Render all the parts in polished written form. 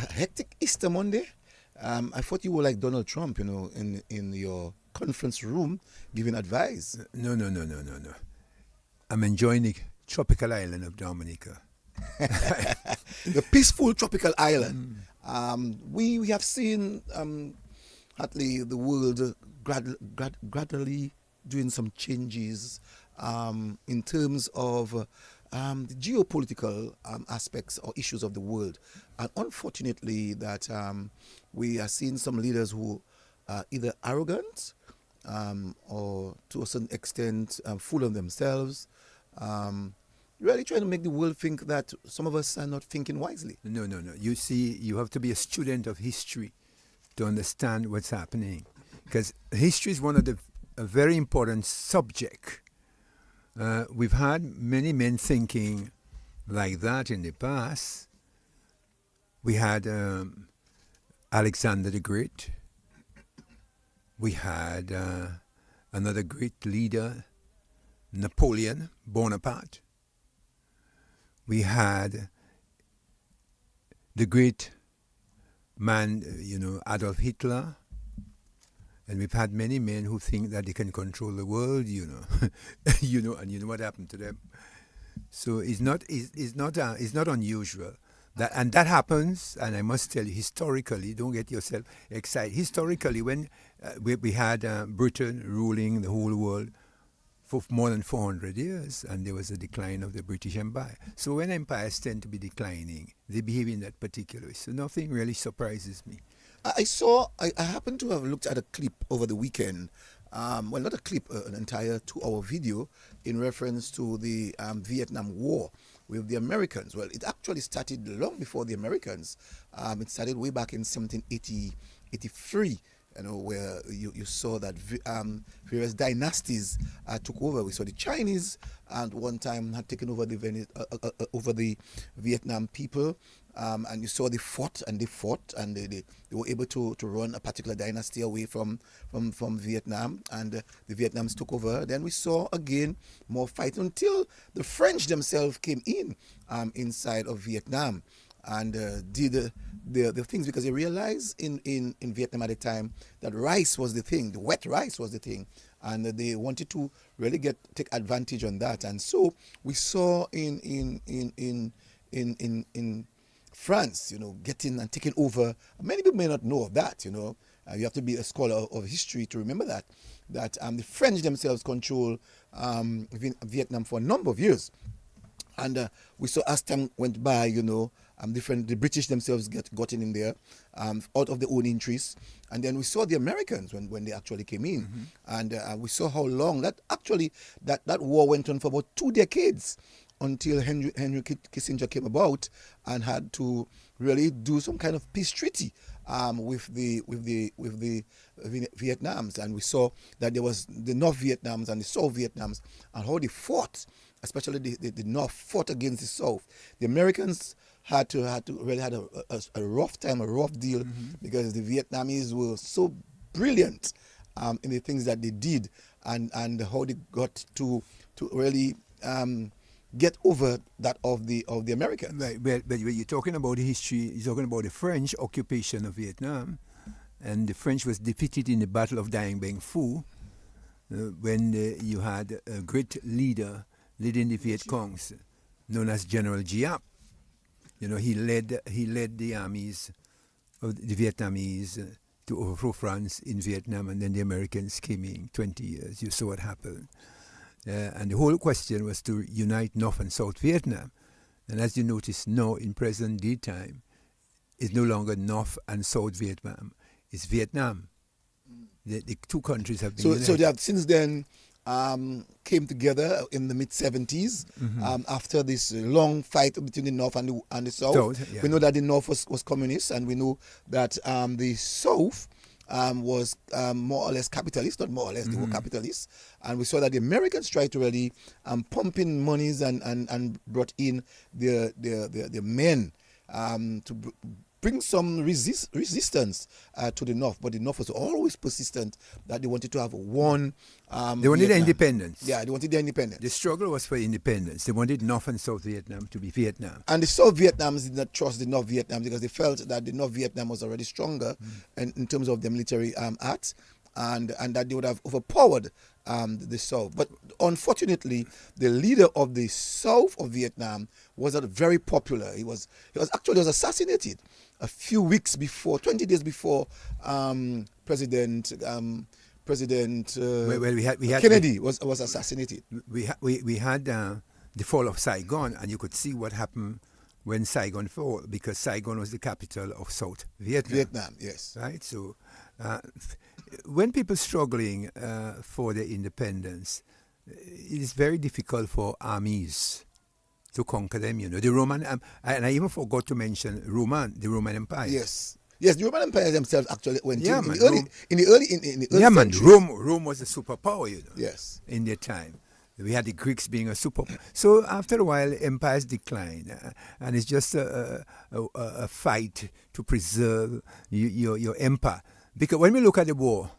a hectic Easter Monday. I thought you were like Donald Trump, in your conference room giving advice. No, no, no, no, no, no. I'm enjoying the tropical island of Dominica. The peaceful tropical island. We have seen Hatley, the world gradually doing some changes in terms of the geopolitical aspects or issues of the world. And unfortunately, that we are seeing some leaders who are either arrogant or to a certain extent full of themselves, really trying to make the world think that some of us are not thinking wisely. No, no, no. You see, you have to be a student of history to understand what's happening. Because history is one of a very important subject. We've had many men thinking like that in the past. We had Alexander the Great. We had another great leader, Napoleon Bonaparte. We had the great man, Adolf Hitler. And we've had many men who think that they can control the world, and you know what happened to them. So it's not unusual. That happens, and I must tell you, historically, don't get yourself excited. Historically, when we had Britain ruling the whole world for more than 400 years, and there was a decline of the British Empire. So when empires tend to be declining, they behave in that particular way. So nothing really surprises me. I happened to have looked at a clip over the weekend. Well, not a clip, an entire 2-hour video in reference to the Vietnam War with the Americans. Well, it actually started long before the Americans. It started way back in 1783. Where you saw that various dynasties took over. We saw the Chinese at one time had taken over the Vietnam people, and you saw they fought, and they were able to run a particular dynasty away from Vietnam, and the Vietnams took over. Then we saw again more fight until the French themselves came in inside of Vietnam and did the things, because they realized in Vietnam at the time that rice was the thing, the wet rice was the thing, and they wanted to really take advantage on that. And so we saw in France, getting and taking over. Many people may not know of that. You have to be a scholar of history to remember that the French themselves control Vietnam for a number of years. And we saw as time went by, the British themselves got in there out of their own interests. And then we saw the Americans when they actually came in. Mm-hmm. And we saw how long that war went on for about 2 decades until Henry Kissinger came about and had to really do some kind of peace treaty with the Vietnams. And we saw that there was the North Vietnams and the South Vietnams, and how they fought. Especially the North fought against the South. The Americans had a rough time, a rough deal, mm-hmm. because the Vietnamese were so brilliant in the things that they did, and how they got to really get over that of the Americans. Right, but when you're talking about history, you're talking about the French occupation of Vietnam, and the French was defeated in the Battle of Dien Bien Phu when you had a great leader leading the Viet Congs, known as General Giap. He led the armies of the Vietnamese to overthrow France in Vietnam, and then the Americans came in 20 years. You saw what happened. And the whole question was to unite North and South Vietnam. And as you notice now, in present day time, it's no longer North and South Vietnam. It's Vietnam. The two countries have been united. So they have since then came together in the mid-70s, mm-hmm. After this long fight between the North and the South. Yeah. We know that the North was communist, and we know that the South was more or less capitalist, not more or less, mm-hmm. they were capitalists. And we saw that the Americans tried to really pump in monies and brought in the men bring some resistance to the North, but the North was always persistent that they wanted to have one. They wanted their Vietnam. independence. Yeah, they wanted their independence. The struggle was for independence. They wanted North and South Vietnam to be Vietnam. And the South Vietnamese did not trust the North Vietnam because they felt that the North Vietnam was already stronger in terms of their military acts, and that they would have overpowered the South. But unfortunately, the leader of the South of Vietnam was not very popular. He was assassinated a few weeks before, 20 days before President We had Kennedy was assassinated. We had the fall of Saigon, and you could see what happened when Saigon fell, because Saigon was the capital of South Vietnam. Vietnam, yes. Right. So, when people struggling for their independence, it is very difficult for armies to conquer them. You know, the Roman, and I even forgot to mention the Roman Empire. Yes. Yes, the Roman Empire themselves actually went Yeah, in man, the early Yeah, man, centuries. Rome was a superpower, you know. Yes. In their time. We had the Greeks being a superpower. So after a while, empires decline, and it's just a fight to preserve your empire. Because when we look at the war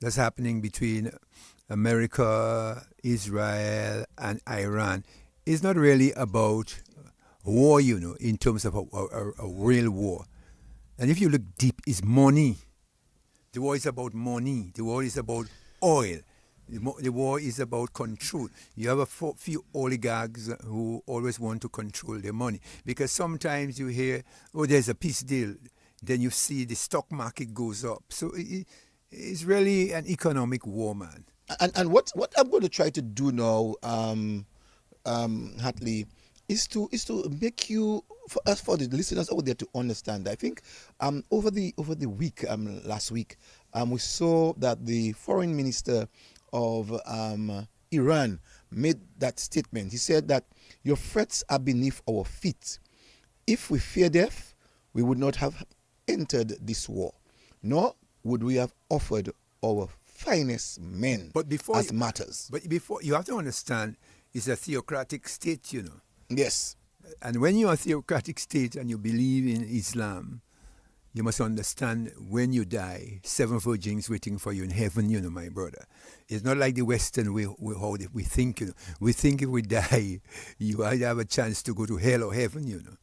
that's happening between America, Israel, and Iran, it's not really about war, you know, in terms of a real war. And if you look deep, it's money. The war is about money. The war is about oil. The war is about control. You have a few oligarchs who always want to control their money. Because sometimes you hear, oh, there's a peace deal. Then you see the stock market goes up. So it's really an economic war, man. And what I'm going to try to do now, Hatley, is to make you, for the listeners out there to understand. I think over the week, last week, we saw that the foreign minister of Iran made that statement. He said that your threats are beneath our feet. If we fear death, we would not have entered this war, nor would we have offered our finest men as martyrs. But before, you have to understand, it's a theocratic state, you know. Yes. And when you're a theocratic state and you believe in Islam, you must understand when you die, 7 virgins waiting for you in heaven, you know, my brother. It's not like the Western way how we think, you know. We think if we die, you either have a chance to go to hell or heaven, you know.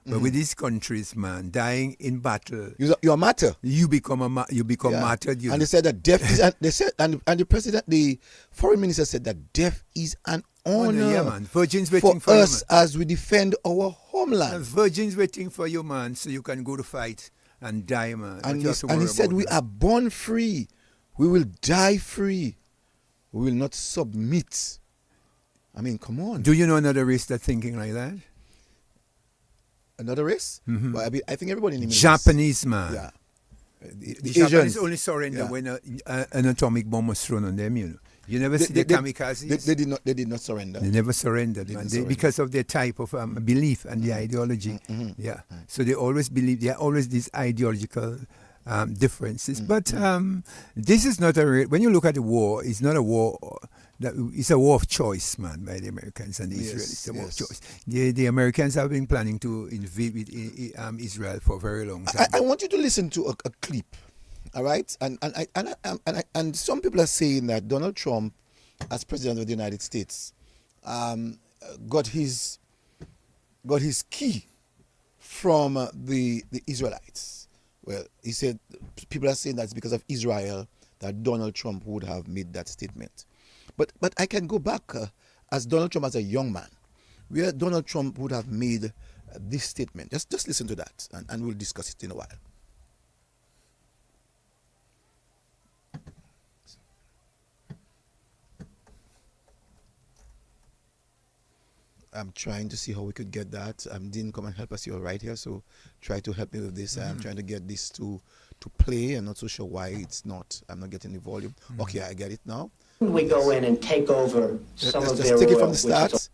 But with these countries, man, dying in battle, you're a martyr. You become martyred. You and know. they said that death is. They said, and the foreign minister said that death is an honor. Yeah, man. Virgins waiting for us you, man. as we defend our homeland. And virgins waiting for you, man, so you can go to fight and die, man. And he said, we are born free. We will die free. We will not submit. I mean, come on. Do you know another race that's thinking like that? Another race? Mm-hmm. Well, I think everybody in the Japanese, man. Yeah. The Japanese only surrender when an atomic bomb was thrown on them, you know. You never see the kamikazes. They did not surrender. They never surrendered, man. Because of their type of belief and the ideology. Yeah. So they always believe, there are always these ideological differences. But this is not when you look at the war, it's not a war. It's a war of choice, man, by the Americans and the Israelis. It's a war of choice. The Americans have been planning to invade with Israel for a very long time. I want you to listen to a clip, all right? And some people are saying that Donald Trump, as president of the United States, got his key from the Israelites. Well, he said people are saying that's because of Israel that Donald Trump would have made that statement. But I can go back as Donald Trump as a young man, where Donald Trump would have made this statement. Just listen to that, and we'll discuss it in a while. I'm trying to see how we could get that. Dean, come and help us. You're right here, so try to help me with this. I'm trying to get this to play. I'm not so sure why it's not. I'm not getting the volume. Okay, I get it now. We go in and take over some of their oil. Let's take it from the start.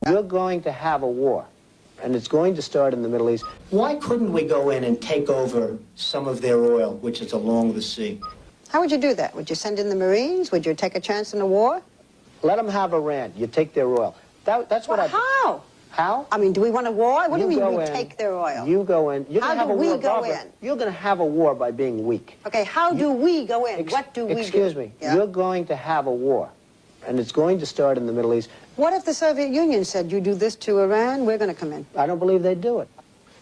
We're going to have a war, and it's going to start in the Middle East. Why couldn't we go in and take over some of their oil, which is along the sea? How would you do that? Would you send in the Marines? Would you take a chance in a war? Let them have Iran. You take their oil. That's what How? How? I mean, do we want a war? What do you mean go we in, take their oil? You go in. You're How gonna have do a we war, go Barbara. in? You're going to have a war by being weak. Okay, how do we go in? What do we do? Excuse me. Yeah? You're going to have a war, and it's going to start in the Middle East. What if the Soviet Union said, you do this to Iran, we're going to come in? I don't believe they'd do it.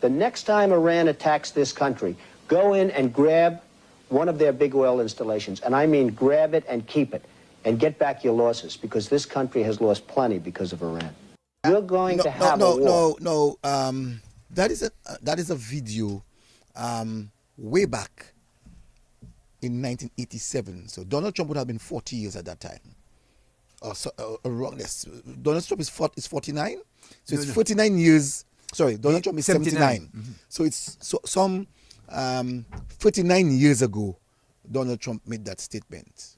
The next time Iran attacks this country, go in and grab one of their big oil installations, and I mean grab it and keep it, and get back your losses, because this country has lost plenty because of Iran. You're going to have a war. No. That is a video way back in 1987. So Donald Trump would have been 40 years at that time. Wrongness. Donald Trump is 49, so it's 49 years. Sorry, Donald Trump is 79. Mm-hmm. So it's some 49 years ago, Donald Trump made that statement.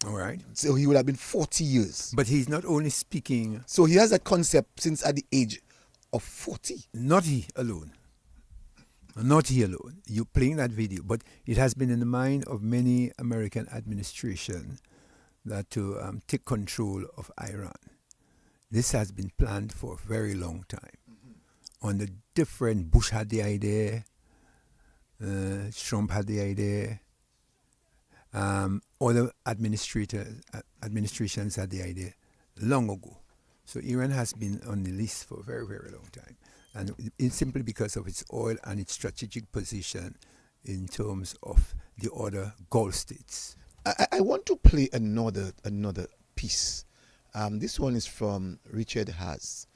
All right. So he would have been 40 years. But he's not only speaking. So he has that concept since at the age of 40. Not he alone. Not he alone. You're playing that video, but it has been in the mind of many American administration that to take control of Iran. This has been planned for a very long time. Mm-hmm. On the different, Bush had the idea, Trump had the idea, other administrations had the idea long ago. So Iran has been on the list for a very, very long time. And it's simply because of its oil and its strategic position in terms of the other Gulf states. I want to play another piece. This one is from Richard Haas.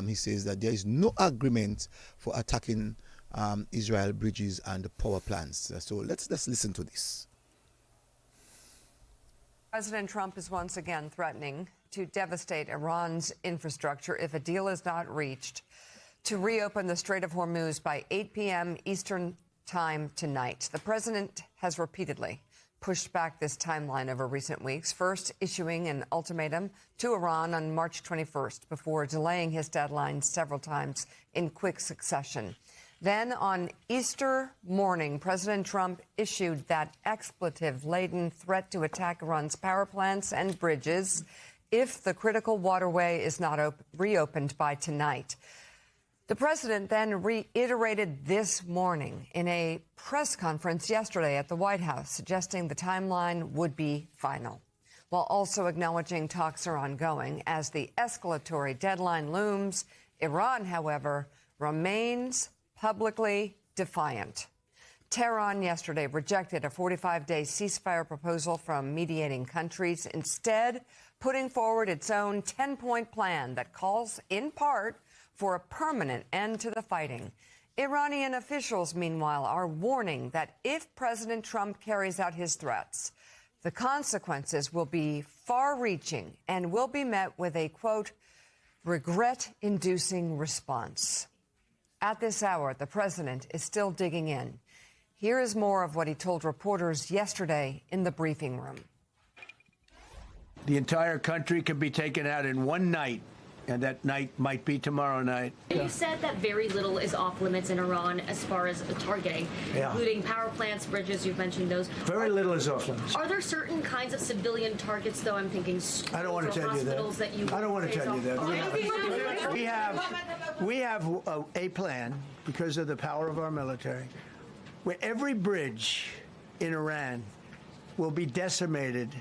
He says that there is no agreement for attacking Israel bridges and power plants. So let's listen to this. President Trump is once again threatening to devastate Iran's infrastructure if a deal is not reached to reopen the Strait of Hormuz by 8 p.m. Eastern time tonight. The president has repeatedly pushed back this timeline over recent weeks, first issuing an ultimatum to Iran on March 21st before delaying his deadline several times in quick succession. Then on Easter morning, President Trump issued that expletive-laden threat to attack Iran's power plants and bridges if the critical waterway is not reopened by tonight. The president then reiterated this morning in a press conference yesterday at the White House, suggesting the timeline would be final, while also acknowledging talks are ongoing as the escalatory deadline looms. Iran, however, remains publicly defiant. Tehran yesterday rejected a 45-day ceasefire proposal from mediating countries, instead putting forward its own 10-point plan that calls, in part, for a permanent end to the fighting. Iranian officials, meanwhile, are warning that if President Trump carries out his threats, the consequences will be far-reaching and will be met with a, quote, regret-inducing response. At this hour, the president is still digging in. Here is more of what he told reporters yesterday in the briefing room. The entire country can be taken out in one night, and that night might be tomorrow night. You said that very little is off limits in Iran as far as targeting, including power plants, bridges, you've mentioned those. Very little is off limits. Are there certain kinds of civilian targets, though? I'm thinking schools I don't want to tell you that. I don't want to tell you that. We have a plan, because of the power of our military, where every bridge in Iran will be decimated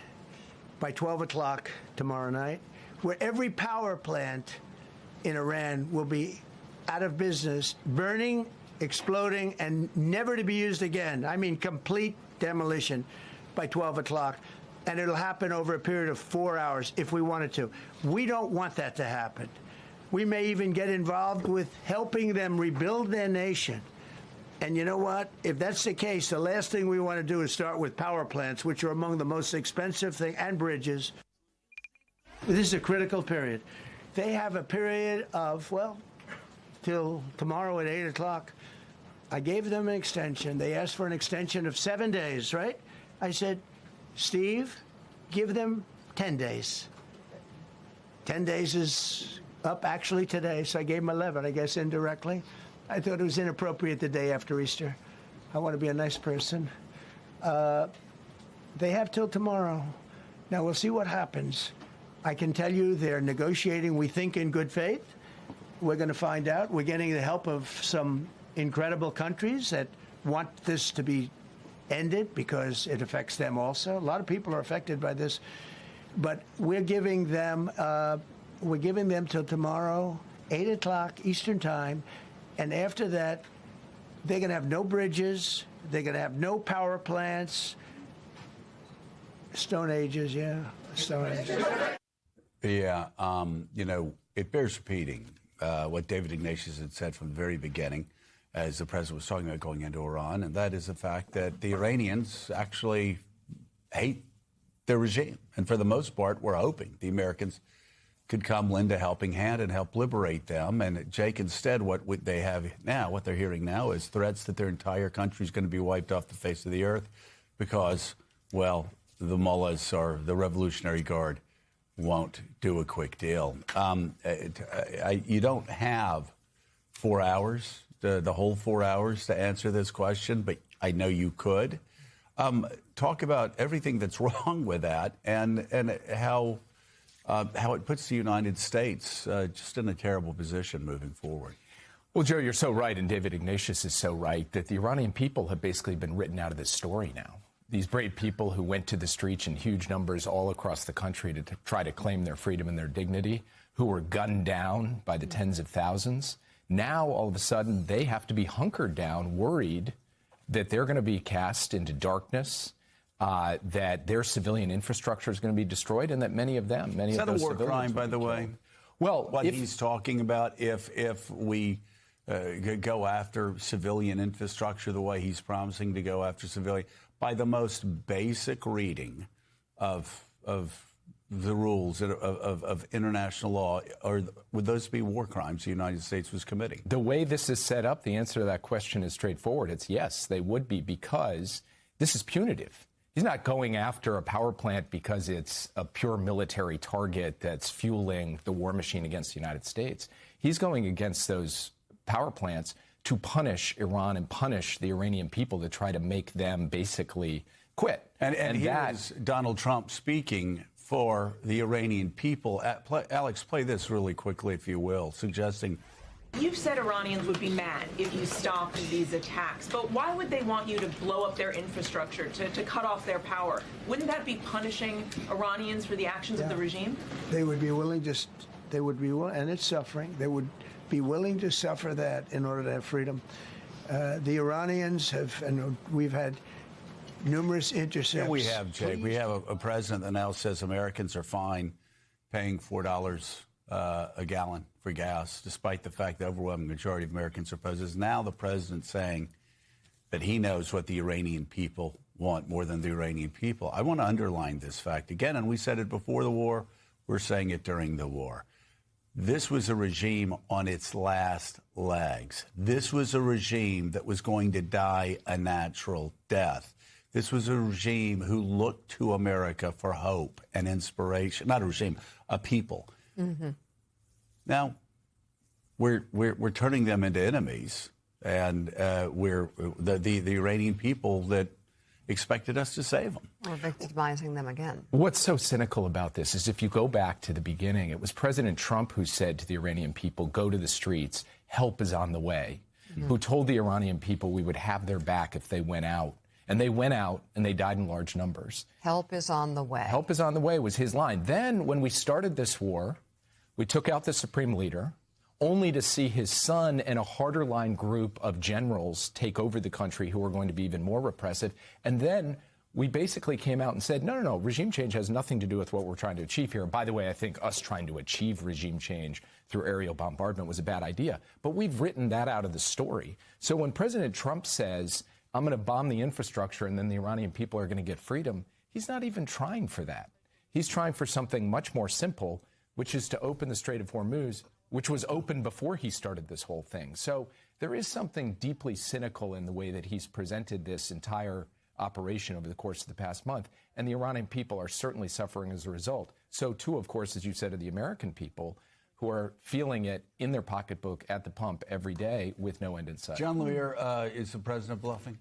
by 12 o'clock tomorrow night, where every power plant in Iran will be out of business, burning, exploding, and never to be used again. I mean, complete demolition by 12 o'clock. And it'll happen over a period of 4 hours if we wanted to. We don't want that to happen. We may even get involved with helping them rebuild their nation. And you know what? If that's the case, the last thing we want to do is start with power plants, which are among the most expensive things, and bridges. This is a critical period. They have a period of, well, till tomorrow at 8 o'clock. I gave them an extension. They asked for an extension of 7 days, right? I said, Steve, give them 10 days. 10 days is up actually today, so I gave them 11, I guess, indirectly. I thought it was inappropriate the day after Easter. I want to be a nice person. They have till tomorrow. Now, we'll see what happens. I can tell you they're negotiating, we think, in good faith. we're going to find out. We're getting the help of some incredible countries that want this to be ended because it affects them also. A lot of people are affected by this, but we're giving them till tomorrow, 8 o'clock Eastern time, and after that, they're going to have no bridges. They're going to have no power plants. Stone Ages, yeah, Stone Ages. Yeah, it bears repeating what David Ignatius had said from the very beginning, as the president was talking about going into Iran, and that is the fact that the Iranians actually hate their regime. And for the most part, we're hoping the Americans could come lend a helping hand and help liberate them. And Jake, instead, what they have now, what they're hearing now is threats that their entire country is going to be wiped off the face of the earth because, well, the mullahs or the Revolutionary Guard won't do a quick deal. You don't have 4 hours, the whole 4 hours to answer this question, but I know you could. Talk about everything that's wrong with that and how it puts the United States just in a terrible position moving forward. Well, Joe, you're so right, and David Ignatius is so right, that the Iranian people have basically been written out of this story now. These brave people who went to the streets in huge numbers all across the country to try to claim their freedom and their dignity, who were gunned down by the tens of thousands, now all of a sudden they have to be hunkered down, worried that they're going to be cast into darkness, that their civilian infrastructure is going to be destroyed, and that many of them, many of those civilians... Is that a war crime, by the way? Well, what he's talking about, if we go after civilian infrastructure the way he's promising to go after civilian, by the most basic reading of the rules of international law, or would those be war crimes the United States was committing? The way this is set up, the answer to that question is straightforward. It's yes, they would be, because this is punitive. He's not going after a power plant because it's a pure military target that's fueling the war machine against the United States. He's going against those power plants to punish Iran and punish the Iranian people, to try to make them basically quit. And here's Donald Trump speaking for the Iranian people. Alex, play this really quickly, if you will, suggesting... You've said Iranians would be mad if you stopped these attacks, but why would they want you to blow up their infrastructure, to cut off their power? Wouldn't that be punishing Iranians for the actions of the regime? They would be willing and it's suffering. They would be willing to suffer that in order to have freedom. The Iranians have, and we've had numerous intercepts. Yeah, we have, Jake. We have a president that now says Americans are fine paying $4 a gallon for gas, despite the fact the overwhelming majority of Americans opposes. Now the president saying that he knows what the Iranian people want more than the Iranian people. I want to underline this fact again, and we said it before the war. We're saying it during the war. This was a regime on its last legs. This was a regime that was going to die a natural death. This was a regime who looked to America for hope and inspiration. Not a regime, a people. Mm-hmm. Now, we're turning them into enemies, and we're the Iranian people that expected us to save them. We're victimizing them again. What's so cynical about this is, if you go back to the beginning, it was President Trump who said to the Iranian people, go to the streets, help is on the way, who told the Iranian people we would have their back if they went out. And they went out and they died in large numbers. Help is on the way. Help is on the way was his line. Then when we started this war, we took out the supreme leader, only to see his son and a harder line group of generals take over the country who were going to be even more repressive. And then we basically came out and said, no, regime change has nothing to do with what we're trying to achieve here. And by the way, I think us trying to achieve regime change through aerial bombardment was a bad idea. But we've written that out of the story. So when President Trump says, I'm going to bomb the infrastructure and then the Iranian people are going to get freedom, he's not even trying for that. He's trying for something much more simple, which is to open the Strait of Hormuz, which was open before he started this whole thing. So there is something deeply cynical in the way that he's presented this entire operation over the course of the past month. And the Iranian people are certainly suffering as a result. So too, of course, as you said, are the American people, who are feeling it in their pocketbook at the pump every day with no end in sight. John Lear, is the president bluffing?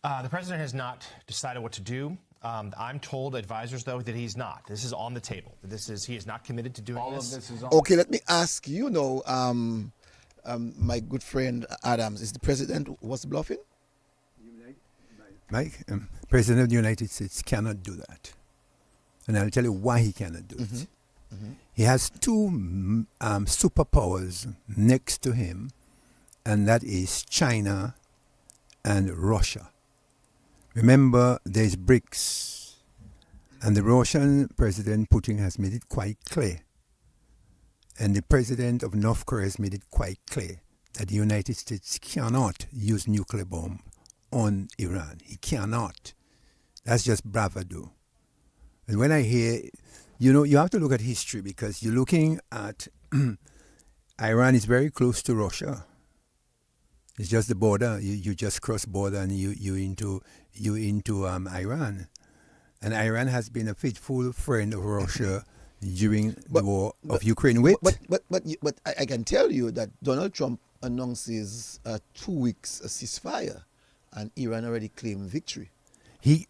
The president has not decided what to do. I'm told advisors, though, that he's not. This is on the table. He is not committed to doing All this. of this is on. Okay, let me ask you now, my good friend Adams, is the president was bluffing? Mike, President of the United States cannot do that. And I'll tell you why he cannot do it. He has two superpowers next to him, and that is China and Russia. Remember, there's BRICS, and the Russian President Putin has made it quite clear, and the President of North Korea has made it quite clear that the United States cannot use nuclear bomb on Iran. He cannot. That's just bravado. And when I hear, you have to look at history, because you're looking at Iran is very close to Russia. It's just the border. You just cross border and you into Iran, and Iran has been a faithful friend of Russia during the war of Ukraine. But I can tell you that Donald Trump announces 2 weeks a ceasefire, and Iran already claimed victory.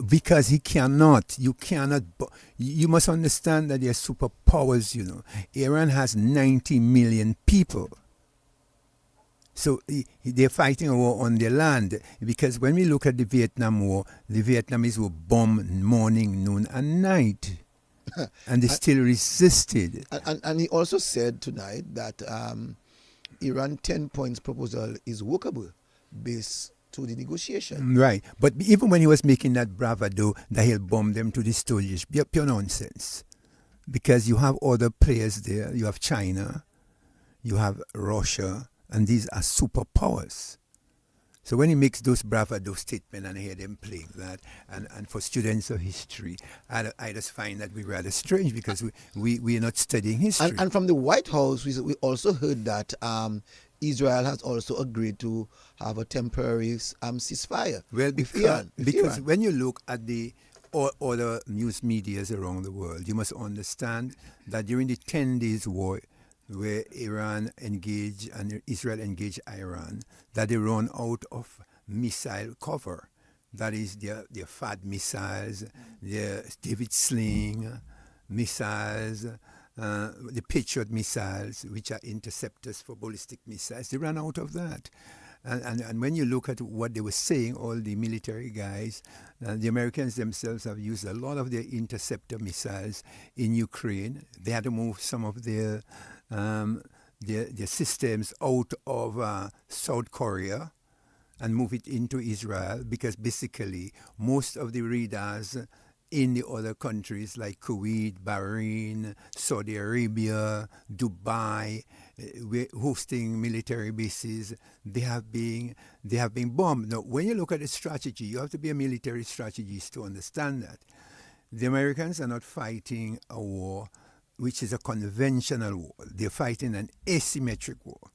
Because he cannot. You cannot. You must understand that they're superpowers. Iran has 90 million people. So they're fighting a war on their land. Because when we look at the Vietnam War, the Vietnamese were bombed morning, noon, and night. And they still resisted. And he also said tonight that Iran 10 points proposal is workable based to the negotiation. Right. But even when he was making that bravado that he'll bomb them to the stooges, pure nonsense. Because you have other players there. You have China, you have Russia, and these are superpowers. So when he makes those bravado statements and I hear them playing that, and for students of history, I just find that we rather strange, because we are not studying history. And from the White House, we also heard that Israel has also agreed to have a temporary ceasefire. Well, with because Iran. when you look at the other news medias around the world, you must understand that during the 10 days war where Iran engaged and Israel engaged Iran, that they run out of missile cover. That is their FAD missiles, their David Sling missiles, the Patriot missiles, which are interceptors for ballistic missiles. They ran out of that. And when you look at what they were saying, all the military guys, the Americans themselves have used a lot of their interceptor missiles in Ukraine. They had to move some of their systems out of South Korea and move it into Israel, because basically most of the radars in the other countries like Kuwait, Bahrain, Saudi Arabia, Dubai, hosting military bases, they have been bombed. Now, when you look at the strategy, you have to be a military strategist to understand that. The Americans are not fighting a war which is a conventional war. They're fighting an asymmetric war.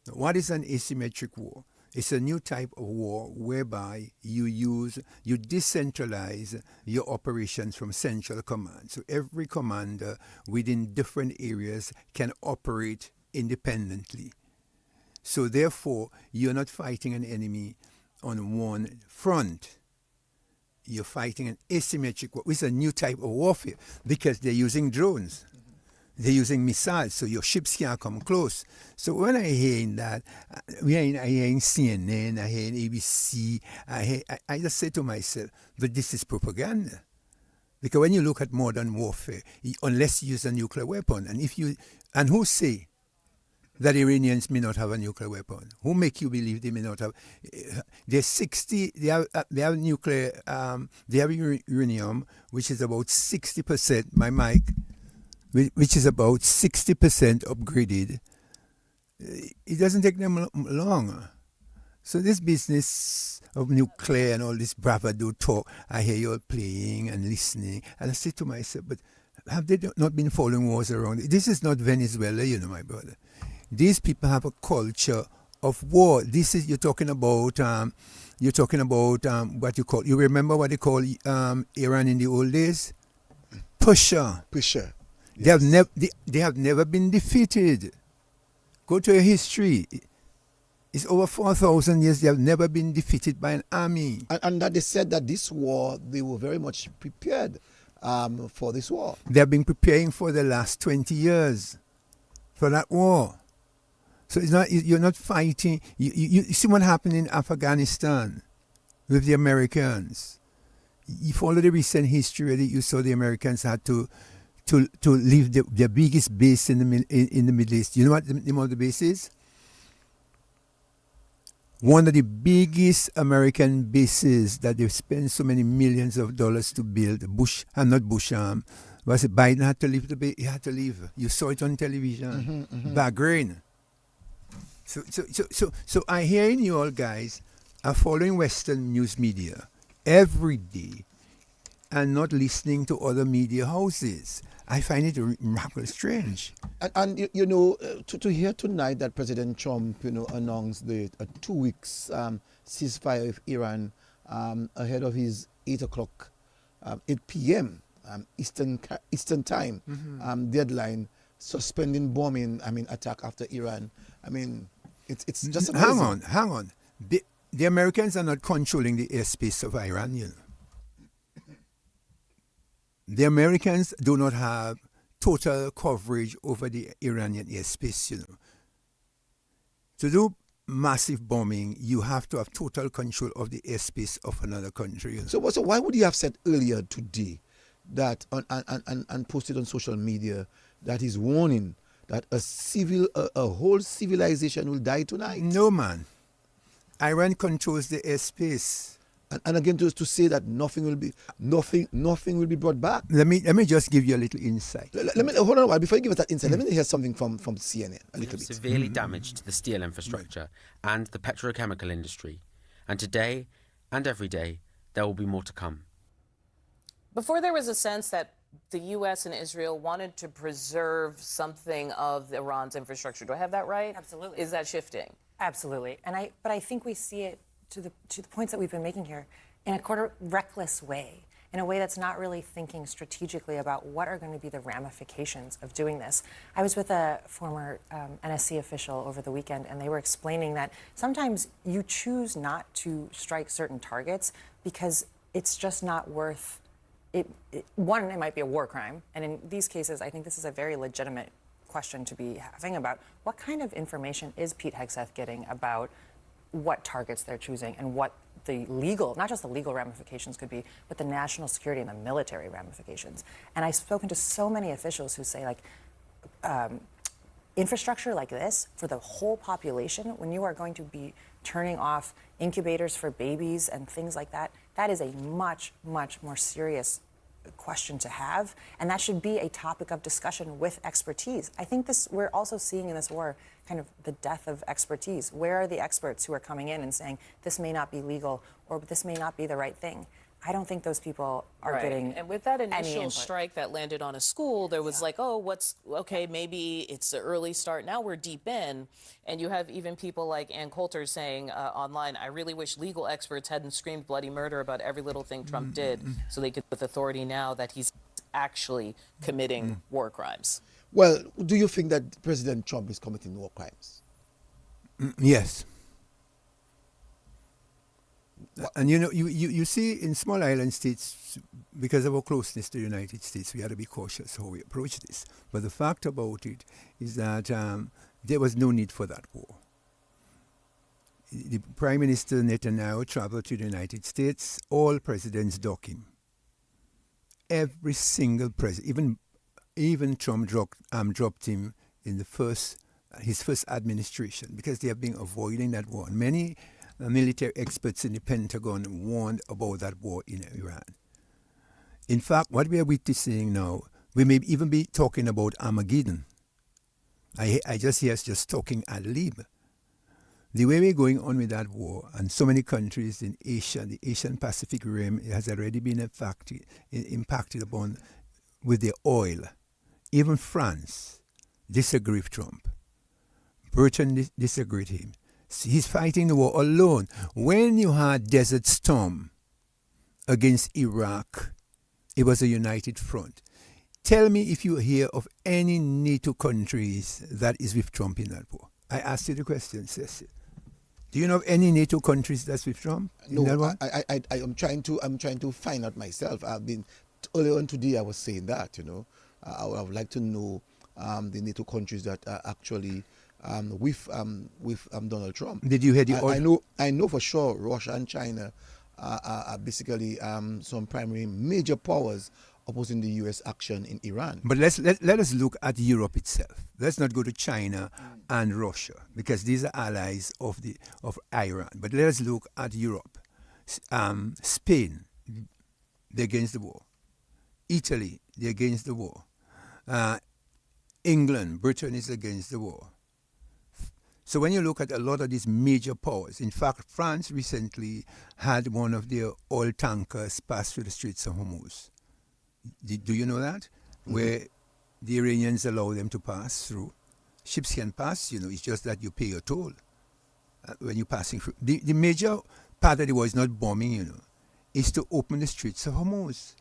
Now, what is an asymmetric war? It's a new type of war whereby you decentralize your operations from central command. So every commander within different areas can operate independently. So therefore, you're not fighting an enemy on one front. You're fighting an asymmetric war. It's a new type of warfare because they're using drones. They're using missiles, so your ships can't come close. So when I hear that, I hear CNN, I hear ABC, I just say to myself, but this is propaganda. Because when you look at modern warfare, unless you use a nuclear weapon, and who say that Iranians may not have a nuclear weapon? Who make you believe they may not have? They have nuclear, they have uranium, which is about 60%, which is about 60% upgraded. It doesn't take them long. So this business of nuclear and all this bravado talk, I hear you all playing and listening, and I say to myself, but have they not been following wars around? This is not Venezuela, my brother. These people have a culture of war. You're talking about what you call, you remember what they call Iran in the old days? Pusher. Yes. They have never been defeated. Go to your history. It's over 4,000 years. They have never been defeated by an army. And that they said that this war, they were very much prepared for this war. They have been preparing for the last 20 years for that war. So it's not, you're not fighting. You see what happened in Afghanistan with the Americans. You follow the recent history, you saw the Americans had to leave their biggest base in the Middle East. You know what the name of the base is? One of the biggest American bases that they've spent so many millions of dollars to build. Was it Biden had to leave the base? He had to leave. You saw it on television. Bahrain. So I hear you all guys are following Western news media every day and not listening to other media houses. I find it remarkably strange. And you know, to hear tonight that President Trump, announced the 2 weeks ceasefire with Iran ahead of his 8 p.m. Eastern time deadline, suspending bombing, attack after Iran. It's just amazing. Hang on. The Americans are not controlling the airspace of Iran, The Americans do not have total coverage over the Iranian airspace, To do massive bombing, you have to have total control of the airspace of another country. So why would you have said earlier today that and posted on social media that he's warning that a whole civilization will die tonight? No, man. Iran controls the airspace. And again, to say that nothing will be brought back. Let me just give you a little insight. Let me hold on a while before you give us that insight. Let me hear something from CNN a little bit. Severely damaged the steel infrastructure and the petrochemical industry, and today and every day there will be more to come. Before, there was a sense that the U.S. and Israel wanted to preserve something of Iran's infrastructure. Do I have that right? Absolutely. Is that shifting? Absolutely. But I think we see it to the points that we've been making here in a reckless way, in a way that's not really thinking strategically about what are going to be the ramifications of doing this. I was with a former NSC official over the weekend, and they were explaining that sometimes you choose not to strike certain targets because it's just not worth it. One, it might be a war crime, and in these cases, I think this is a very legitimate question to be having about what kind of information is Pete Hegseth getting about what targets they're choosing and what the legal, not just the legal ramifications could be, but the national security and the military ramifications. And I've spoken to so many officials who say, infrastructure like this for the whole population, when you are going to be turning off incubators for babies and things like that, that is a much, much more serious question to have, and that should be a topic of discussion with expertise. I think we're also seeing in this war kind of the death of expertise. Where are the experts who are coming in and saying this may not be legal or this may not be the right thing? I don't think those people are getting. And with that any initial input. strike that landed on a school, there was maybe it's an early start. Now we're deep in, and you have even people like Ann Coulter saying online, I really wish legal experts hadn't screamed bloody murder about every little thing Trump did, so they could with authority now that he's actually committing war crimes. Well, do you think that President Trump is committing war crimes? Yes. And you see in small island states, because of our closeness to the United States, we have to be cautious how we approach this. But the fact about it is that there was no need for that war. The Prime Minister Netanyahu traveled to the United States. All presidents dock him. Every single president, even Trump dropped him in his first administration because they have been avoiding that war. Many military experts in the Pentagon warned about that war in Iran. In fact, what we are witnessing now, we may even be talking about Armageddon. I just hear us just talking ad lib. The way we're going on with that war, and so many countries in Asia, the Asian Pacific Rim, it has already been impacted upon with the oil. Even France disagreed with Trump. Britain disagreed with him. He's fighting the war alone. When you had Desert Storm against Iraq, it was a united front. Tell me if you hear of any NATO countries that is with Trump in that war. I asked you the question, Cecil. Do you know of any NATO countries that's with Trump? No, I'm trying to find out myself. I've been earlier on today. I was saying that I would like to know the NATO countries that are actually with Donald Trump. Did you hear the? I know for sure Russia and China are basically some primary major powers opposing the U.S. action in Iran. But let us look at Europe itself. Let's not go to China and Russia because these are allies of Iran. But let us look at Europe. Spain, they're against the war. Italy, they're against the war. England, Britain is against the war. So when you look at a lot of these major powers, in fact, France recently had one of their oil tankers pass through the Straits of Hormuz. Do you know that? Mm-hmm. Where the Iranians allow them to pass through. Ships can pass, it's just that you pay a toll when you're passing through. The major part of the war is not bombing, is to open the Straits of Hormuz.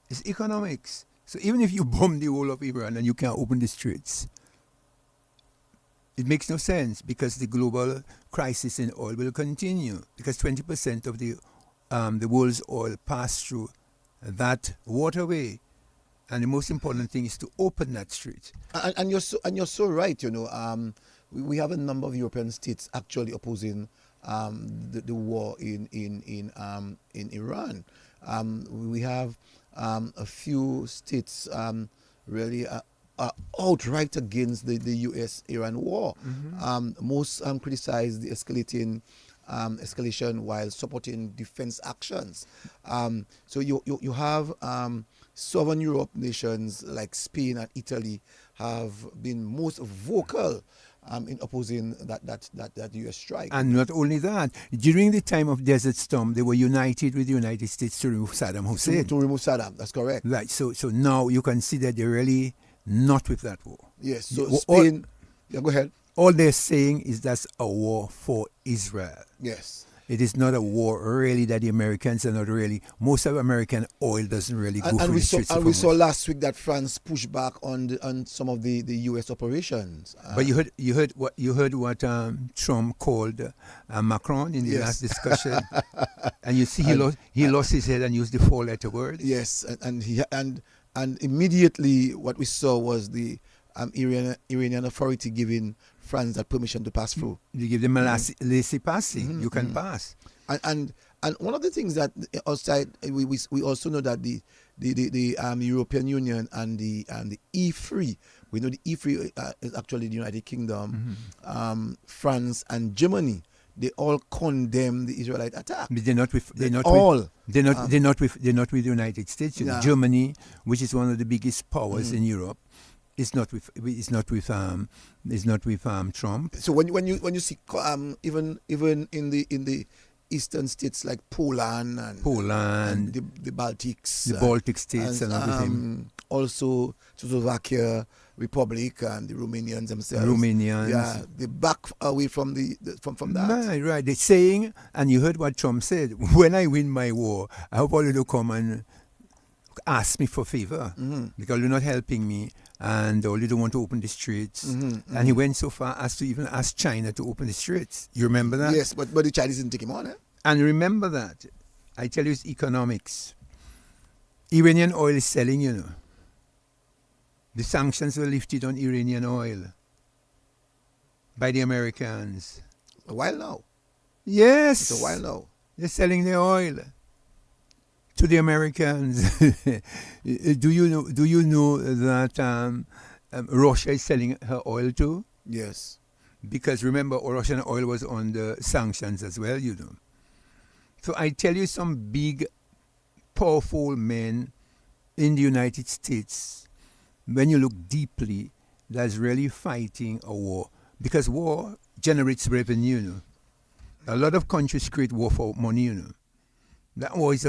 It's economics. So even if you bomb the whole of Iran and you can't open the straits, it makes no sense because the global crisis in oil will continue because 20% of the world's oil pass through that waterway, and the most important thing is to open that strait. And you're so right. We have a number of European states actually opposing the war in Iran. We have a few states really are outright against the U.S.-Iran war. Mm-hmm. Most criticize the escalation while supporting defense actions. So you have Southern Europe nations like Spain and Italy have been most vocal in opposing that U.S. strike. And not only that, during the time of Desert Storm, they were united with the United States to remove Saddam Hussein. To remove Saddam, that's correct. Right. So now you can see that they're really not with that war. Yes. So Spain. Yeah, go ahead. All they're saying is that's a war for Israel. Yes. It is not a war really that the Americans are not really. Most of American oil doesn't really go through the Straits of Hormuz. And we saw last week that France pushed back on some of the U.S. operations. But you heard what Trump called Macron in the last discussion, and you see he lost his head and used the four-letter word. Yes, and immediately what we saw was the Iranian authority giving France that permission to pass through. You give them a laissez-passer. Mm-hmm. You can pass. And one of the things that outside we also know that the European Union and the E3, we know the E3 is actually the United Kingdom, France and Germany. They all condemn the Israelite attack. But they're not with the United States. Germany, which is one of the biggest powers in Europe, is not with Trump. So when you see even in the eastern states like Poland and the Baltics, Baltic states and everything, also Czechoslovakia Republic and the Romanians themselves. Yeah, they back away from that. Right. They're saying, and you heard what Trump said, when I win my war, I hope all you to come and ask me for favor because you're not helping me and all you don't want to open the straits. And he went so far as to even ask China to open the straits. You remember that? Yes, but the Chinese didn't take him on, eh? And remember that. I tell you, it's economics. Iranian oil is selling, The sanctions were lifted on Iranian oil by the Americans. A while now. Yes. It's a while now. They're selling their oil to the Americans. Do you know that Russia is selling her oil too? Yes. Because remember, Russian oil was under sanctions as well, So I tell you, some big, powerful men in the United States, when you look deeply, that's really fighting a war. Because war generates revenue, A lot of countries create war for money, That war is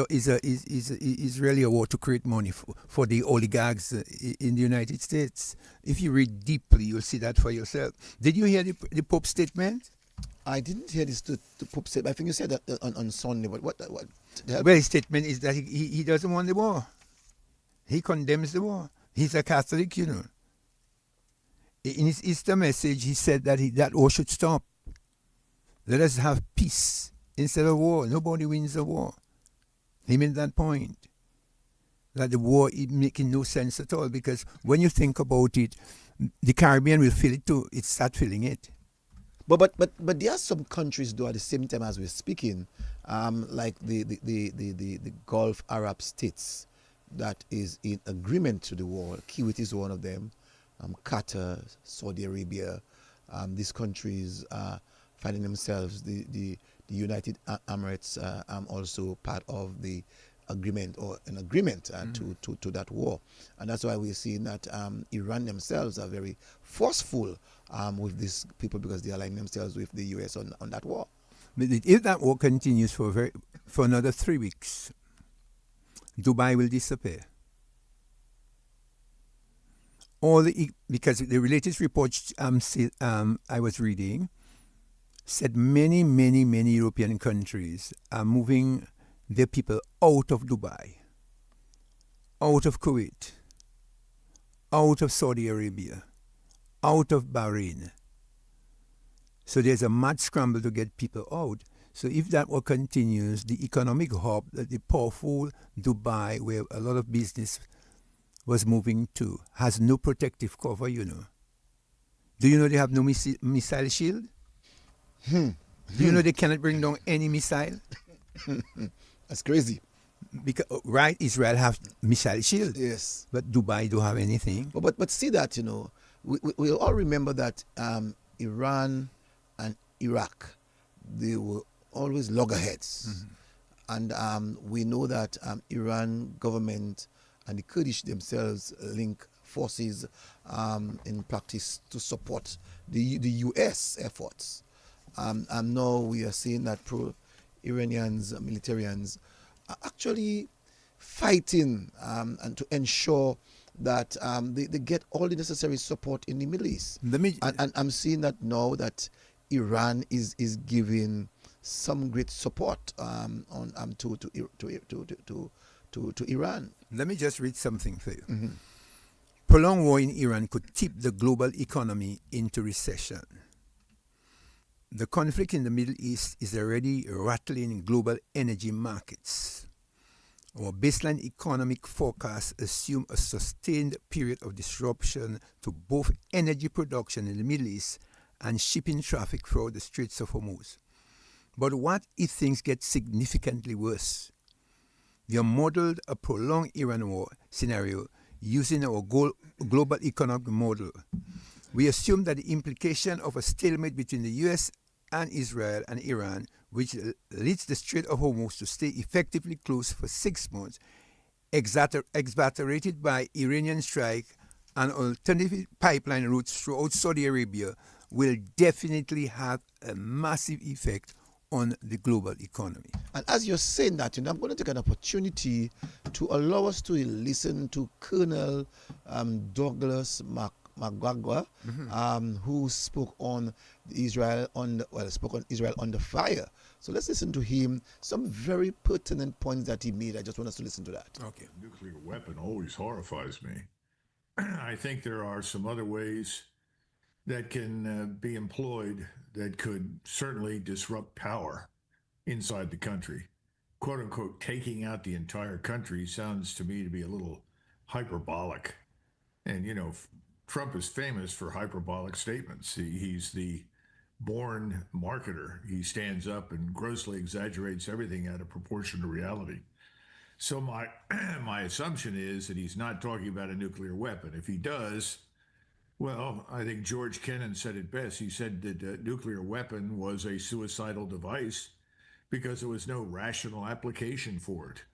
really a war to create money for the oligarchs in the United States. If you read deeply, you'll see that for yourself. Did you hear the Pope's statement? I didn't hear the Pope statement. I think you said that on Sunday. But what? Well, his statement is that he doesn't want the war. He condemns the war. He's a Catholic, In his Easter message, he said that that war should stop. Let us have peace instead of war. Nobody wins the war. He made that point. That the war is making no sense at all, because when you think about it, the Caribbean will feel it too. It start feeling it. But there are some countries though at the same time as we're speaking, like the Gulf Arab states that is in agreement to the war. Kuwait is one of them. Qatar, Saudi Arabia, these countries finding themselves, the United Emirates also part of the agreement or an agreement to that war. And that's why we're seeing that Iran themselves are very forceful with these people, because they align themselves with the US on that war. But if that war continues for another 3 weeks, Dubai will disappear. Because the latest reports I was reading said many European countries are moving their people out of Dubai, out of Kuwait, out of Saudi Arabia, out of Bahrain. So there's a mad scramble to get people out. So if that war continues, the economic hub, the powerful Dubai, where a lot of business was moving to, has no protective cover, you know. Do you know they have no missile shield? Do you know they cannot bring down any missile? That's crazy. Because Israel have missile shield. Yes. But Dubai don't have anything. But see that, you know, we all remember that Iran and Iraq, they were always loggerheads. And we know that Iran government and the Kurdish themselves link forces in practice to support the U.S. efforts. And now we are seeing that pro-Iranians, militarians, are actually fighting and to ensure that they get all the necessary support in the Middle East. And I'm seeing that now that Iran is giving some great support to Iran. Let me just read something for you. Prolonged war in Iran could tip the global economy into recession. The conflict in the Middle East is already rattling global energy markets. Our baseline economic forecasts assume a sustained period of disruption to both energy production in the Middle East and shipping traffic throughout the Straits of Hormuz. But what if things get significantly worse? We have modeled a prolonged Iran war scenario using our global economic model. We assume that the implication of a stalemate between the US and Israel and Iran, which leads the Strait of Hormuz to stay effectively closed for 6 months, exacerbated by Iranian strike and alternative pipeline routes throughout Saudi Arabia, will definitely have a massive effect on the global economy. And as you're saying that, you know, I'm going to take an opportunity to allow us to listen to Colonel Douglas McGregor, who spoke on Israel under fire. So let's listen to him. Some very pertinent points that he made. I just want us to listen to that. Okay. Nuclear weapon always horrifies me. I think there are some other ways that can be employed that could certainly disrupt power inside the country. Quote unquote, taking out the entire country sounds to me to be a little hyperbolic. And, you know, Trump is famous for hyperbolic statements. He's the born marketer. He stands up and grossly exaggerates everything out of proportion to reality. So my assumption is that he's not talking about a nuclear weapon. If he does, well, I think George Kennan said it best. He said that a nuclear weapon was a suicidal device because there was no rational application for it.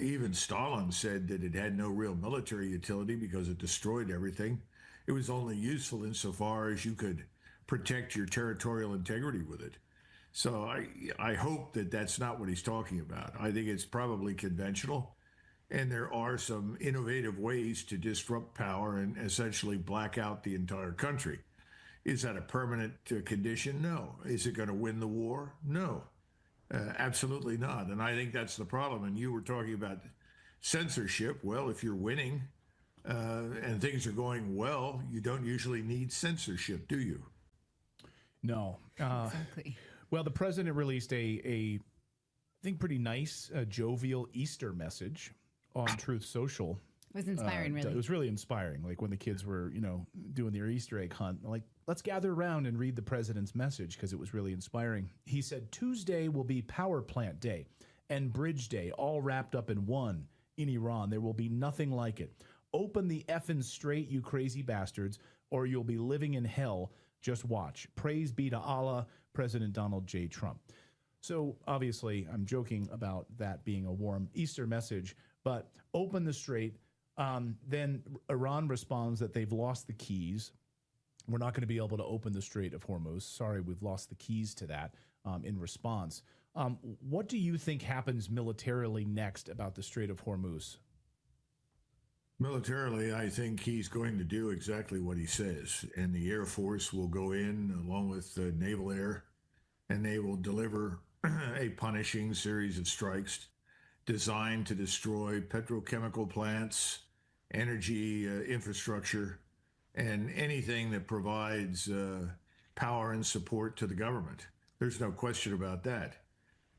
Even Stalin said that it had no real military utility because it destroyed everything. It was only useful insofar as you could protect your territorial integrity with it. So I hope that that's not what he's talking about. I think it's probably conventional. And there are some innovative ways to disrupt power and essentially black out the entire country. Is that a permanent condition? No. Is it going to win the war? No. Absolutely not. And I think that's the problem. And you were talking about censorship. Well, if you're winning and things are going well, you don't usually need censorship, do you? No. Exactly. Well, the president released I think, pretty nice, jovial Easter message on Truth Social. It was inspiring, really. It was really inspiring. Like when the kids were, doing their Easter egg hunt, like, let's gather around and read the president's message because it was really inspiring. He said Tuesday will be Power Plant Day and Bridge Day, all wrapped up in one in Iran. There will be nothing like it. Open the effing straight, you crazy bastards, or you'll be living in hell. Just watch. Praise be to Allah, President Donald J. Trump. So obviously, I'm joking about that being a warm Easter message, but open the strait. Then Iran responds that they've lost the keys. We're not going to be able to open the Strait of Hormuz. Sorry, we've lost the keys to that in response. What do you think happens militarily next about the Strait of Hormuz? Militarily, I think he's going to do exactly what he says, and the Air Force will go in along with the Naval Air, and they will deliver a punishing series of strikes designed to destroy petrochemical plants, energy infrastructure, and anything that provides power and support to the government. There's no question about that.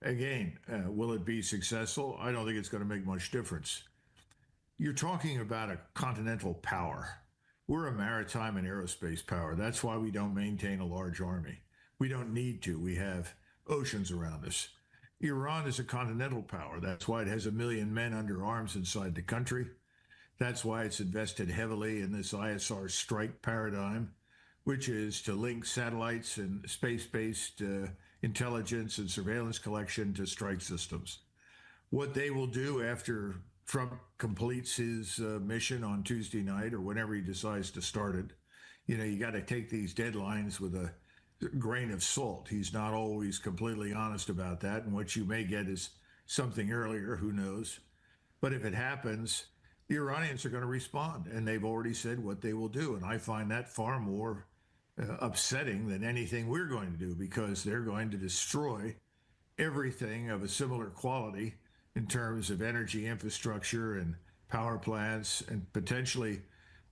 Again, will it be successful? I don't think it's going to make much difference. You're talking about a continental power. We're a maritime and aerospace power. That's why we don't maintain a large army. We don't need to. We have oceans around us. Iran is a continental power. That's why it has 1 million men under arms inside the country. That's why it's invested heavily in this ISR strike paradigm, which is to link satellites and space-based intelligence and surveillance collection to strike systems. What they will do after Trump completes his mission on Tuesday night or whenever he decides to start it, you got to take these deadlines with a grain of salt. He's not always completely honest about that, and what you may get is something earlier, who knows. But if it happens, the Iranians are going to respond, and they've already said what they will do. And I find that far more upsetting than anything we're going to do, because they're going to destroy everything of a similar quality in terms of energy infrastructure and power plants, and potentially,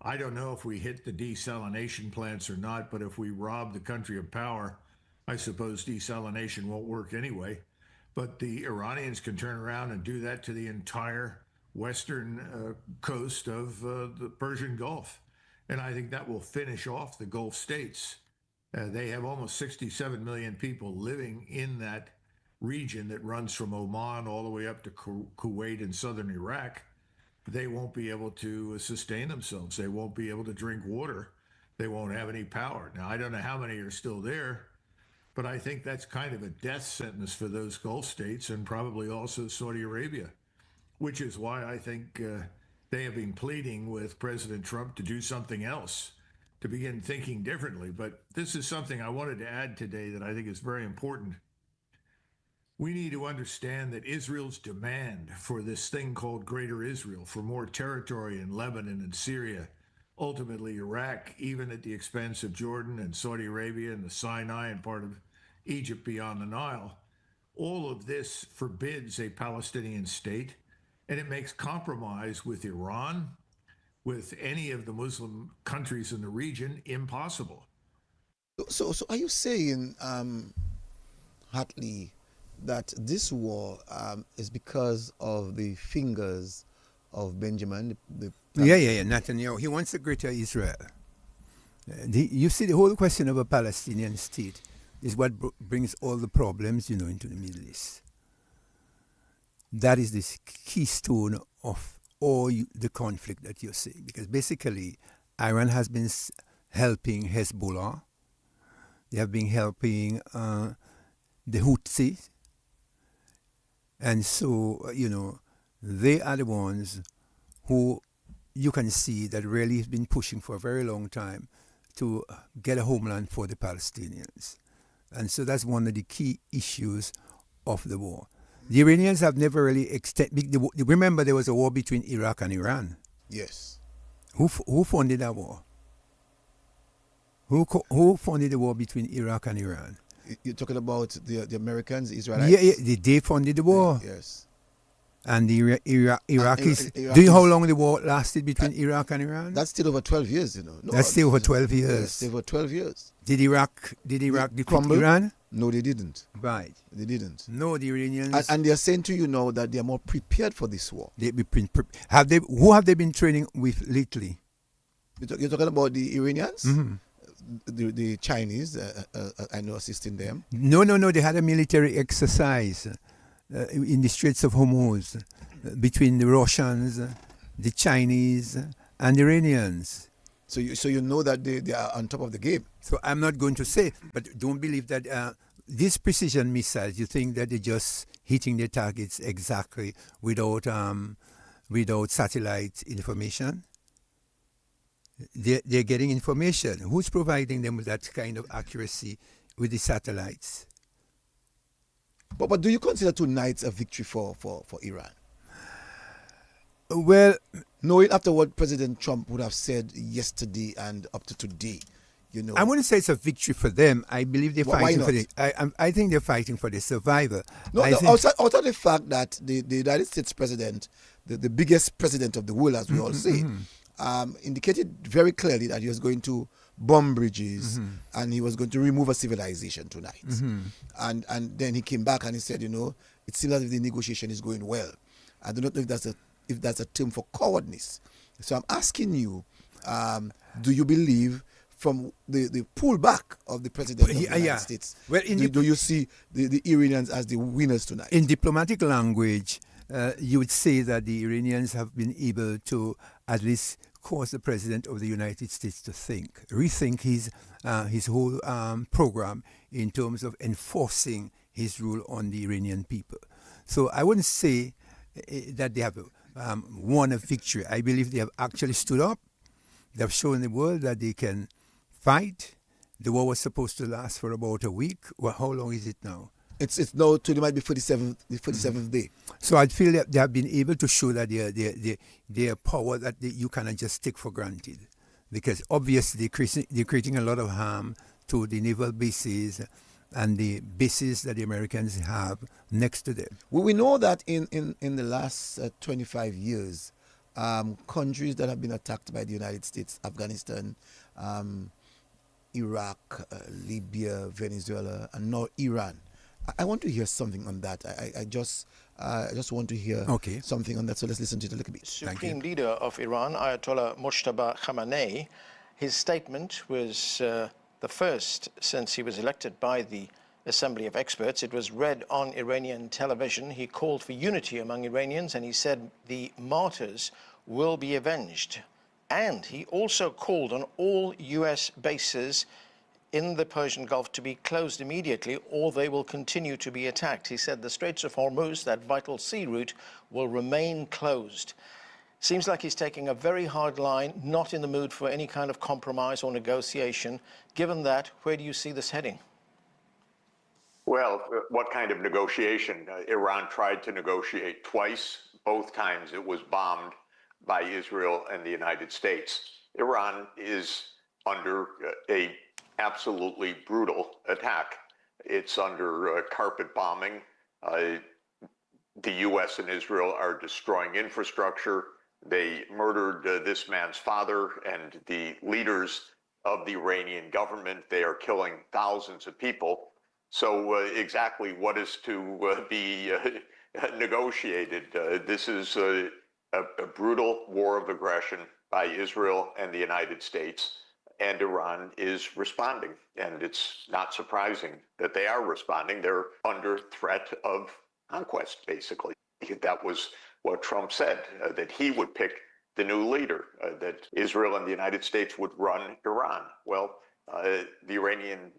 I don't know if we hit the desalination plants or not, but if we rob the country of power, I suppose desalination won't work anyway. But the Iranians can turn around and do that to the entire western coast of the Persian Gulf. And I think that will finish off the Gulf states. They have almost 67 million people living in that region that runs from Oman all the way up to Kuwait and southern Iraq. They won't be able to sustain themselves. They won't be able to drink water. They won't have any power. Now, I don't know how many are still there, but I think that's kind of a death sentence for those Gulf states, and probably also Saudi Arabia, which is why I think they have been pleading with President Trump to do something else, to begin thinking differently. But this is something I wanted to add today that I think is very important. We need to understand that Israel's demand for this thing called Greater Israel, for more territory in Lebanon and Syria, ultimately Iraq, even at the expense of Jordan and Saudi Arabia and the Sinai and part of Egypt beyond the Nile, all of this forbids a Palestinian state, and it makes compromise with Iran, with any of the Muslim countries in the region, impossible. So are you saying, Hartley, that this war is because of the fingers of Benjamin? Yeah, Netanyahu. He wants a greater Israel. You see, the whole question of a Palestinian state is what brings all the problems, into the Middle East. That is the keystone of all the conflict that you're seeing. Because basically, Iran has been helping Hezbollah. They have been helping the Houthis. And so, they are the ones who you can see that really has been pushing for a very long time to get a homeland for the Palestinians. And so that's one of the key issues of the war. The Iranians have never really remember there was a war between Iraq and Iran. Yes. Who funded that war? Who funded the war between Iraq and Iran? You're talking about the Americans, Israelites? Yeah, they funded the war. Yes. And the Iraqis. Do you know how long the war lasted between Iraq and Iran? That's still over 12 years, No, that's still over 12 years. Yes, still over 12 years. Did Iraq defeat crumble? Iran? No, they didn't. Right. They didn't. No, the Iranians. And they're saying to you now that they are more prepared for this war. Who have they been training with lately? You're talking about the Iranians? Mm-hmm. The Chinese, I know, assisting them. No. They had a military exercise in the Straits of Hormuz between the Russians, the Chinese, and the Iranians. So you know that they are on top of the game. So I'm not going to say, but don't believe that these precision missiles, you think that they're just hitting their targets exactly without satellite information? They're getting information. Who's providing them with that kind of accuracy with the satellites? But do you consider tonight a victory for Iran? Well, knowing after what President Trump would have said yesterday and up to today, you know. I wouldn't say it's a victory for them. I believe they're fighting for I think they're fighting for the survival. Outside the fact that the United States president, the biggest president of the world, as we all say, indicated very clearly that he was going to bomb bridges and he was going to remove a civilization tonight. And then he came back and he said, you know, it seems as if the negotiation is going well. I do not know if that's a term for cowardness. So I'm asking you, do you believe from the pullback of the president of the United States, well, do you see the Iranians as the winners tonight? In diplomatic language, you would say that the Iranians have been able to at least cause the president of the United States to rethink his whole program in terms of enforcing his rule on the Iranian people. So I wouldn't say that they have won a victory. I believe they have actually stood up. They have shown the world that they can fight. The war was supposed to last for about a week. Well, how long is it now? It's now today might be the 47th day. So I feel that they have been able to show that their power that you cannot just take for granted, because obviously they're creating a lot of harm to the naval bases and the bases that the Americans have next to them. Well, we know that in the last 25 years, countries that have been attacked by the United States, Afghanistan, Iraq, Libya, Venezuela, and now Iran. I want to hear something on that. I just want to hear something on that. So let's listen to it a little bit. Supreme Leader of Iran, Ayatollah Mojtaba Khamenei, his statement was the first since he was elected by the Assembly of Experts. It was read on Iranian television. He called for unity among Iranians, and he said the martyrs will be avenged. And he also called on all U.S. bases in the Persian Gulf to be closed immediately, or they will continue to be attacked. He said the Straits of Hormuz, that vital sea route, will remain closed. Seems like he's taking a very hard line, not in the mood for any kind of compromise or negotiation. Given that, where do you see this heading? Well, what kind of negotiation? Iran tried to negotiate twice. Both times it was bombed by Israel and the United States. Iran is under a absolutely brutal attack. It's under carpet bombing. The U.S. and Israel are destroying infrastructure. They murdered this man's father and the leaders of the Iranian government. They are killing thousands of people. So exactly what is to be negotiated? This is a brutal war of aggression by Israel and the United States. And Iran is responding. And it's not surprising that they are responding. They're under threat of conquest, basically. That was what Trump said, that he would pick the new leader, that Israel and the United States would run Iran. Well, the Iranian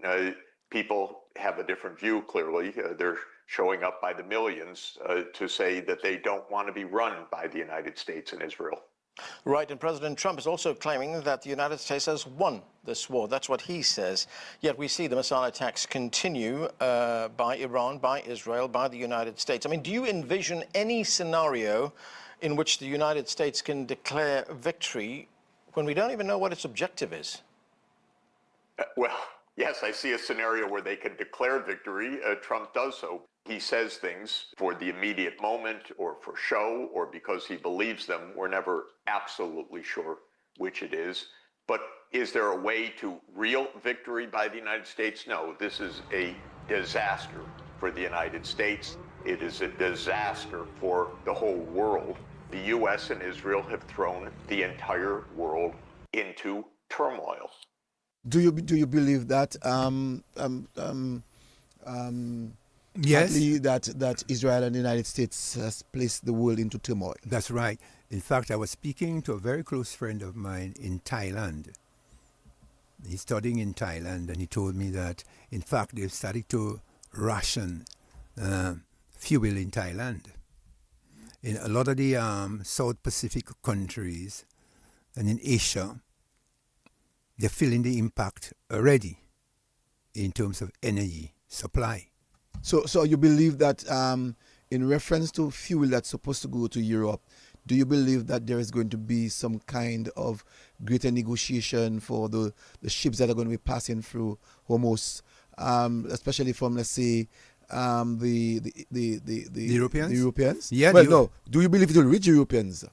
people have a different view, clearly. They're showing up by the millions to say that they don't want to be run by the United States and Israel. Right, and President Trump is also claiming that the United States has won this war. That's what he says. Yet we see the missile attacks continue by Iran, by Israel, by the United States. I mean, do you envision any scenario in which the United States can declare victory when we don't even know what its objective is? Well, yes, I see a scenario where they can declare victory. Trump does so. He says things for the immediate moment or for show or because he believes them. We're never absolutely sure which it is. But is there a way to real victory by the United States? No, this is a disaster for the United States. It is a disaster for the whole world. The U.S. and Israel have thrown the entire world into turmoil. Do you believe that Yes. partly that Israel and the United States has placed the world into turmoil? That's right. In fact, I was speaking to a very close friend of mine in Thailand. He's studying in Thailand, and he told me that, in fact, they've started to ration fuel in Thailand. In a lot of the South Pacific countries and in Asia, they're feeling the impact already in terms of energy supply. So you believe that in reference to fuel that's supposed to go to Europe, do you believe that there is going to be some kind of greater negotiation for the ships that are going to be passing through Hormuz, especially from, let's say, the Europeans? The Europeans? Yeah. Well, no. Do you believe it will reach Europeans?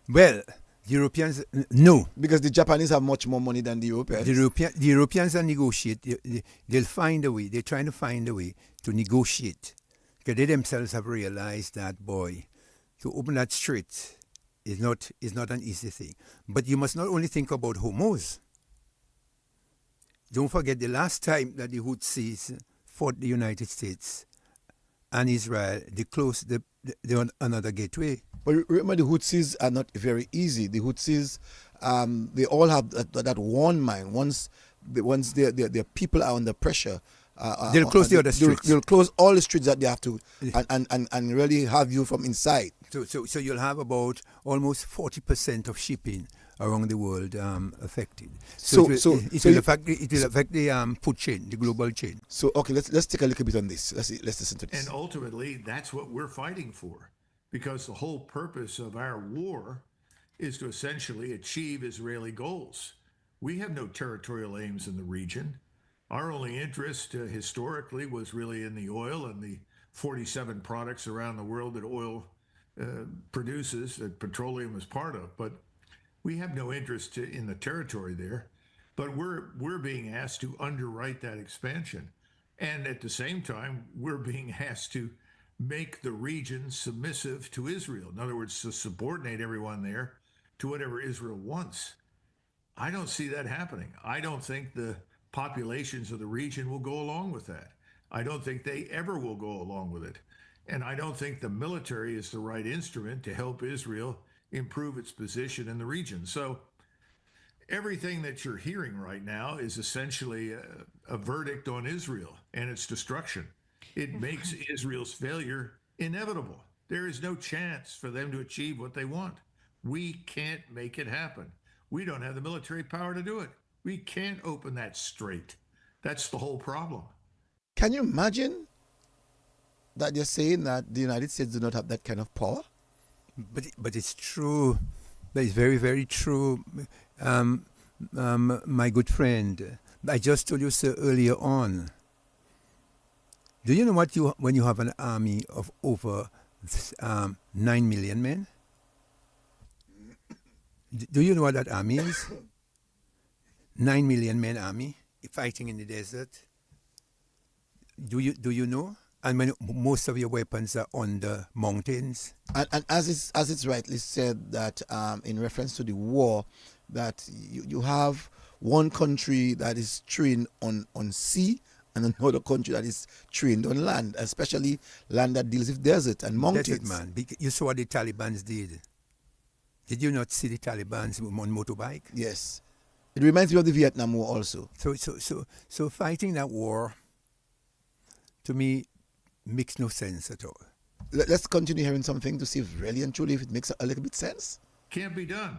Well, Europeans, no. Because the Japanese have much more money than the Europeans. The Europeans are negotiate. They'll find a way. They're trying to find a way to negotiate. Because they themselves have realized that, boy, to open that strait is not an easy thing. But you must not only think about Hormuz. Don't forget the last time that the Houthis fought the United States and Israel, they closed another gateway. But remember, the Houthis are not very easy. The Houthis, they all have that one mind. Once their people are under pressure, they'll close the other streets. They'll close all the streets that they have to, and really have you from inside. So you'll have about almost 40% of shipping around the world affected. So it will affect the food chain, the global chain. So okay, let's take a little bit on this. Let's listen to this. And ultimately, that's what we're fighting for, because the whole purpose of our war is to essentially achieve Israeli goals. We have no territorial aims in the region. Our only interest historically was really in the oil and the 47 products around the world that oil produces, that petroleum is part of. But we have no interest in the territory there. But we're being asked to underwrite that expansion. And at the same time, we're being asked to make the region submissive to Israel. In other words, to subordinate everyone there to whatever Israel wants. I don't see that happening. I don't think the populations of the region will go along with that. I don't think they ever will go along with it. And I don't think the military is the right instrument to help Israel improve its position in the region. So everything that you're hearing right now is essentially a verdict on Israel and its destruction. It makes Israel's failure inevitable. There is no chance for them to achieve what they want. We can't make it happen. We don't have the military power to do it. We can't open that strait. That's the whole problem. Can you imagine that you're saying that the United States do not have that kind of power? But it's true. That is very, very true. My good friend, I just told you so earlier on. Do you know when you have an army of over 9 million men? Do you know what that army is? 9 million men army fighting in the desert. Do you know? And when most of your weapons are on the mountains. And as it's rightly said that in reference to the war, that you have one country that is trained on sea and another country that is trained on land, especially land that deals with desert and mountains. Desert, man. You saw what the Taliban did. Did you not see the Taliban on motorbike? Yes. It reminds me of the Vietnam War also. So fighting that war, to me, makes no sense at all. Let's continue hearing something to see if really and truly if it makes a little bit sense. Can't be done.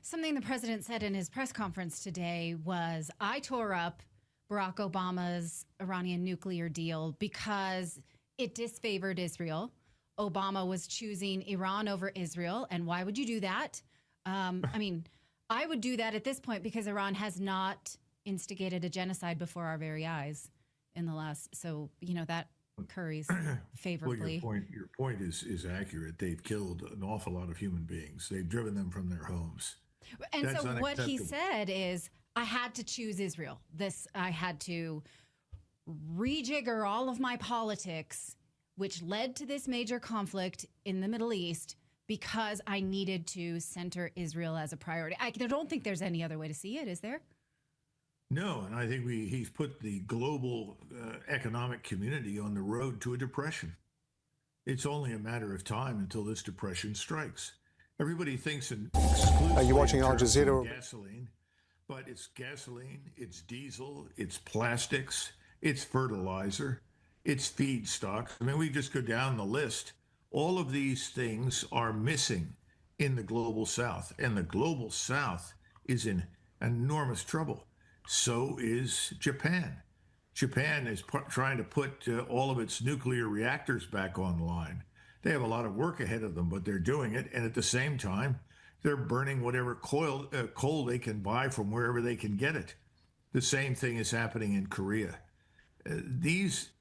Something the president said in his press conference today was, I tore up Barack Obama's Iranian nuclear deal because it disfavored Israel. Obama was choosing Iran over Israel. And why would you do that? I mean, I would do that at this point because Iran has not instigated a genocide before our very eyes in the last. So, that curries favorably. Well, your point is accurate. They've killed an awful lot of human beings. They've driven them from their homes. And that's so what he said is, I had to choose Israel. I had to rejigger all of my politics, which led to this major conflict in the Middle East because I needed to center Israel as a priority. I don't think there's any other way to see it, is there? No, and I think he's put the global economic community on the road to a depression. It's only a matter of time until this depression strikes. Everybody thinks in exclusively Are you watching Al terms of Jazeera? gasoline, but it's gasoline, it's diesel, it's plastics, it's fertilizer, it's feedstock. I mean, we just go down the list. All of these things are missing in the global south, and the global south is in enormous trouble. So is Japan. Japan is trying to put all of its nuclear reactors back online. They have a lot of work ahead of them, but they're doing it. And at the same time, they're burning whatever coal they can buy from wherever they can get it. The same thing is happening in Korea.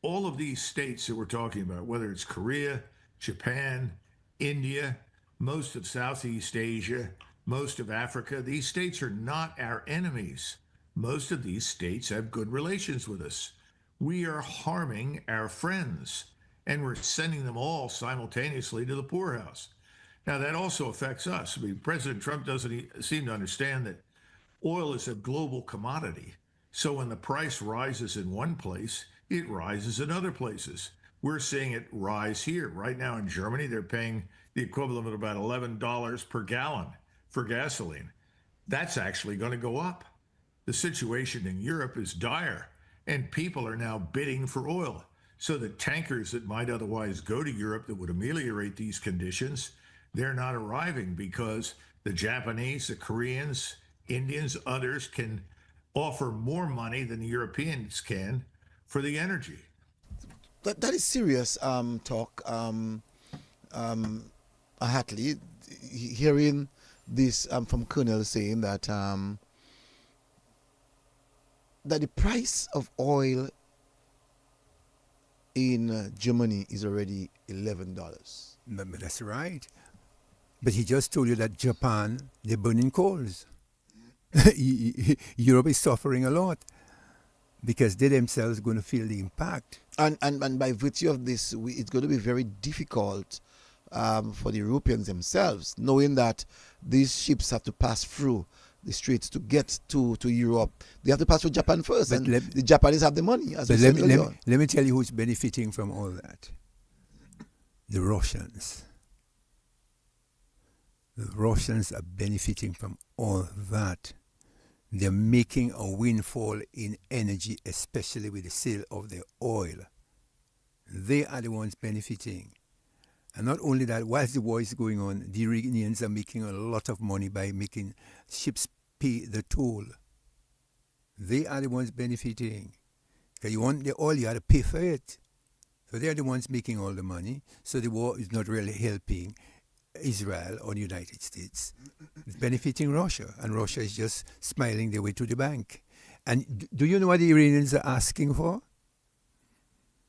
All of these states that we're talking about, whether it's Korea, Japan, India, most of Southeast Asia, most of Africa, these states are not our enemies. Most of these states have good relations with us. We are harming our friends, and we're sending them all simultaneously to the poorhouse. Now, that also affects us. I mean, President Trump doesn't seem to understand that oil is a global commodity. So when the price rises in one place, it rises in other places. We're seeing it rise here. Right now in Germany, they're paying the equivalent of about $11 per gallon for gasoline. That's actually going to go up. The situation in Europe is dire, and people are now bidding for oil. So the tankers that might otherwise go to Europe that would ameliorate these conditions, they're not arriving because the Japanese, the Koreans, Indians, others can offer more money than the Europeans can for the energy. That is serious talk. Hatley, hearing this from Colonel saying that that the price of oil in Germany is already $11. But that's right. But he just told you that Japan, they're burning coals. Europe is suffering a lot because they themselves are going to feel the impact. And by virtue of this, it's going to be very difficult for the Europeans themselves, knowing that these ships have to pass through the straits to get to Europe. They have to pass through Japan first, but and the Japanese have the money. As let me tell you who's benefiting from all that. The Russians. The Russians are benefiting from all that. They're making a windfall in energy, especially with the sale of their oil. They are the ones benefiting. And not only that, whilst the war is going on, the Iranians are making a lot of money by making ships pay the toll. They are the ones benefiting. Because you want the oil, you have to pay for it. So they're the ones making all the money. So the war is not really helping Israel or the United States. It's benefiting Russia. And Russia is just smiling their way to the bank. And do you know what the Iranians are asking for?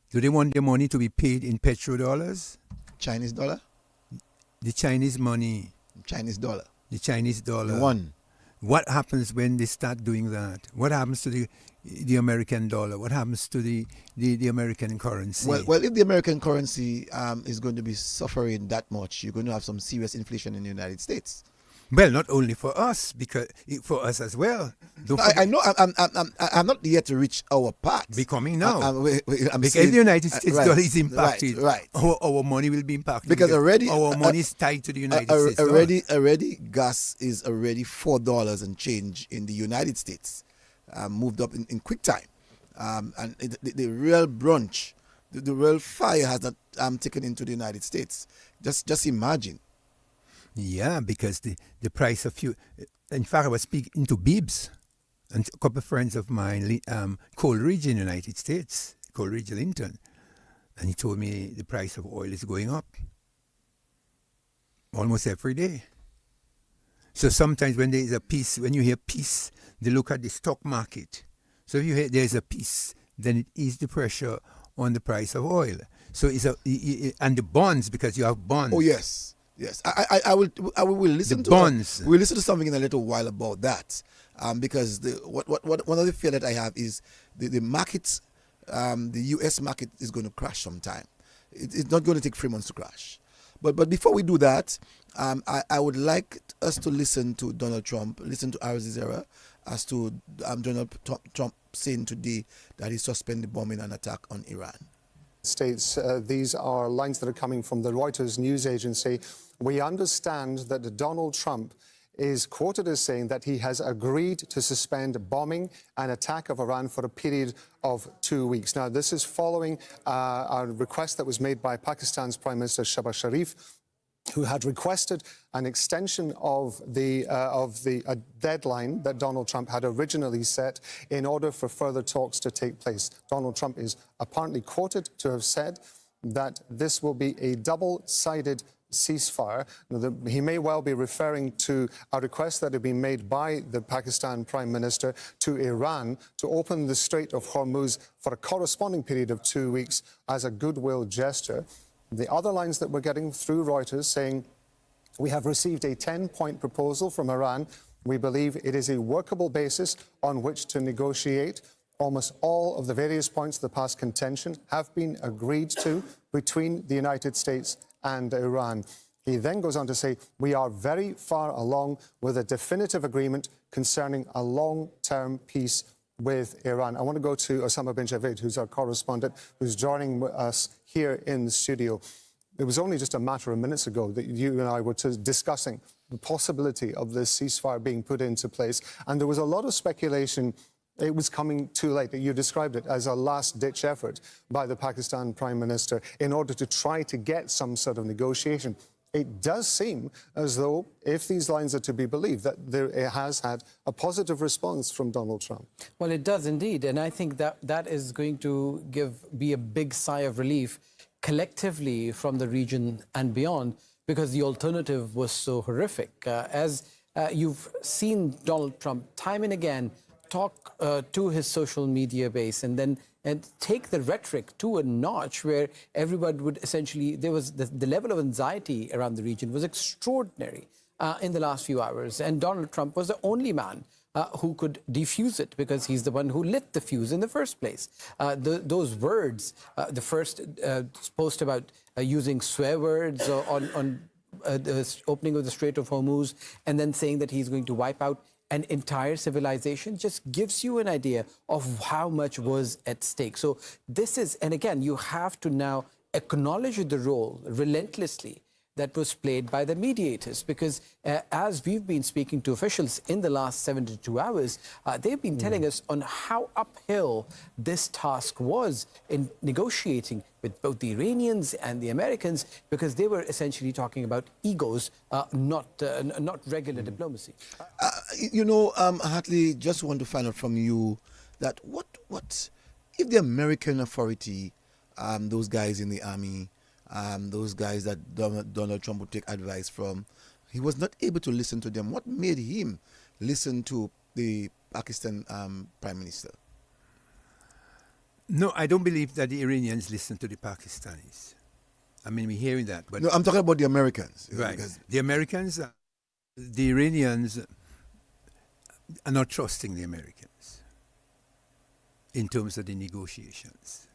Do they want their money to be paid in petrodollars? Chinese dollar? The Chinese money. Chinese dollar. The Chinese dollar. The one. What happens when they start doing that? What happens to the American dollar? What happens to the American currency? Well, if the American currency is going to be suffering that much, you're going to have some serious inflation in the United States. Well, not only for us, because for us as well. I know I'm not yet to reach our part. Becoming now. I'm because saying, if the United States right, dollar is impacted, right. Our money will be impacted. Because already our money is tied to the United States dollar. Already gas is already $4 and change in the United States, moved up in quick time, and the real brunch, the real fire has not taken into the United States. Just imagine. Yeah, because the price of fuel. In fact, I was speaking to Bibbs, and a couple of friends of mine, Coleridge in the United States, Coleridge Linton, and he told me the price of oil is going up almost every day. So sometimes when there is a piece, when you hear peace, they look at the stock market. So if you hear there's a peace, then it is the pressure on the price of oil. So and the bonds, because you have bonds. Oh yes. Yes, I will listen the to bonds. We'll listen to something in a little while about that, because one of the fear that I have is the markets the U.S. market is going to crash sometime. It's not going to take 3 months to crash. But before we do that, I would like us to listen to Donald Trump, listen to Al Jazeera, as to Donald Trump saying today that he suspended the bombing and attack on Iran. States, these are lines that are coming from the Reuters news agency. We understand that Donald Trump is quoted as saying that he has agreed to suspend bombing and attack of Iran for a period of 2 weeks. Now, this is following a request that was made by Pakistan's Prime Minister Shehbaz Sharif, who had requested an extension of the deadline that Donald Trump had originally set in order for further talks to take place. Donald Trump is apparently quoted to have said that this will be a double-sided ceasefire. He may well be referring to a request that had been made by the Pakistan Prime Minister to Iran to open the Strait of Hormuz for a corresponding period of 2 weeks as a goodwill gesture. The other lines that we're getting through Reuters saying we have received a 10-point proposal from Iran. We believe it is a workable basis on which to negotiate. Almost all of the various points of the past contention have been agreed to between the United States and Iran. He then goes on to say, we are very far along with a definitive agreement concerning a long-term peace with Iran. I want to go to Osama bin Javid, who's our correspondent, who's joining us here in the studio. It was only just a matter of minutes ago that you and I were discussing the possibility of this ceasefire being put into place. And there was a lot of speculation it was coming too late. You described it as a last-ditch effort by the Pakistan Prime Minister in order to try to get some sort of negotiation. It does seem as though, if these lines are to be believed, that it has had a positive response from Donald Trump. Well, it does indeed. And I think that is going to be a big sigh of relief collectively from the region and beyond, because the alternative was so horrific. As you've seen Donald Trump time and again talk to his social media base and take the rhetoric to a notch where everybody would essentially, there was the level of anxiety around the region was extraordinary in the last few hours. And Donald Trump was the only man who could defuse it, because he's the one who lit the fuse in the first place. Those words, the first post about using swear words on the opening of the Strait of Hormuz, and then saying that he's going to wipe out an entire civilization, just gives you an idea of how much was at stake. So this is, and again, you have to now acknowledge the role relentlessly that was played by the mediators, because as we've been speaking to officials in the last 72 hours, they've been telling us on how uphill this task was in negotiating with both the Iranians and the Americans, because they were essentially talking about egos, not regular diplomacy. Hartley, just want to find out from you that what if the American authority, those guys in the army, those guys that Donald Trump would take advice from, he was not able to listen to them. What made him listen to the Pakistan Prime Minister? No, I don't believe that the Iranians listen to the Pakistanis. I mean, we're hearing that. But no, I'm talking about the Americans. Right. The Americans, the Iranians are not trusting the Americans in terms of the negotiations,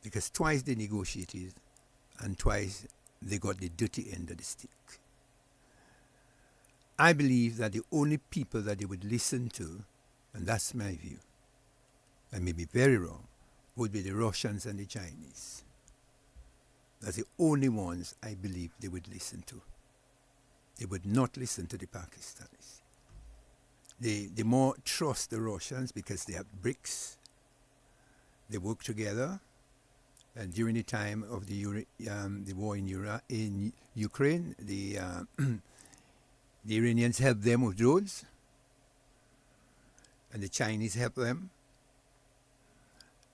because twice they negotiated and twice they got the dirty end of the stick. I believe that the only people that they would listen to, and that's my view, I may be very wrong, would be the Russians and the Chinese. That's the only ones I believe they would listen to. They would not listen to the Pakistanis. They more trust the Russians because they have BRICS. They work together. And during the time of the war in Ukraine, the Iranians helped them with drones, and the Chinese helped them.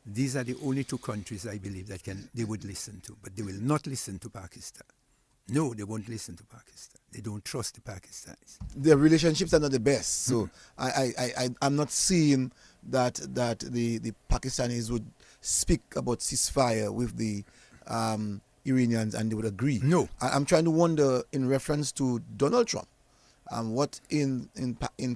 These are the only two countries I believe that they would listen to, but they will not listen to Pakistan. No, they won't listen to Pakistan. They don't trust the Pakistanis. Their relationships are not the best, so I'm not seeing that the Pakistanis would speak about ceasefire with the Iranians and they would agree. No. I'm trying to wonder, in reference to Donald Trump, what in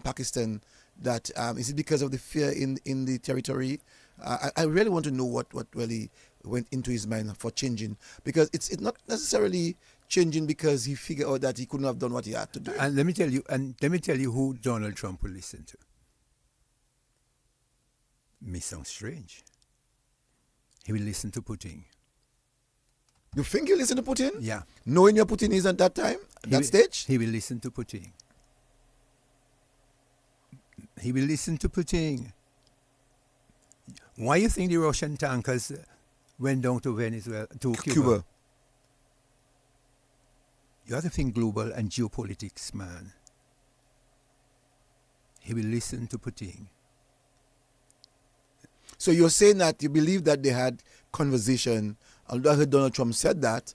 Pakistan, that is it because of the fear in the territory I really want to know what really went into his mind for changing, because it's not necessarily changing because he figured out that he couldn't have done what he had to do. And let me tell you who Donald Trump will listen to. May sound strange. He will listen to Putin. You think he'll listen to Putin? Yeah. Knowing where Putin is at that time, stage? He will listen to Putin. He will listen to Putin. Why you think the Russian tankers went down to Venezuela, to Cuba? You have to think global and geopolitics, man. He will listen to Putin. So you're saying that you believe that they had conversation, although I heard Donald Trump said that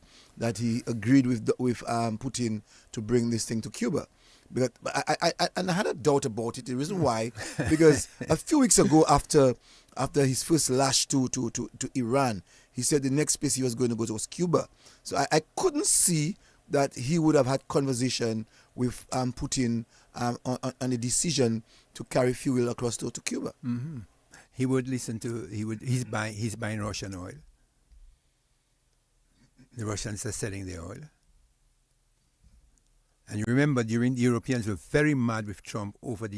he agreed with Putin to bring this thing to Cuba. Because I had a doubt about it. The reason why, because a few weeks ago after his first lash to Iran, he said the next place he was going to go to was Cuba. So I couldn't see that he would have had conversation with Putin on a decision to carry fuel across to Cuba. Mm-hmm. He would listen to. He's buying Russian oil. The Russians are selling the oil. And you remember, the Europeans were very mad with Trump over the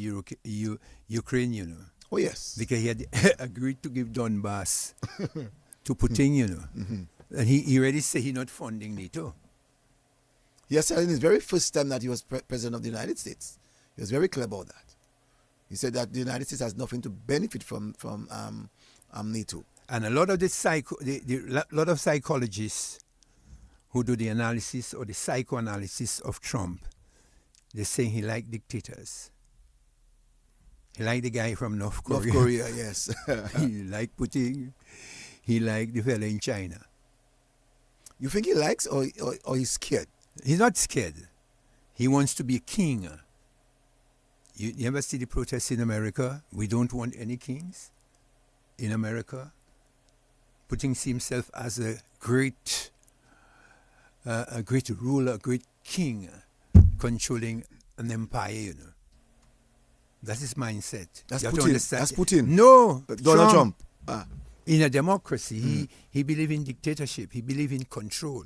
Ukraine, you know. Oh, yes. Because he had agreed to give Donbass to Putin, you know. Mm-hmm. And he already said he's not funding NATO. Yes, in his very first time that he was president of the United States. He was very clear about that. He said that the United States has nothing to benefit from NATO. And a lot of lot of psychologists who do the analysis or the psychoanalysis of Trump, they're saying he liked dictators. He liked the guy from North Korea. North Korea, yes. He liked Putin. He liked the fella in China. You think he likes or he's scared? He's not scared. He wants to be a king. You ever see the protests in America? We don't want any kings in America. Putting himself as a great ruler, a great king, controlling an empire, you know. That's his mindset. That's you Putin. That's Putin. No, Donald Trump. In a democracy, he believes in dictatorship. He believes in control.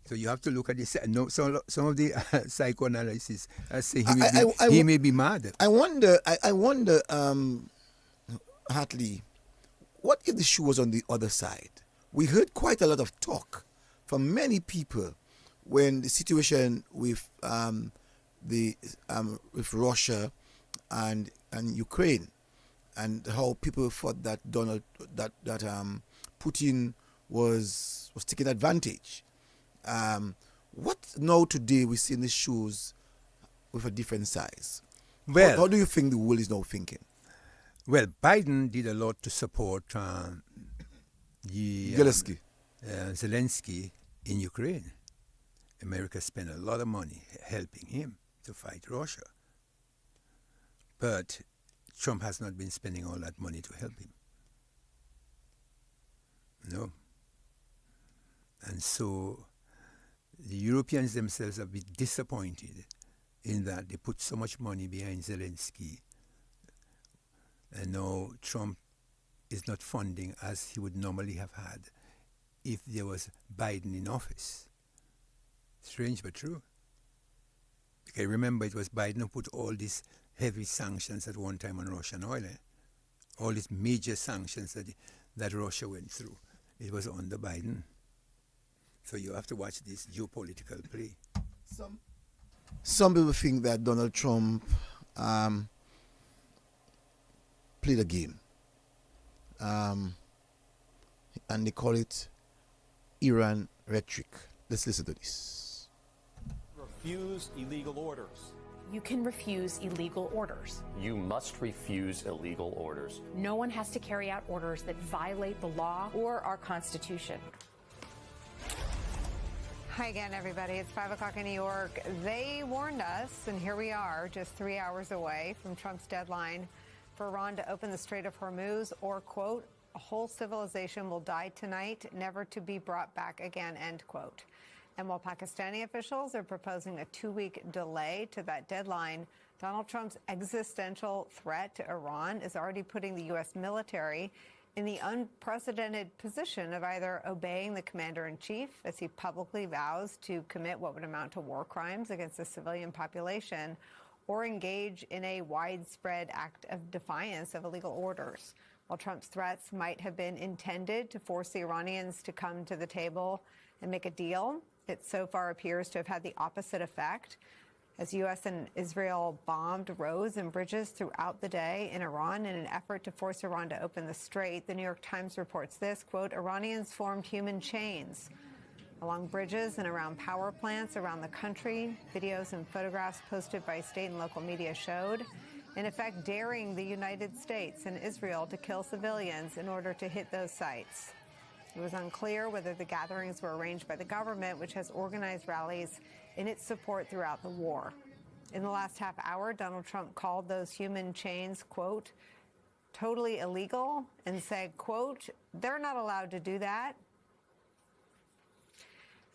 So you have to look at this. No, some of the psychoanalysis say he may be mad. I wonder, Hartley, what if the shoe was on the other side? We heard quite a lot of talk from many people when the situation with with Russia and Ukraine, and how people thought that Putin was taking advantage. What now today we see in the shoes with a different size? Well, how do you think the world is now thinking? Well, Biden did a lot to support Zelensky in Ukraine. America spent a lot of money helping him to fight Russia. But Trump has not been spending all that money to help him. No. And so the Europeans themselves have been disappointed in that they put so much money behind Zelensky. And now Trump is not funding as he would normally have had if there was Biden in office. Strange but true. Okay, remember it was Biden who put all these heavy sanctions at one time on Russian oil. All these major sanctions that Russia went through. It was under Biden. So you have to watch this geopolitical play. Some people think that Donald Trump played a game. And they call it Iran rhetoric. Let's listen to this. Refuse illegal orders. You can refuse illegal orders. You must refuse illegal orders. No one has to carry out orders that violate the law or our Constitution. Hi again, everybody. It's 5 o'clock in New York. They warned us, and here we are, just 3 hours away from Trump's deadline for Iran to open the Strait of Hormuz, or, quote, a whole civilization will die tonight, never to be brought back again, end quote. And while Pakistani officials are proposing a 2-week delay to that deadline, Donald Trump's existential threat to Iran is already putting the U.S. military in the unprecedented position of either obeying the commander-in-chief as he publicly vows to commit what would amount to war crimes against the civilian population, or engage in a widespread act of defiance of illegal orders. While Trump's threats might have been intended to force the Iranians to come to the table and make a deal, it so far appears to have had the opposite effect. As U.S. and Israel bombed roads and bridges throughout the day in Iran in an effort to force Iran to open the strait, the New York Times reports this, quote, Iranians formed human chains along bridges and around power plants around the country. Videos and photographs posted by state and local media showed, in effect, daring the United States and Israel to kill civilians in order to hit those sites. It was unclear whether the gatherings were arranged by the government, which has organized rallies in its support throughout the war. In the last half hour, Donald Trump called those human chains, quote, totally illegal, and said, quote, they're not allowed to do that.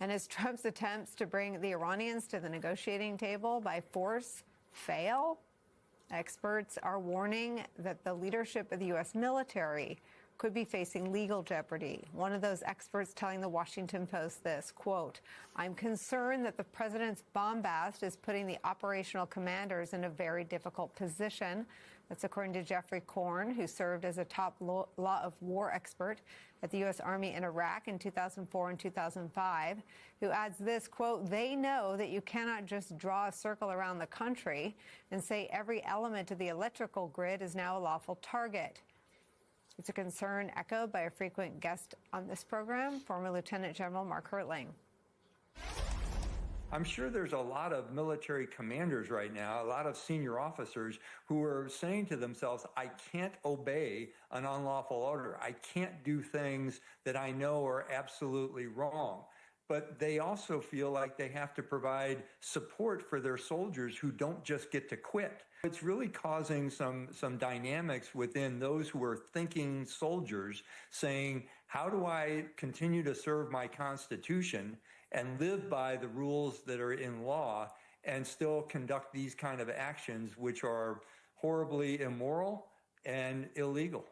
And as Trump's attempts to bring the Iranians to the negotiating table by force fail, experts are warning that the leadership of the U.S. military could be facing legal jeopardy. One of those experts telling the Washington Post this, quote, I'm concerned that the president's bombast is putting the operational commanders in a very difficult position. That's according to Jeffrey Korn, who served as a top law of war expert at the U.S. Army in Iraq in 2004 and 2005, who adds this, quote, they know that you cannot just draw a circle around the country and say every element of the electrical grid is now a lawful target. It's a concern echoed by a frequent guest on this program, former Lieutenant General Mark Hertling. I'm sure there's a lot of military commanders right now, a lot of senior officers who are saying to themselves, I can't obey an unlawful order. I can't do things that I know are absolutely wrong. But they also feel like they have to provide support for their soldiers who don't just get to quit. It's really causing some dynamics within those who are thinking soldiers saying, how do I continue to serve my Constitution and live by the rules that are in law and still conduct these kind of actions which are horribly immoral and illegal?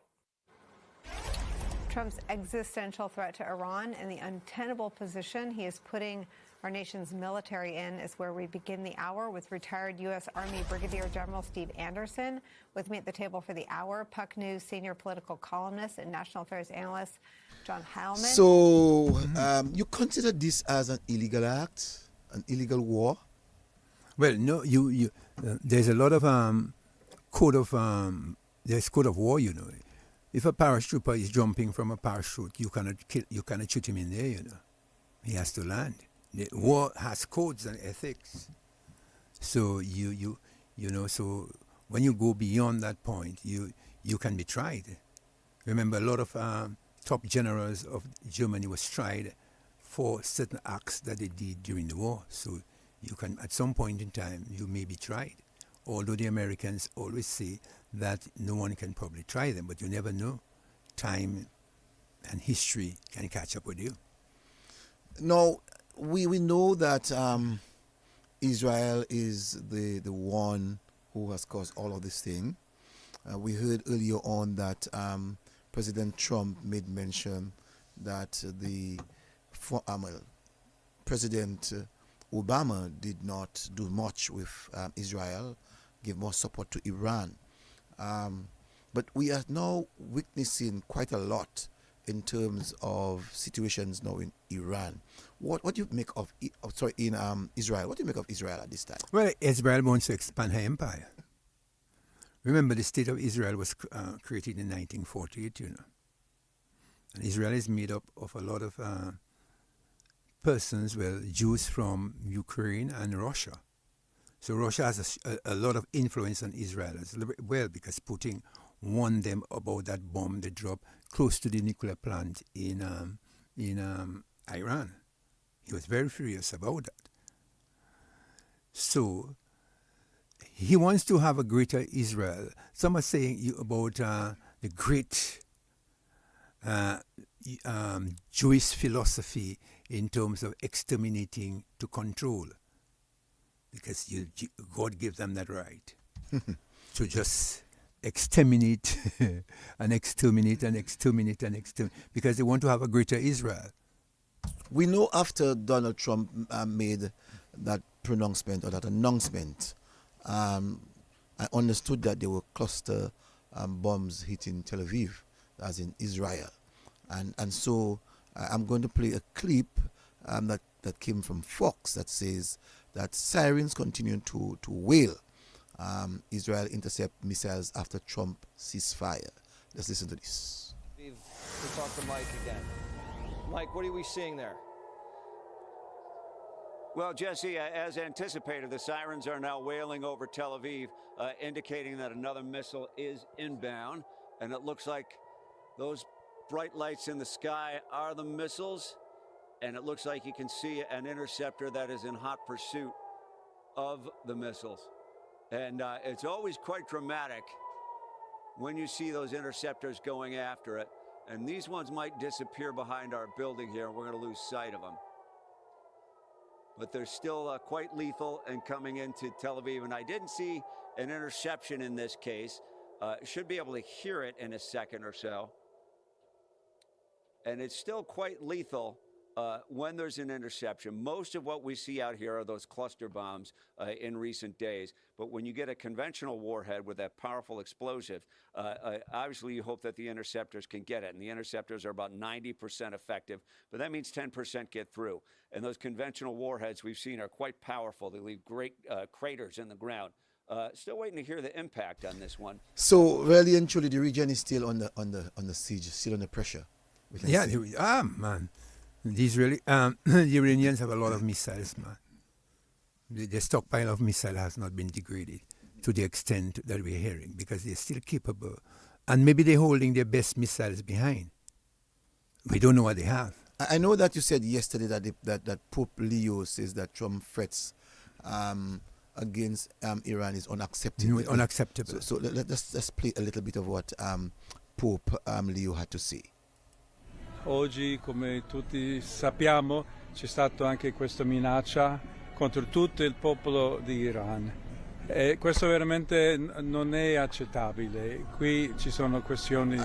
Trump's existential threat to Iran and the untenable position he is putting our nation's military in is where we begin the hour with retired U.S. Army Brigadier General Steve Anderson. With me at the table for the hour, Puck News senior political columnist and national affairs analyst John Heilman. So you consider this as an illegal act, an illegal war? Well, no. There's a lot of code of war. You know, if a paratrooper is jumping from a parachute, you cannot shoot him in there. You know, he has to land. The war has codes and ethics. So you know, so when you go beyond that point, you can be tried. Remember, a lot of top generals of Germany was tried for certain acts that they did during the war. So you can, at some point in time, you may be tried. Although the Americans always say that no one can probably try them, but you never know. Time and history can catch up with you. No. We know that Israel is the one who has caused all of this thing. We heard earlier on that President Trump made mention that President Obama did not do much with Israel, give more support to Iran. But we are now witnessing quite a lot in terms of situations now in Iran. What do you make of Israel? What do you make of Israel at this time? Well, Israel wants to expand her empire. Remember, the state of Israel was created in 1948, you know. And Israel is made up of a lot of persons, well, Jews from Ukraine and Russia. So Russia has a lot of influence on Israel as well, because Putin warned them about that bomb they dropped close to the nuclear plant in Iran. He was very furious about that. So he wants to have a greater Israel. Some are saying about the great Jewish philosophy in terms of exterminating to control, because God gives them that right to just exterminate and exterminate and exterminate and exterminate because they want to have a greater Israel. We know after Donald Trump made that pronouncement or that announcement, I understood that there were cluster bombs hitting Tel Aviv, as in Israel. And so I'm going to play a clip that came from Fox that says that sirens continue to wail. Israel intercept missiles after Trump ceasefire. Let's listen to this. We talk to Mike again. Mike, what are we seeing there? Well, Jesse, as anticipated, the sirens are now wailing over Tel Aviv, indicating that another missile is inbound. And it looks like those bright lights in the sky are the missiles. And it looks like you can see an interceptor that is in hot pursuit of the missiles. And it's always quite dramatic when you see those interceptors going after it. And these ones might disappear behind our building here, and we're going to lose sight of them. But they're still quite lethal and coming into Tel Aviv. And I didn't see an interception in this case. Should be able to hear it in a second or so. And it's still quite lethal when there's an interception. Most of what we see out here are those cluster bombs in recent days. But when you get a conventional warhead with that powerful explosive, obviously you hope that the interceptors can get it. And the interceptors are about 90% effective, but that means 10% get through. And those conventional warheads we've seen are quite powerful. They leave great craters in the ground. Still waiting to hear the impact on this one. So really and truly, the region is still on the siege, still under pressure. Yeah, man. The Israeli, the Iranians have a lot of missiles, man. The stockpile of missiles has not been degraded to the extent that we're hearing because they're still capable. And maybe they're holding their best missiles behind. We don't know what they have. I know that you said yesterday that Pope Leo says that Trump threats against Iran is unacceptable. No, unacceptable. So let's play a little bit of what Pope Leo had to say. Oggi, come tutti sappiamo, c'è stata anche questa minaccia contro tutto il popolo di Iran. E questo veramente non è accettabile. Qui ci sono questioni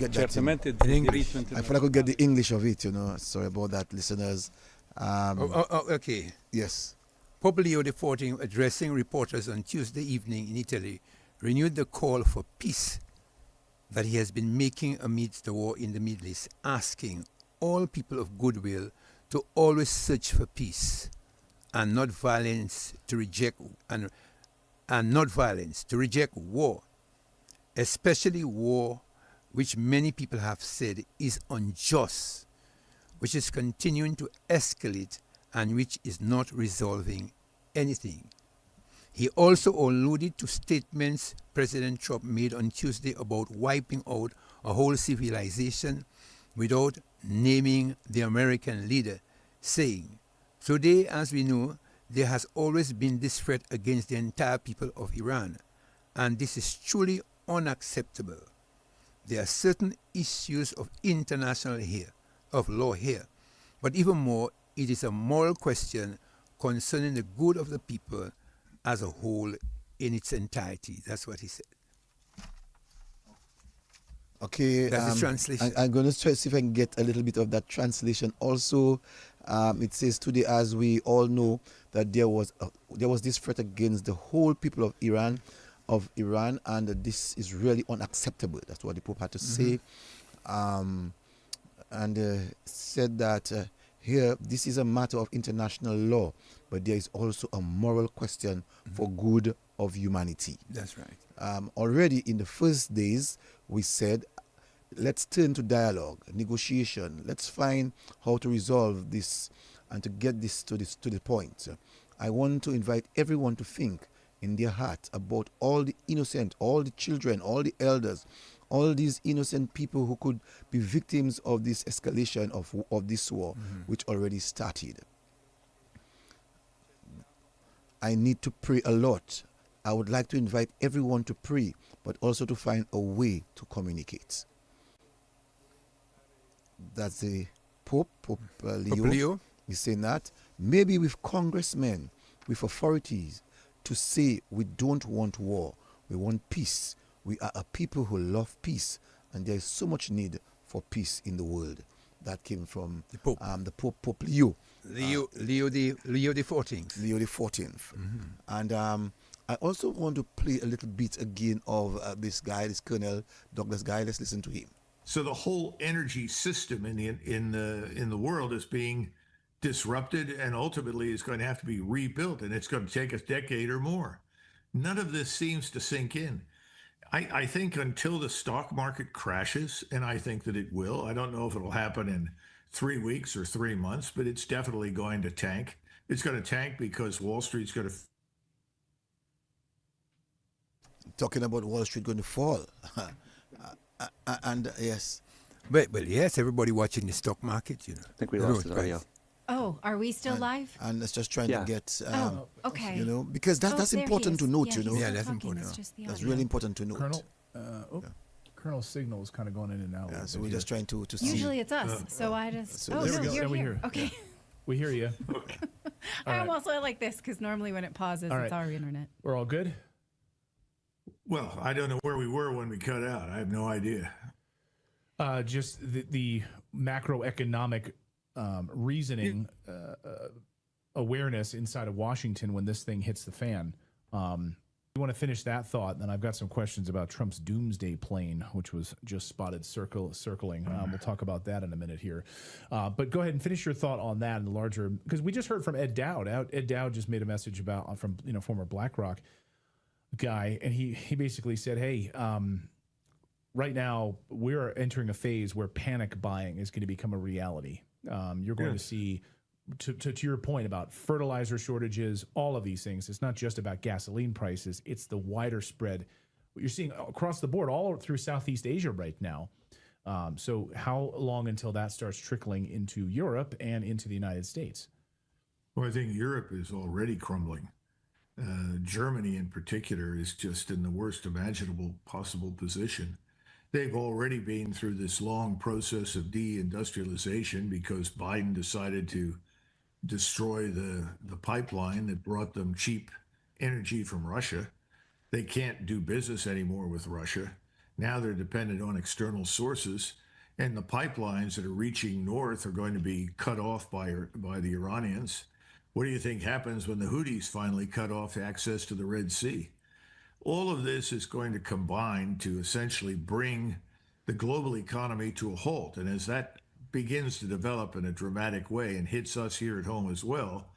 certamente di diritto internazionale. I thought I could get the English of it, Sorry about that, listeners. Okay. Yes. Pope Leo XIV, addressing reporters on Tuesday evening in Italy, renewed the call for peace that he has been making amidst the war in the Middle East, asking all people of goodwill to always search for peace and not violence, to reject war, especially war which many people have said is unjust, which is continuing to escalate and which is not resolving anything. He also alluded to statements President Trump made on Tuesday about wiping out a whole civilization without naming the American leader, saying, "Today, as we know, there has always been this threat against the entire people of Iran, and this is truly unacceptable. There are certain issues of international law here, but even more, it is a moral question concerning the good of the people as a whole in its entirety." That's what he said. Okay. That's the translation. I'm going to try to see if I can get a little bit of that translation. Also, it says today, as we all know, that there was this threat against the whole people of Iran, and this is really unacceptable. That's what the Pope had to say, and said that here this is a matter of international law, but there is also a moral question for good of humanity. That's right. Already in the first days, we said, let's turn to dialogue, negotiation. Let's find how to resolve this and to get this to the point. I want to invite everyone to think in their heart about all the innocent, all the children, all the elders, all these innocent people who could be victims of this escalation of this war, which already started. I need to pray a lot. I would like to invite everyone to pray, but also to find a way to communicate. That's the Pope Leo. He's saying that. Maybe with congressmen, with authorities, to say we don't want war, we want peace, we are a people who love peace, and there is so much need for peace in the world. That came from the Pope, Pope Leo. Leo the 14th. Leo the 14th. And I also want to play a little bit again of this guy, this Colonel Douglas Guy. Let's listen to him. So the whole energy system in the world is being disrupted, and ultimately is going to have to be rebuilt, and it's going to take a decade or more. None of this seems to sink in. I think until the stock market crashes, and I think that it will, I don't know if it'll happen in 3 weeks or 3 months, but it's definitely going to tank. It's going to tank because Wall Street's going to... Talking about Wall Street going to fall. And yes. Well, yes, everybody watching the stock market, you know. I think we lost his audio. Oh, are we still live? And let's just trying to get, okay. you know, because that's important to note, you know. Yeah, that's important. That's really important to note. Colonel, Colonel's signal is kind of going in and out. Yeah, so we're just trying to see. Usually it's us, so I just. So oh, there no, we go. you're we here. hear. Okay. We hear you. I almost like this because normally when it pauses, All right. it's our internet. We're all good? Well, I don't know where we were when we cut out. I have no idea. Just the macroeconomic reasoning, awareness inside of Washington when this thing hits the fan. We want to finish that thought, and then I've got some questions about Trump's doomsday plane, which was just spotted circling. We'll talk about that in a minute here. But go ahead and finish your thought on that and the larger, because we just heard from Ed Dowd. Ed Dowd just made a message about from former BlackRock guy, and he basically said, hey, right now we're entering a phase where panic buying is going to become a reality. You're going to see, to your point about fertilizer shortages, all of these things. It's not just about gasoline prices. It's the wider spread. What you're seeing across the board, all through Southeast Asia right now. So how long until that starts trickling into Europe and into the United States? Well, I think Europe is already crumbling. Germany in particular is just in the worst imaginable possible position. They've already been through this long process of deindustrialization because Biden decided to destroy the pipeline that brought them cheap energy from Russia. They can't do business anymore with Russia. Now they're dependent on external sources, and the pipelines that are reaching north are going to be cut off by the Iranians. What do you think happens when the Houthis finally cut off access to the Red Sea? All of this is going to combine to essentially bring the global economy to a halt. And as that begins to develop in a dramatic way and hits us here at home as well,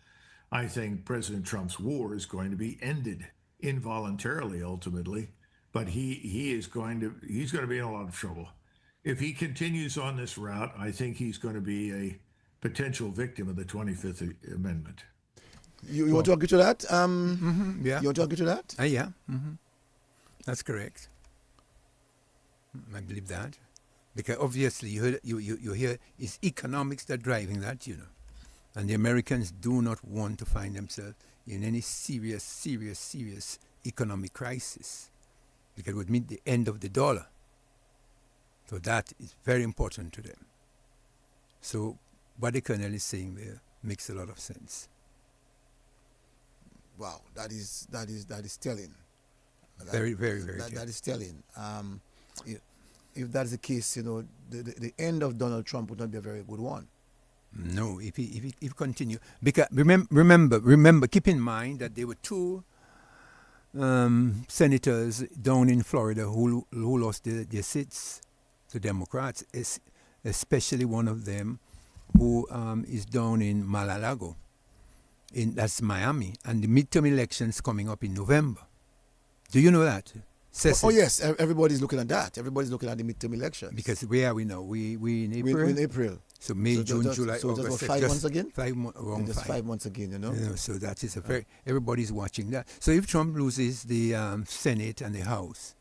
I think President Trump's war is going to be ended involuntarily, ultimately. But he's going to be in a lot of trouble. If he continues on this route, I think he's going to be a potential victim of the 25th Amendment. You want to agree to that? Yeah. You want to agree to that? Yeah. That's correct. I believe that. Because obviously you hear it's economics that are driving that, you know. And the Americans do not want to find themselves in any serious economic crisis. Because it would mean the end of the dollar. So that is very important to them. So what the Colonel is saying there makes a lot of sense. Wow, that is telling. Very telling. That is telling. If that's the case, you know, the end of Donald Trump would not be a very good one. No, if he continue, because remember, keep in mind that there were two senators down in Florida who lost their seats to Democrats, especially one of them who is down in Mar-a-Lago. That's Miami, and the midterm elections coming up in November. Do you know that? Oh yes, everybody's looking at that. Everybody's looking at the midterm elections. Because where are we now? We in April. We're in April. So May, June, July, so August. just 5 months again. Around 5 months again. You know. So that is everybody's watching that. So if Trump loses the Senate and the House,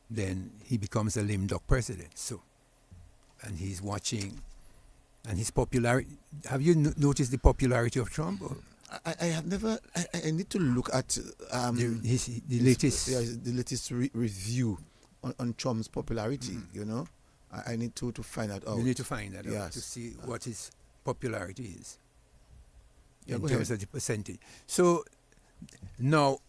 then he becomes a lame duck president. So, and he's watching. And his popularity, have you noticed the popularity of Trump? I have never, I need to look at the latest review on Trump's popularity, you know. I need to find that out. You need to find that out to see what his popularity is in terms of the percentage. So now,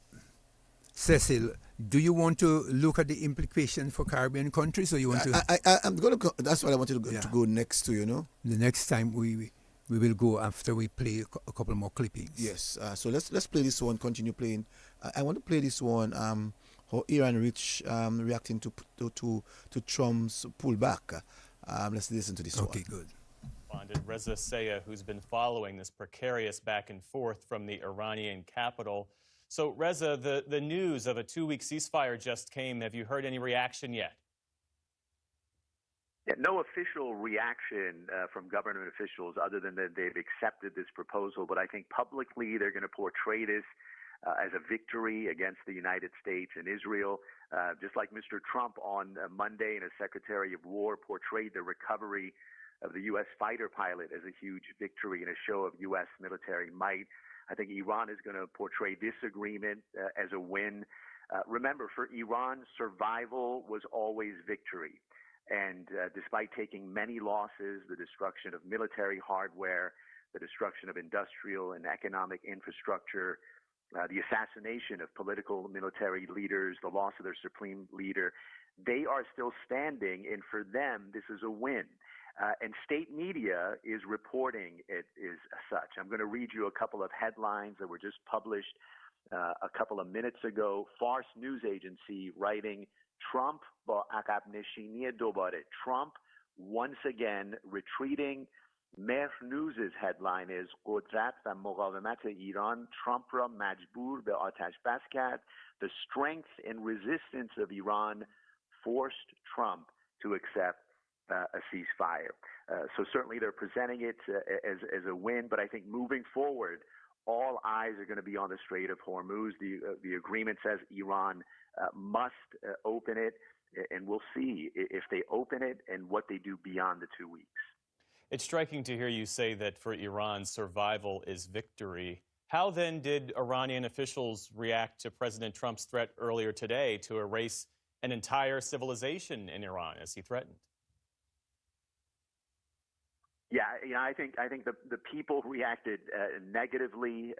Cecil, Do you want to look at the implication for Caribbean countries, or you want to? I'm going to go. That's what I wanted to go next to. The next time we will go after we play a couple more clippings. Yes. So let's play this one. Continue playing. I want to play this one. How Iran reacting to Trump's pullback. Let's listen to this one. Okay, good. Reza Sayeh, who's been following this precarious back and forth from the Iranian capital. So, Reza, the news of a 2-week ceasefire just came. Have you heard any reaction yet? Yeah, no official reaction from government officials other than that they've accepted this proposal. But I think publicly they're going to portray this as a victory against the United States and Israel, just like Mr. Trump on Monday and as Secretary of War portrayed the recovery of the U.S. fighter pilot as a huge victory and a show of U.S. military might. I think Iran is going to portray this agreement as a win. Remember, for Iran, survival was always victory. And despite taking many losses, the destruction of military hardware, the destruction of industrial and economic infrastructure, the assassination of political military leaders, the loss of their supreme leader, they are still standing, and for them, this is a win. And state media is reporting it is such. I'm going to read you a couple of headlines that were just published a couple of minutes ago. Fars News Agency writing, Trump با عقب نشینی دوباره. Trump once again retreating. Mehr News' headline is قدرت و مقاومت ایران Trump را مجبور به آتش بس کرد. The strength and resistance of Iran forced Trump to accept a ceasefire. So certainly they're presenting it as a win, but I think moving forward, all eyes are going to be on the Strait of Hormuz. The agreement says Iran must open it, and we'll see if they open it and what they do beyond the 2 weeks. It's striking to hear you say that for Iran, survival is victory. How then did Iranian officials react to President Trump's threat earlier today to erase an entire civilization in Iran, as he threatened? Yeah, I think the people reacted negatively.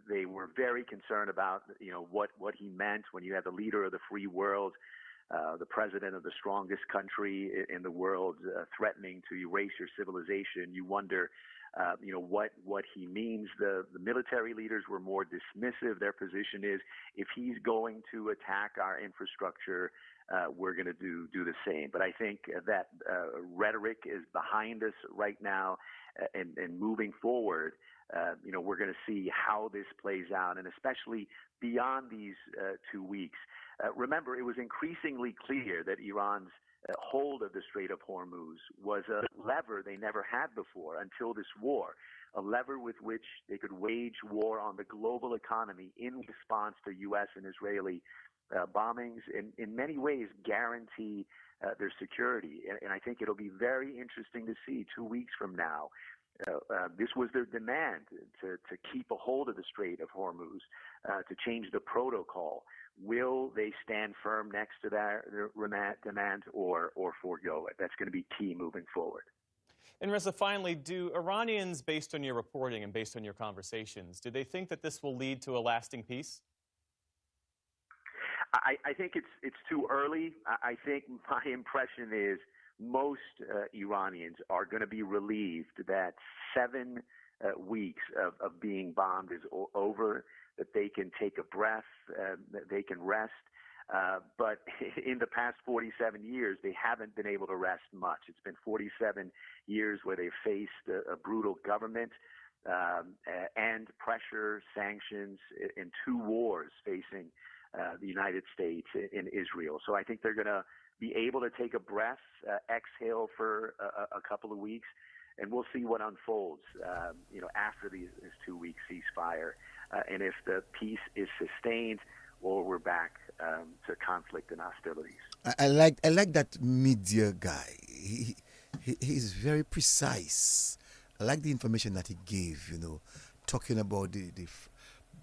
They were very concerned about what he meant when you have the leader of the free world, the president of the strongest country in the world, threatening to erase your civilization. You wonder, what he means. The military leaders were more dismissive. Their position is, if he's going to attack our infrastructure, we're going to do the same. But I think that rhetoric is behind us right now, and moving forward, we're going to see how this plays out, and especially beyond these 2 weeks. Remember, it was increasingly clear that Iran's hold of the Strait of Hormuz was a lever they never had before until this war, a lever with which they could wage war on the global economy in response to U.S. and Israeli bombings, and in many ways guarantee their security. And I think it'll be very interesting to see 2 weeks from now. This was their demand to keep a hold of the Strait of Hormuz, to change the protocol. Will they stand firm next to their demand or forego it? That's going to be key moving forward. And Reza, finally, do Iranians, based on your reporting and based on your conversations, do they think that this will lead to a lasting peace? I think it's too early. I think my impression is most Iranians are going to be relieved that 7 weeks of being bombed is over, that they can take a breath, that they can rest. But in the past 47 years, they haven't been able to rest much. It's been 47 years where they've faced a brutal government and pressure, sanctions, and 2 wars facing the United States and Israel. So I think they're going to be able to take a breath, exhale for a couple of weeks, and we'll see what unfolds, after this 2-week ceasefire, and if the peace is sustained or we're back to conflict and hostilities. I like that media guy. He's very precise. I like the information that he gave. Talking about the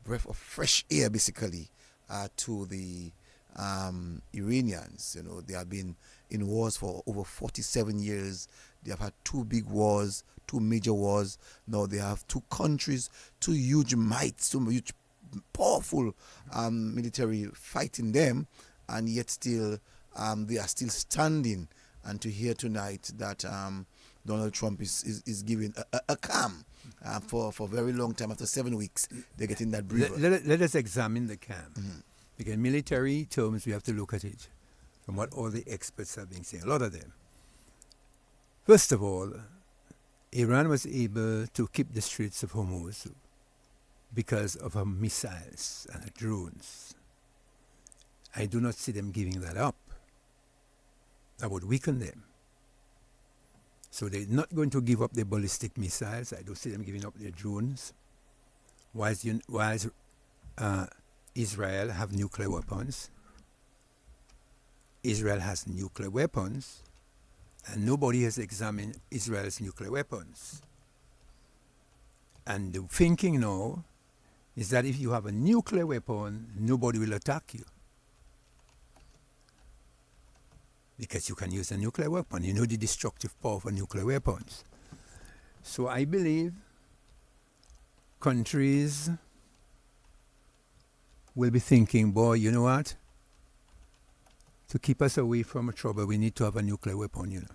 breath of fresh air, basically, to the Iranians. They have been in wars for over 47 years. They have had 2 big wars, 2 major wars. Now they have 2 countries, 2 huge mights, 2 huge powerful military fighting them, and yet still they are still standing. And to hear tonight that Donald Trump is giving a calm for a very long time, after 7 weeks, they're getting that breather. Let us examine the calm. Because in military terms, we have to look at it from what all the experts have been saying, a lot of them. First of all, Iran was able to keep the Straits of Hormuz because of her missiles and her drones. I do not see them giving that up. That would weaken them. So they're not going to give up their ballistic missiles. I don't see them giving up their drones. Whilst Israel have nuclear weapons. Israel has nuclear weapons, and nobody has examined Israel's nuclear weapons. And the thinking now is that if you have a nuclear weapon, nobody will attack you. Because you can use a nuclear weapon. You know the destructive power of nuclear weapons. So I believe countries will be thinking, boy, you know what? To keep us away from trouble, we need to have a nuclear weapon, you know.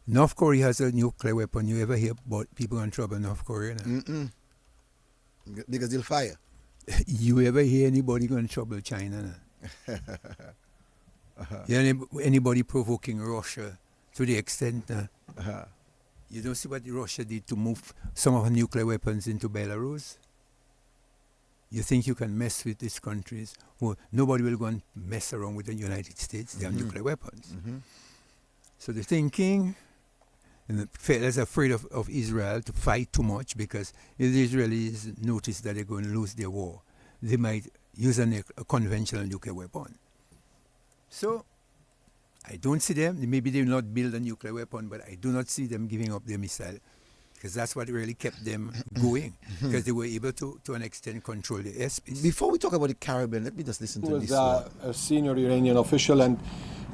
North Korea has a nuclear weapon. You ever hear about people in trouble in North Korea? No? Because they'll fire. You ever hear anybody going to trouble China? No? Anybody provoking Russia to the extent you don't see what Russia did to move some of her nuclear weapons into Belarus? You think you can mess with these countries? Well, nobody will go and mess around with the United States. They have nuclear weapons. So the thinking, and the fellas are afraid of Israel to fight too much, because if the Israelis notice that they're going to lose their war, they might use a conventional nuclear weapon. So I don't see them. Maybe they will not build a nuclear weapon, but I do not see them giving up their missile, because that's what really kept them going, because they were able to an extent, control the airspace. Before we talk about the Caribbean, let me just listen to this one. A senior Iranian official, and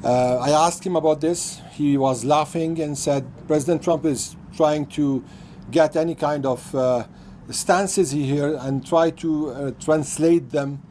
I asked him about this. He was laughing and said President Trump is trying to get any kind of stances here and try to translate them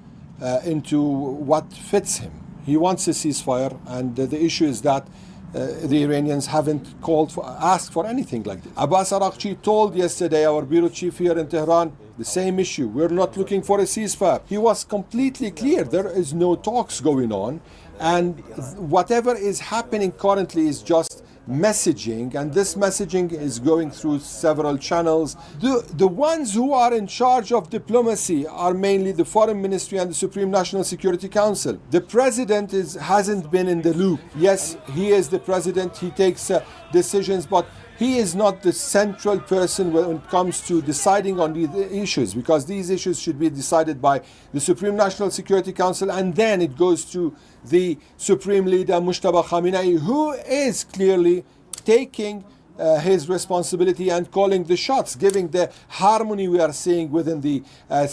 into what fits him. He wants a ceasefire, and the issue is that the Iranians haven't asked for anything like this. Abbas Araghchi told yesterday, our bureau chief here in Tehran, the same issue. We're not looking for a ceasefire. He was completely clear. There is no talks going on, and whatever is happening currently is just messaging, and this messaging is going through several channels. The ones who are in charge of diplomacy are mainly the Foreign Ministry and the Supreme National Security Council. The president hasn't been in the loop. Yes, he is the president, he takes decisions, but he is not the central person when it comes to deciding on these issues, because these issues should be decided by the Supreme National Security Council, and then it goes to the Supreme Leader Mujtaba Khamenei, who is clearly taking his responsibility and calling the shots, giving the harmony we are seeing within the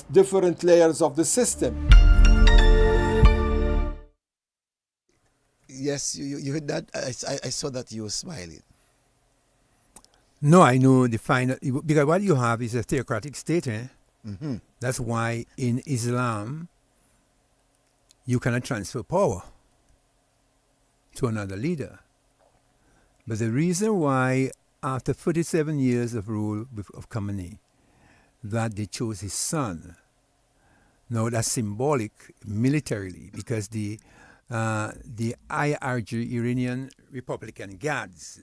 different layers of the system. Yes, you heard that? I saw that you were smiling. No, I know the final, because what you have is a theocratic state. That's why in Islam, you cannot transfer power to another leader. But the reason why, after 47 years of rule of Khamenei, that they chose his son, now that's symbolic militarily, because the IRG, Iranian Republican Guards,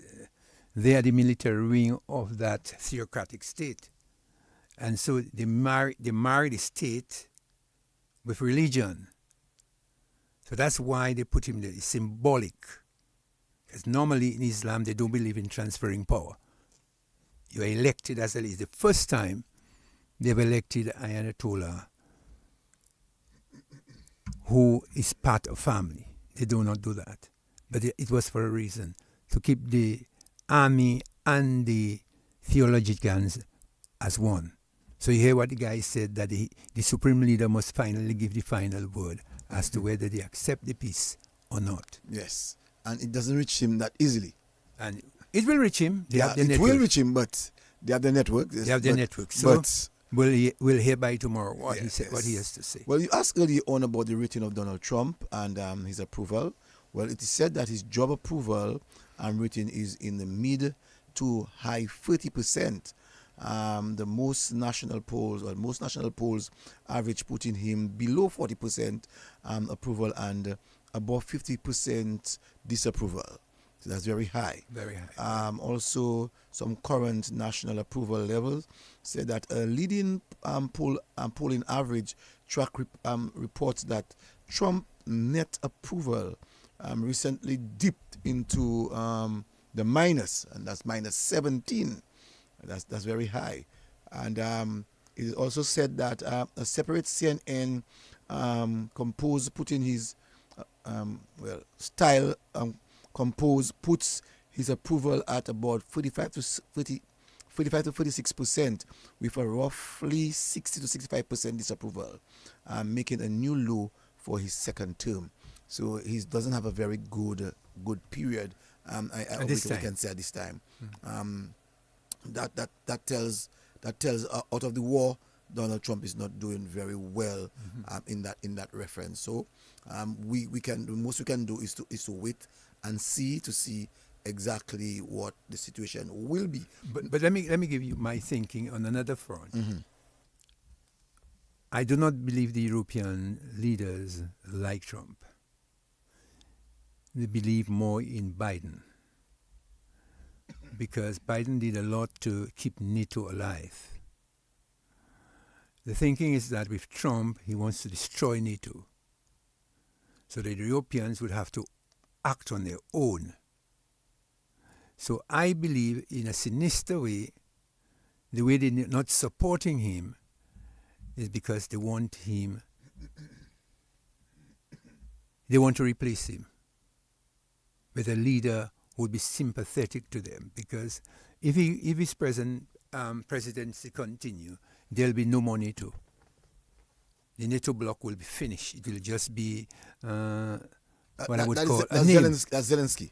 they are the military wing of that theocratic state. And so they marry the state with religion. So that's why they put him there. It's symbolic. Because normally in Islam, they don't believe in transferring power. You're elected as a leader. It's the first time they've elected Ayatollah, who is part of family. They do not do that. But it was for a reason, to keep the army and the theologians as one. So you hear what the guy said, that the supreme leader must finally give the final word as to whether they accept the peace or not. Yes, and it doesn't reach him that easily. And it will reach him. They have the it network. will reach him, but they have the network. They have the network. So, but We'll hear by tomorrow what he said, Yes. what he has to say. Well, you asked earlier on about the rating of Donald Trump and his approval. Well, it is said that his job approval rating is in the mid to high 30%. Most national polls average putting him below 40% approval and above 50% disapproval. So that's very high. Very high. Also, some current national approval levels say that a leading polling average track reports that Trump net approval recently dipped into the minus, and that's minus 17. That's very high. And it is also said that a separate CNN putting his style puts his approval at about 45 to 46%, with a roughly 60 to 65% disapproval, making a new low for his second term. So he doesn't have a very good period. We can say at this time. That tells out of the war, Donald Trump is not doing very well in that reference. So the most we can do is to wait and see exactly what the situation will be. But let me give you my thinking on another front. Mm-hmm. I do not believe the European leaders like Trump. They believe more in Biden, because Biden did a lot to keep NATO alive. The thinking is that with Trump, he wants to destroy NATO. So the Europeans would have to act on their own. So I believe in a sinister way, the way they're not supporting him is because they want to replace him with a leader who would be sympathetic to them. Because if his presidency continue, there'll be no more NATO. The NATO bloc will be finished. It will just be what I would call a name. That's Zelensky.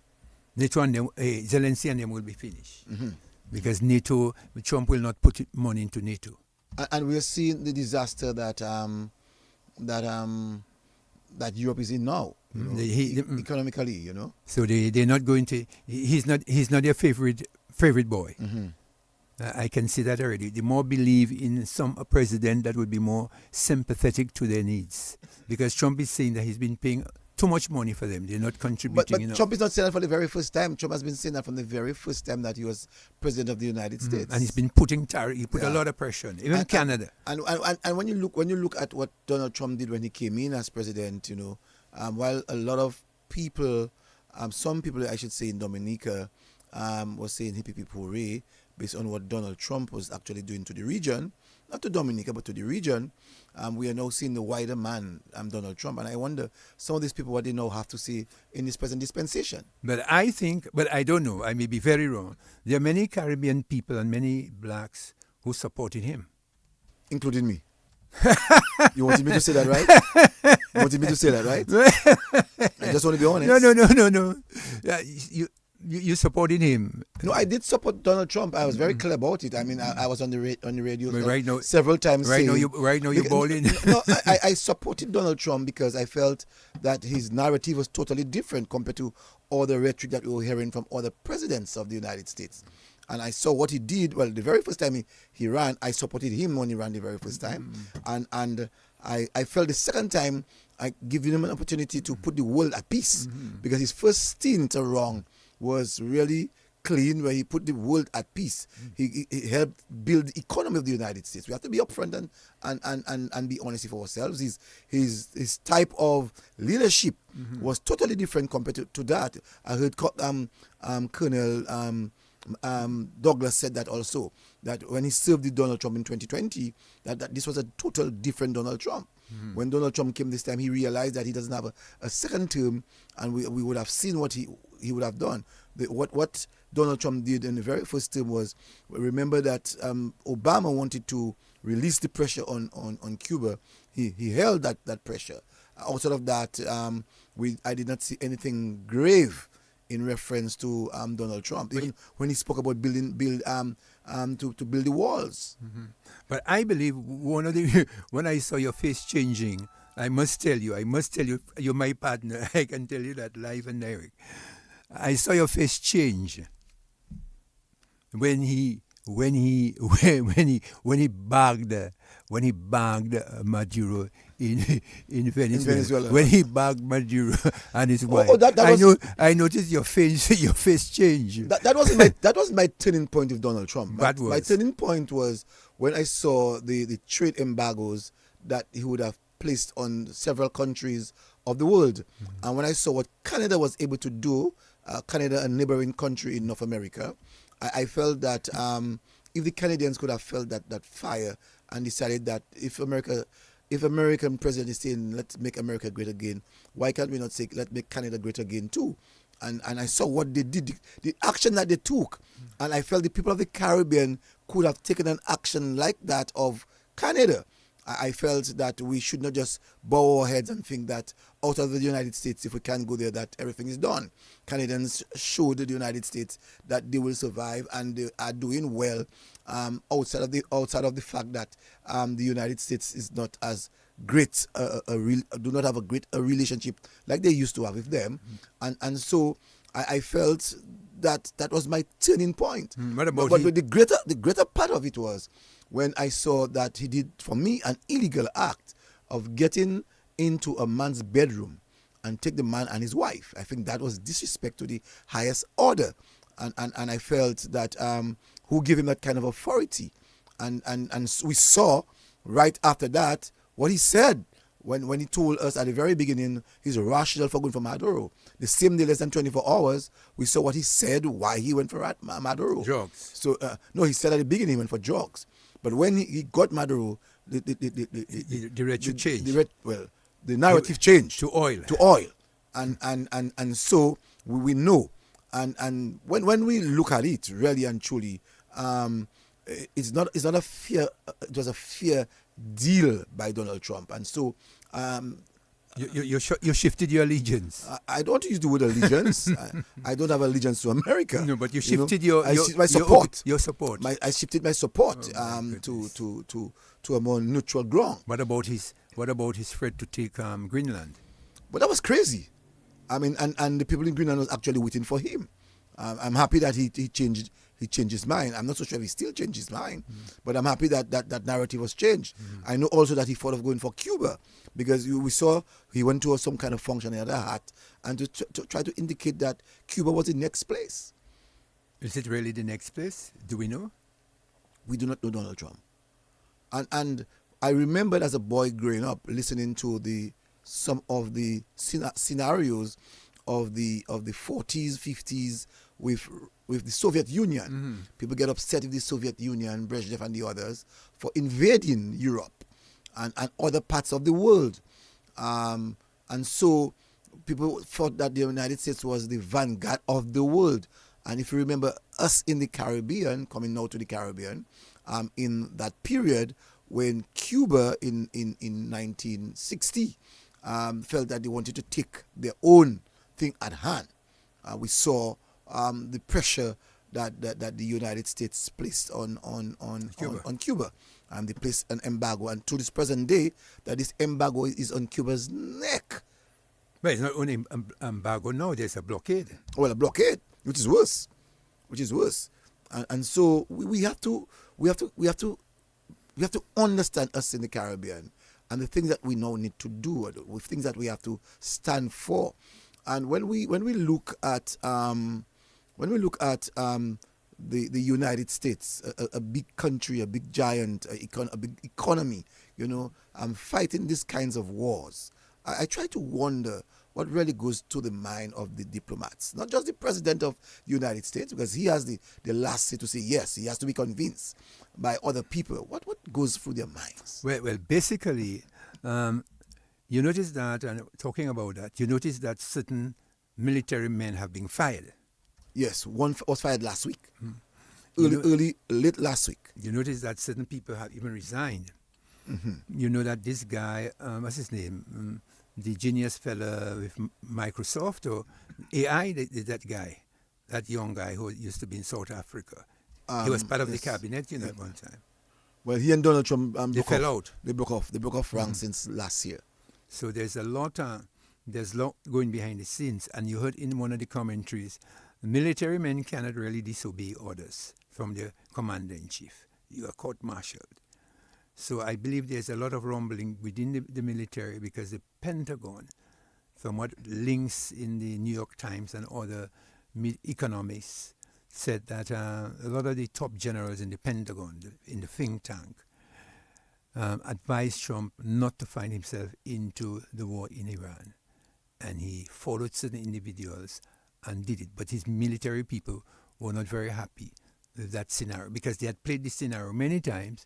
NATO and them, Zelensky and them will be finished. Mm-hmm. Because NATO, Trump will not put money into NATO. And we're seeing the disaster that Europe is in now, economically, you know. So they're not going to. He's not their favorite boy. Mm-hmm. I can see that already. They more believe in a president that would be more sympathetic to their needs, because Trump is saying that he's been paying too much money for them. They're not contributing. But Trump is not saying that for the very first time. Trump has been saying that from the very first time that he was president of the United States. And he's been putting he put a lot of pressure on even Canada. And when you look at what Donald Trump did when he came in as president, you know, while a lot of people, some people I should say in Dominica, was saying hippie hooray based on what Donald Trump was actually doing to the region, not to Dominica but to the region. We are now seeing the wider man, Donald Trump, and I wonder some of these people what they now have to say in this present dispensation. But I don't know, I may be very wrong. There are many Caribbean people and many blacks who supported him, including me. You wanted me to say that, right? You wanted me to say that, right? I just want to be honest. No. You supported him. No, I did support Donald Trump. I was very clear about it. I mean, I was on the radio right now, several times. Right now, you're balling. No, I supported Donald Trump because I felt that his narrative was totally different compared to all the rhetoric that we were hearing from other presidents of the United States. And I saw what he did. Well, the very first time he ran, I supported him when he ran the very first time. And I felt the second time I giving him an opportunity to put the world at peace, because his first stint around was really clean, where he put the world at peace. He helped build the economy of the United States. We have to be upfront and be honest with ourselves. His type of leadership was totally different compared to that. I heard Colonel Douglas said that also, that when he served with Donald Trump in 2020, that this was a total different Donald Trump. When Donald Trump came this time, he realized that he doesn't have a second term, and we would have seen what he would have done. What Donald Trump did in the very first term was, remember that Obama wanted to release the pressure on Cuba. He held that pressure. Outside of that, I did not see anything grave in reference to Donald Trump, even when he spoke about to build the walls. Mm-hmm. But I believe one of the when I saw your face changing, I must tell you, you're my partner. I can tell you that live and direct. I saw your face change when he bagged Maduro in Venezuela. When he bagged Maduro and his wife. I noticed your face change. That wasn't my turning point with Donald Trump. My turning point was when I saw the trade embargoes that he would have placed on several countries of the world. Mm-hmm. And when I saw what Canada was able to do, Canada, a neighboring country in North America, I felt that if the Canadians could have felt that fire and decided that if American president is saying let's make America great again, why can't we not say let's make Canada great again too? And I saw what they did, the action that they took, and I felt the people of the Caribbean could have taken an action like that of Canada. I felt that we should not just bow our heads and think that out of the United States, if we can't go there, that everything is done. Canadians showed the United States that they will survive and they are doing well outside of the fact that the United States is not as great, do not have a great relationship like they used to have with them. Mm-hmm. And so I felt that was my turning point. What about but the greater part of it was when I saw that he did, for me, an illegal act of getting into a man's bedroom and take the man and his wife. I think that was disrespect to the highest order. And I felt that who gave him that kind of authority? And we saw right after that what he said when he told us at the very beginning his rationale for going for Maduro. The same day, less than 24 hours, we saw what he said, why he went for Maduro. Drugs. So, no, he said at the beginning he went for drugs. But when he got Maduro, the rhetoric changed. The narrative changed to oil. And so we know. And when we look at it, really and truly, it's not a fear. It was a fair deal by Donald Trump. And so you shifted your allegiance. I don't use the word allegiance. I don't have allegiance to America. No, but you shifted my support. Your support. I shifted my support to a more neutral ground. What about his threat to take Greenland? But that was crazy. I mean, and the people in Greenland was actually waiting for him. I'm happy that he changed his mind. I'm not so sure if he still changed his mind, but I'm happy that narrative was changed. I know also that he thought of going for Cuba because we saw he went to some kind of function, he had a hat, and to try to indicate that Cuba was the next place. Is it really the next place? Do we know? We do not know Donald Trump. And I remembered as a boy growing up listening to some of the scenarios of the 40s, 50s with the Soviet Union. Mm-hmm. People get upset with the Soviet Union, Brezhnev and the others, for invading Europe and other parts of the world. And so people thought that the United States was the vanguard of the world. And if you remember us in the Caribbean, coming now to the Caribbean, in that period when Cuba in 1960 felt that they wanted to take their own thing at hand. We saw the pressure that the United States placed on Cuba. They placed an embargo, and to this present day, that this embargo is on Cuba's neck. Well, it's not only embargo now; there's a blockade. Well, a blockade, which is worse. And so we have to understand us in the Caribbean and the things that we now need to do, with things that we have to stand for. And when we look at the United States, a big country, a big giant, a big economy, fighting these kinds of wars, I try to wonder what really goes to the mind of the diplomats, not just the president of the United States, because he has the last say to say yes. He has to be convinced by other people. What goes through their minds? Well, basically, you notice that, and talking about that, you notice that certain military men have been fired. Yes, one was fired last week. Late last week. You notice that certain people have even resigned. Mm-hmm. You know that this guy, what's his name? the genius fella with Microsoft or AI, that guy, that young guy who used to be in South Africa. He was part of the cabinet, at one time. Well, he and Donald Trump they fell out. They broke off. They broke off ranks since last year. So there's a lot going behind the scenes. And you heard in one of the commentaries, military men cannot really disobey orders from their commander-in-chief. You are court-martialed. So I believe there's a lot of rumbling within the military because the Pentagon, from what links in the New York Times and other economists, said that a lot of the top generals in the Pentagon, in the think tank, advised Trump not to find himself into the war in Iran. And he followed certain individuals and did it. But his military people were not very happy with that scenario because they had played this scenario many times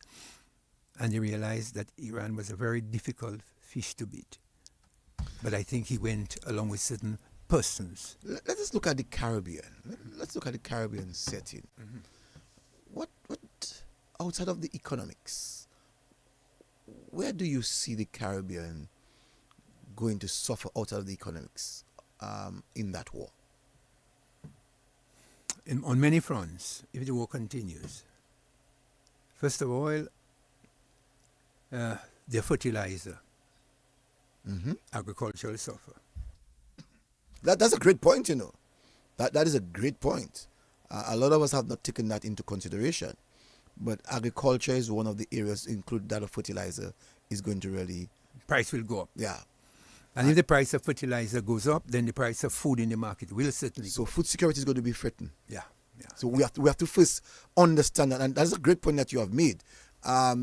and they realized that Iran was a very difficult fish to beat. But I think he went along with certain persons. Let us look at the Caribbean. Let's look at the Caribbean setting. Mm-hmm. What outside of the economics, where do you see the Caribbean going to suffer outside of the economics in that war? On many fronts, if the war continues. First of all, their fertilizer, agriculture will suffer. That's a great point, That is a great point. A lot of us have not taken that into consideration. But agriculture is one of the areas, include that of fertilizer, is going to really... Price will go up. Yeah. And if the price of fertilizer goes up, then the price of food in the market will certainly go up. So food security is going to be threatened. Yeah. So we have to first understand that, and that's a great point that you have made.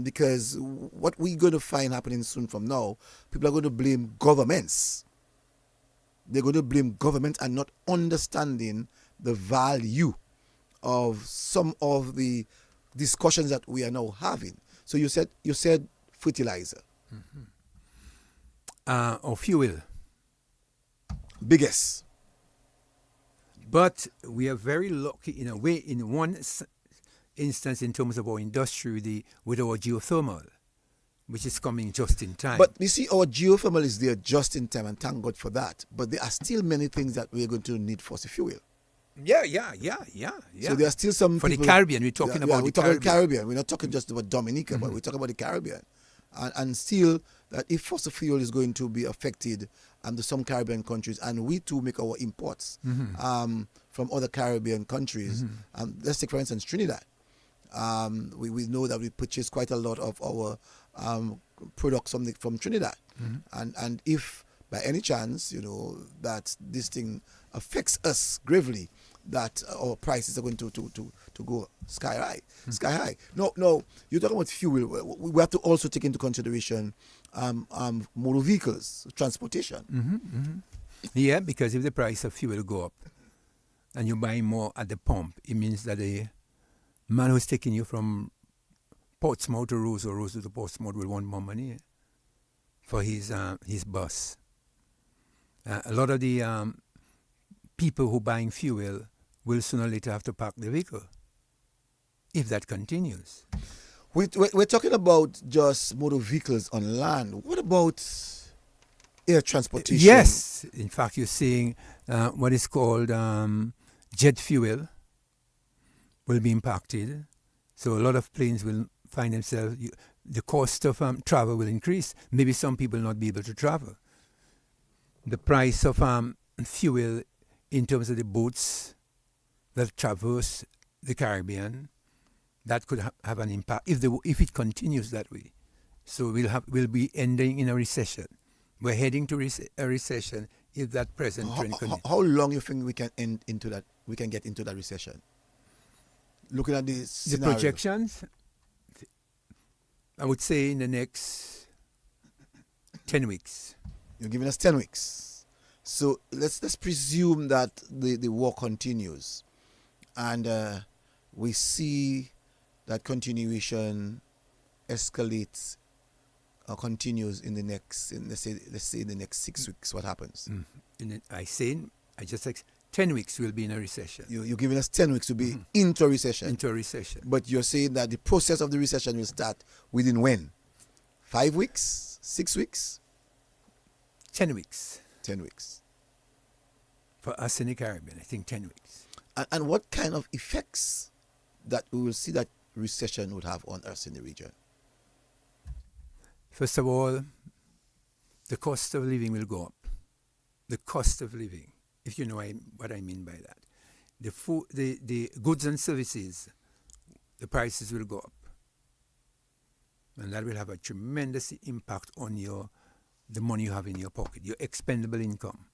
Because what we're going to find happening soon from now, people are going to blame governments. They're going to blame government and not understanding the value of some of the discussions that we are now having. So you said fertilizer. Or fuel. Biggest. But we are very lucky in a way, in one instance in terms of our industry with our geothermal, which is coming just in time. But you see, our geothermal is there just in time, and thank God for that. But there are still many things that we're going to need fossil fuel. Yeah. So there are still some for people, the Caribbean. We're talking about the Caribbean. We're not talking just about Dominica, but we're talking about the Caribbean. And still, that if fossil fuel is going to be affected to some Caribbean countries, and we too make our imports from other Caribbean countries. Let's take, for instance, Trinidad. We know that we purchase quite a lot of our products from Trinidad. And if by any chance, that this thing affects us gravely, that our prices are going to go sky high. No, you're talking about fuel. We have to also take into consideration motor vehicles, transportation. Yeah, because if the price of fuel go up and you're buying more at the pump, it means that the man who's taking you from Portsmouth to Rose or Rose to Portsmouth will want more money for his bus. A lot of the people who buying fuel will sooner or later have to park the vehicle if that continues. We're talking about just motor vehicles on land. What about air transportation? Yes. In fact, you're seeing what is called jet fuel will be impacted. So a lot of planes will find themselves, the cost of travel will increase. Maybe some people will not be able to travel. The price of fuel in terms of the boats that traverse the Caribbean, that could have an impact if it continues that way. So we'll be ending in a recession. We're heading to a recession if that present trend continues. How long you think we can end into that? We can get into that recession? Looking at the projections, I would say in the next 10 weeks. You're giving us 10 weeks. So let's presume that the war continues, and we see that continuation escalates or continues in the next, let's say in the next 6 weeks. What happens? I just said 10 weeks we'll be in a recession. You're giving us 10 weeks to be into a recession. Into a recession. But you're saying that the process of the recession will start within when? 5 weeks? 6 weeks? 10 weeks. 10 weeks. For us in the Caribbean, I think 10 weeks. And what kind of effects that we will see that recession would have on us in the region? First of all, the cost of living will go up. The cost of living, if you know what I mean by that. The food, the goods and services, the prices will go up. And that will have a tremendous impact on the money you have in your pocket, your expendable income.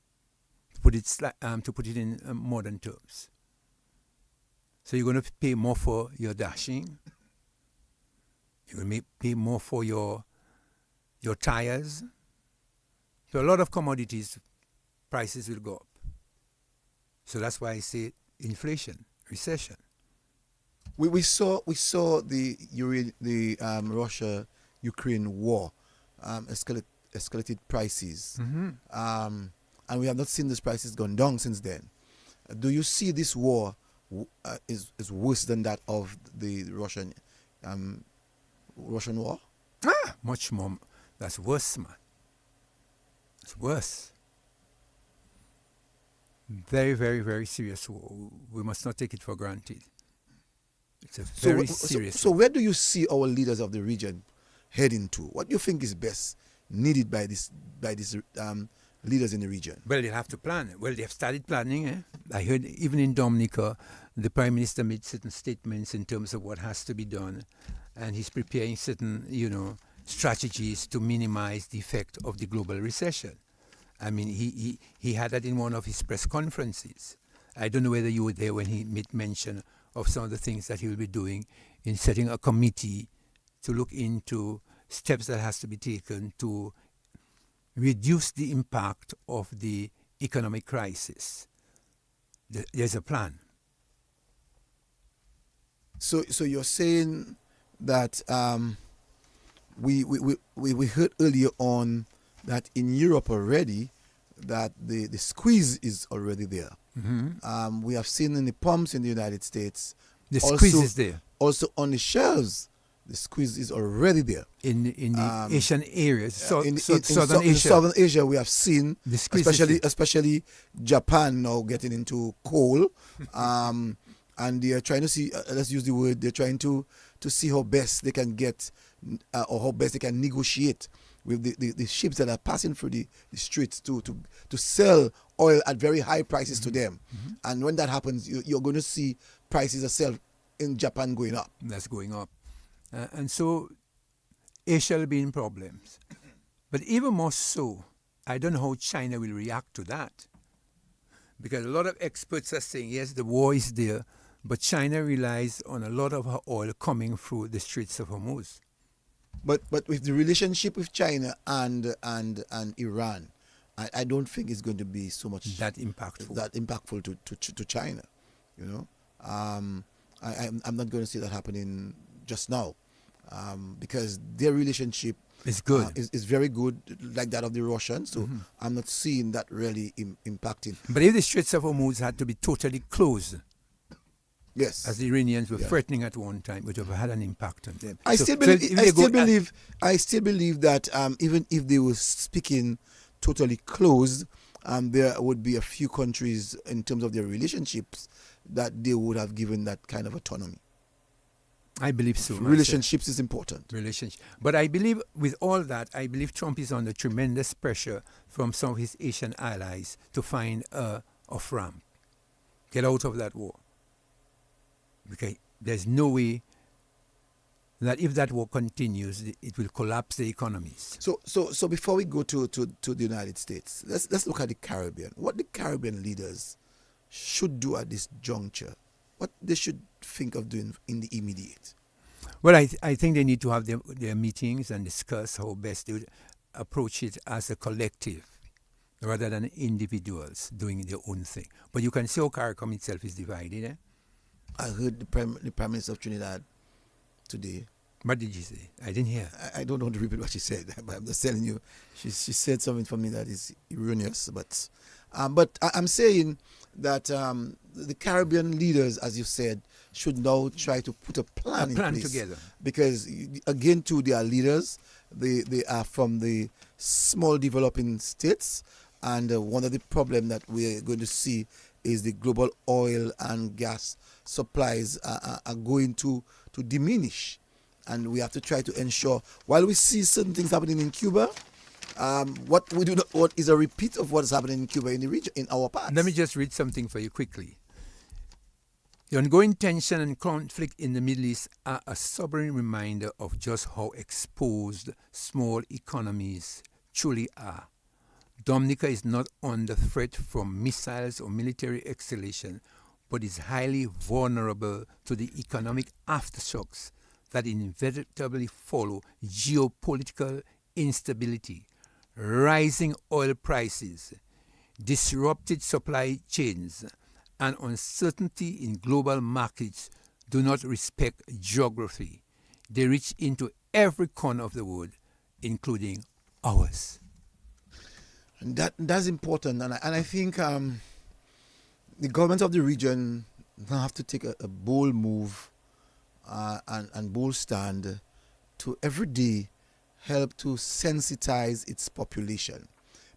To put it in modern terms. So you're going to pay more for your dashing. You're going to pay more for your tires. So a lot of commodities prices will go up. So that's why I say inflation, recession. We saw the Russia-Ukraine war escalated prices, and we have not seen these prices gone down since then. Do you see this war is worse than that of the Russian war? Much more. That's worse, man. It's worse. Very, very, very serious war. We must not take it for granted. It's a very serious. So where do you see our leaders of the region heading to? What do you think is best needed by these leaders in the region? Well, they have to plan. Well, they have started planning. I heard even in Dominica, the Prime Minister made certain statements in terms of what has to be done, and he's preparing certain, strategies to minimize the effect of the global recession. I mean, he had that in one of his press conferences. I don't know whether you were there when he made mention of some of the things that he will be doing in setting a committee to look into steps that has to be taken to reduce the impact of the economic crisis. There's a plan. So you're saying that we heard earlier on that in Europe already that the squeeze is already there. Mm-hmm. We have seen in the pumps in the United States. The squeeze is there. Also on the shelves, the squeeze is already there. In the Asian areas, Southern Asia. In Southern Asia, we have seen, the squeeze especially Japan now getting into coal, and they are trying to see. Let's use the word. They're trying to see how best they can get, or how best they can negotiate with the ships that are passing through the streets to sell oil at very high prices to them. Mm-hmm. And when that happens, you're going to see prices of sell in Japan going up. That's going up. And so Asia will be in problems. But even more so, I don't know how China will react to that. Because a lot of experts are saying, yes, the war is there, but China relies on a lot of her oil coming through the Straits of Hormuz. But with the relationship with China and Iran, I don't think it's going to be so much that impactful to China. I'm not going to see that happening just now, because their relationship is good. Is very good, like that of the Russians. So I'm not seeing that really impacting. But if the Straits of Hormuz had to be totally closed, yes, as the Iranians were threatening at one time, it would have had an impact on them. I still believe that even if they were speaking totally closed, there would be a few countries in terms of their relationships that they would have given that kind of autonomy. I believe so. Relationships is important. But I believe with all that, I believe Trump is under tremendous pressure from some of his Asian allies to find a off-ramp. Get out of that war. Because there's no way that if that war continues, it will collapse the economies. So before we go to the United States, let's look at the Caribbean. What the Caribbean leaders should do at this juncture, what they should think of doing in the immediate. Well, I think they need to have their meetings and discuss how best they would approach it as a collective rather than individuals doing their own thing. But you can see how CARICOM itself is divided. I heard the Prime Minister of Trinidad today. What did she say? I didn't hear. I don't want to repeat what she said, but I'm just telling you, she said something for me that is erroneous. But I'm saying that the Caribbean leaders, as you said, should now try to put a plan in place. Together. Because, again, too, they are leaders. They are from the small developing states. And one of the problems that we're going to see is the global oil and gas supplies are going to diminish. And we have to try to ensure, while we see certain things happening in Cuba, what is a repeat of what is happening in Cuba in the region, in our parts. Let me just read something for you quickly. The ongoing tension and conflict in the Middle East are a sobering reminder of just how exposed small economies truly are. Dominica is not under threat from missiles or military escalation, but is highly vulnerable to the economic aftershocks that inevitably follow geopolitical instability, rising oil prices, disrupted supply chains, and uncertainty in global markets do not respect geography. They reach into every corner of the world, including ours. And that's important. And I think the governments of the region now have to take a bold move and bold stand to every day help to sensitize its population.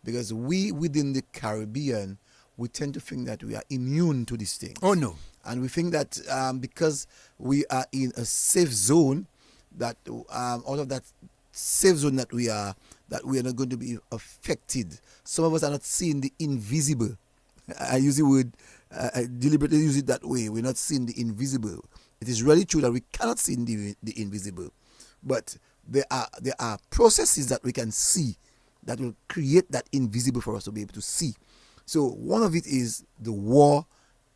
Because we within the Caribbean, we tend to think that we are immune to these things. Oh, no. And we think that because we are in a safe zone, that out of that safe zone that we are not going to be affected. Some of us are not seeing the invisible. I use the word, I deliberately use it that way. We're not seeing the invisible. It is really true that we cannot see the invisible. But there are processes that we can see that will create that invisible for us to be able to see. So one of it is the war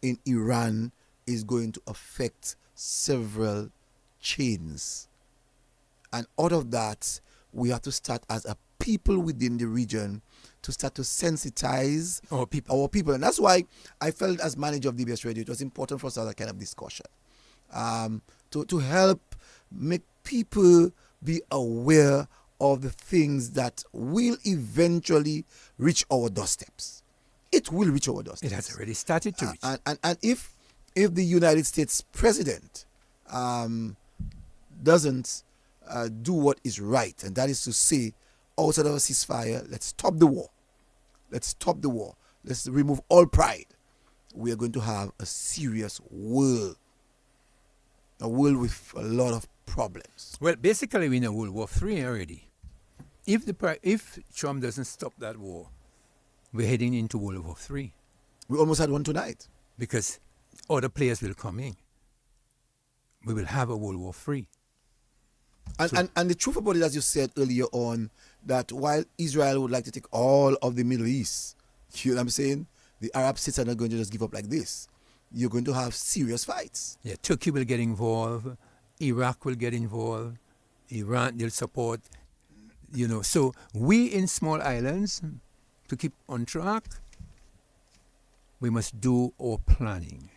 in Iran is going to affect several chains. And out of that, we have to start as a people within the region to start to sensitize our people. And that's why I felt as manager of DBS Radio, it was important for us to have that kind of discussion. To help make people be aware of the things that will eventually reach our doorsteps. It will reach our doorsteps. It has already started to reach. And if the United States president doesn't do what is right, and that is to say, outside of a ceasefire, let's stop the war. Let's stop the war. Let's remove all pride. We are going to have a serious world. A world with a lot of problems. Well, basically, we're in World War III already. If Trump doesn't stop that war, we're heading into World War III. We almost had one tonight. Because other players will come in. We will have a World War III. And the truth about it, as you said earlier on, that while Israel would like to take all of the Middle East, you know what I'm saying? The Arab states are not going to just give up like this. You're going to have serious fights. Yeah, Turkey will get involved. Iraq will get involved. Iran, they'll support. So we in small islands, to keep on track, we must do our planning.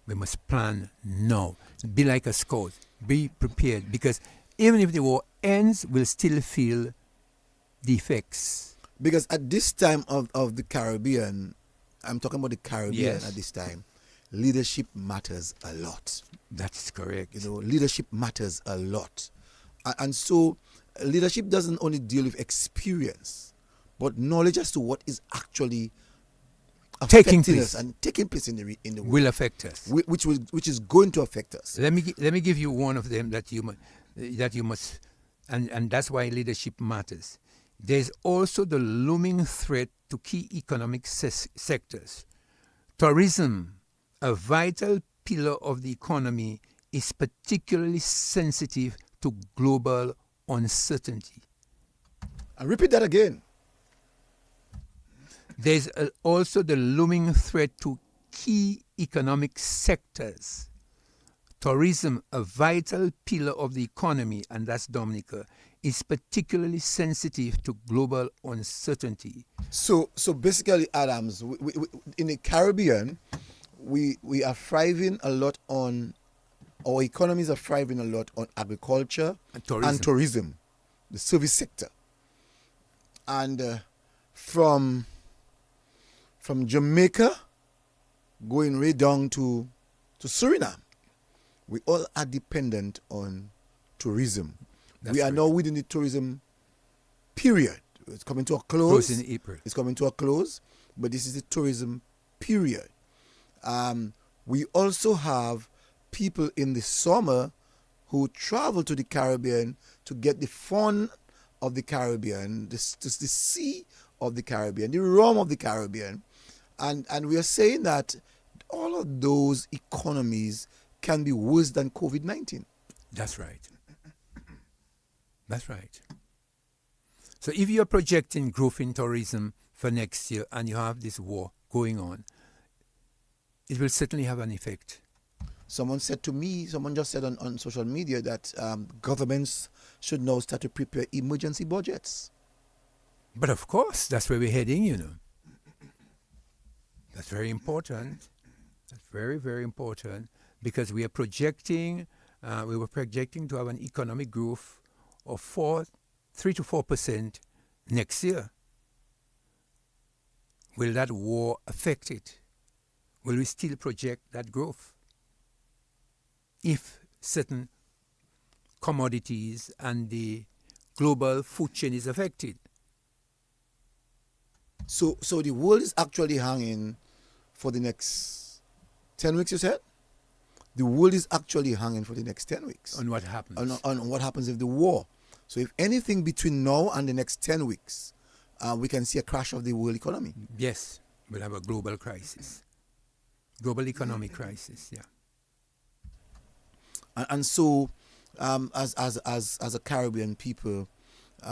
We must plan now. Be like a scout. Be prepared. Because even if the war ends, we'll still feel the effects. Because at this time of the Caribbean, I'm talking about the Caribbean Yes. at this time, leadership matters a lot. That's correct. Leadership matters a lot. And so leadership doesn't only deal with experience, but knowledge as to what is actually Taking affecting place. us and taking place in the world. Will affect us. Which is going to affect us. Let me give you one of them that you must, and that's why leadership matters. There's also the looming threat to key economic sectors. Tourism, a vital pillar of the economy, is particularly sensitive to global uncertainty. And repeat that again. There's also the looming threat to key economic sectors. Tourism, a vital pillar of the economy, and that's Dominica, is particularly sensitive to global uncertainty. So basically, Adams, we, in the Caribbean, we are thriving a lot on, our economies are thriving a lot on agriculture and tourism, the service sector. And from Jamaica, going right down to to Suriname. We all are dependent on tourism. That's we are right. now within the tourism period. It's coming to a close. Close in April. It's coming to a close, but this is the tourism period. We also have people in the summer who travel to the Caribbean to get the fun of the Caribbean, the sea of the Caribbean, the rum of the Caribbean. And we are saying that all of those economies can be worse than COVID-19. That's right. That's right. So if you're projecting growth in tourism for next year and you have this war going on, it will certainly have an effect. Someone just said on social media that governments should now start to prepare emergency budgets. But of course, that's where we're heading, you know. That's very important. That's very, very important because we were projecting to have an economic growth of 3 to 4% next year. Will that war affect it? Will we still project that growth? If certain commodities and the global food chain is affected. So the world is actually hanging for the next 10 weeks, you said? The world is actually hanging for the next 10 weeks. On what happens? On what happens if the war. So if anything between now and the next 10 weeks, we can see a crash of the world economy. Yes, we'll have a global crisis. Global economic crisis, yeah. And so, as a Caribbean people,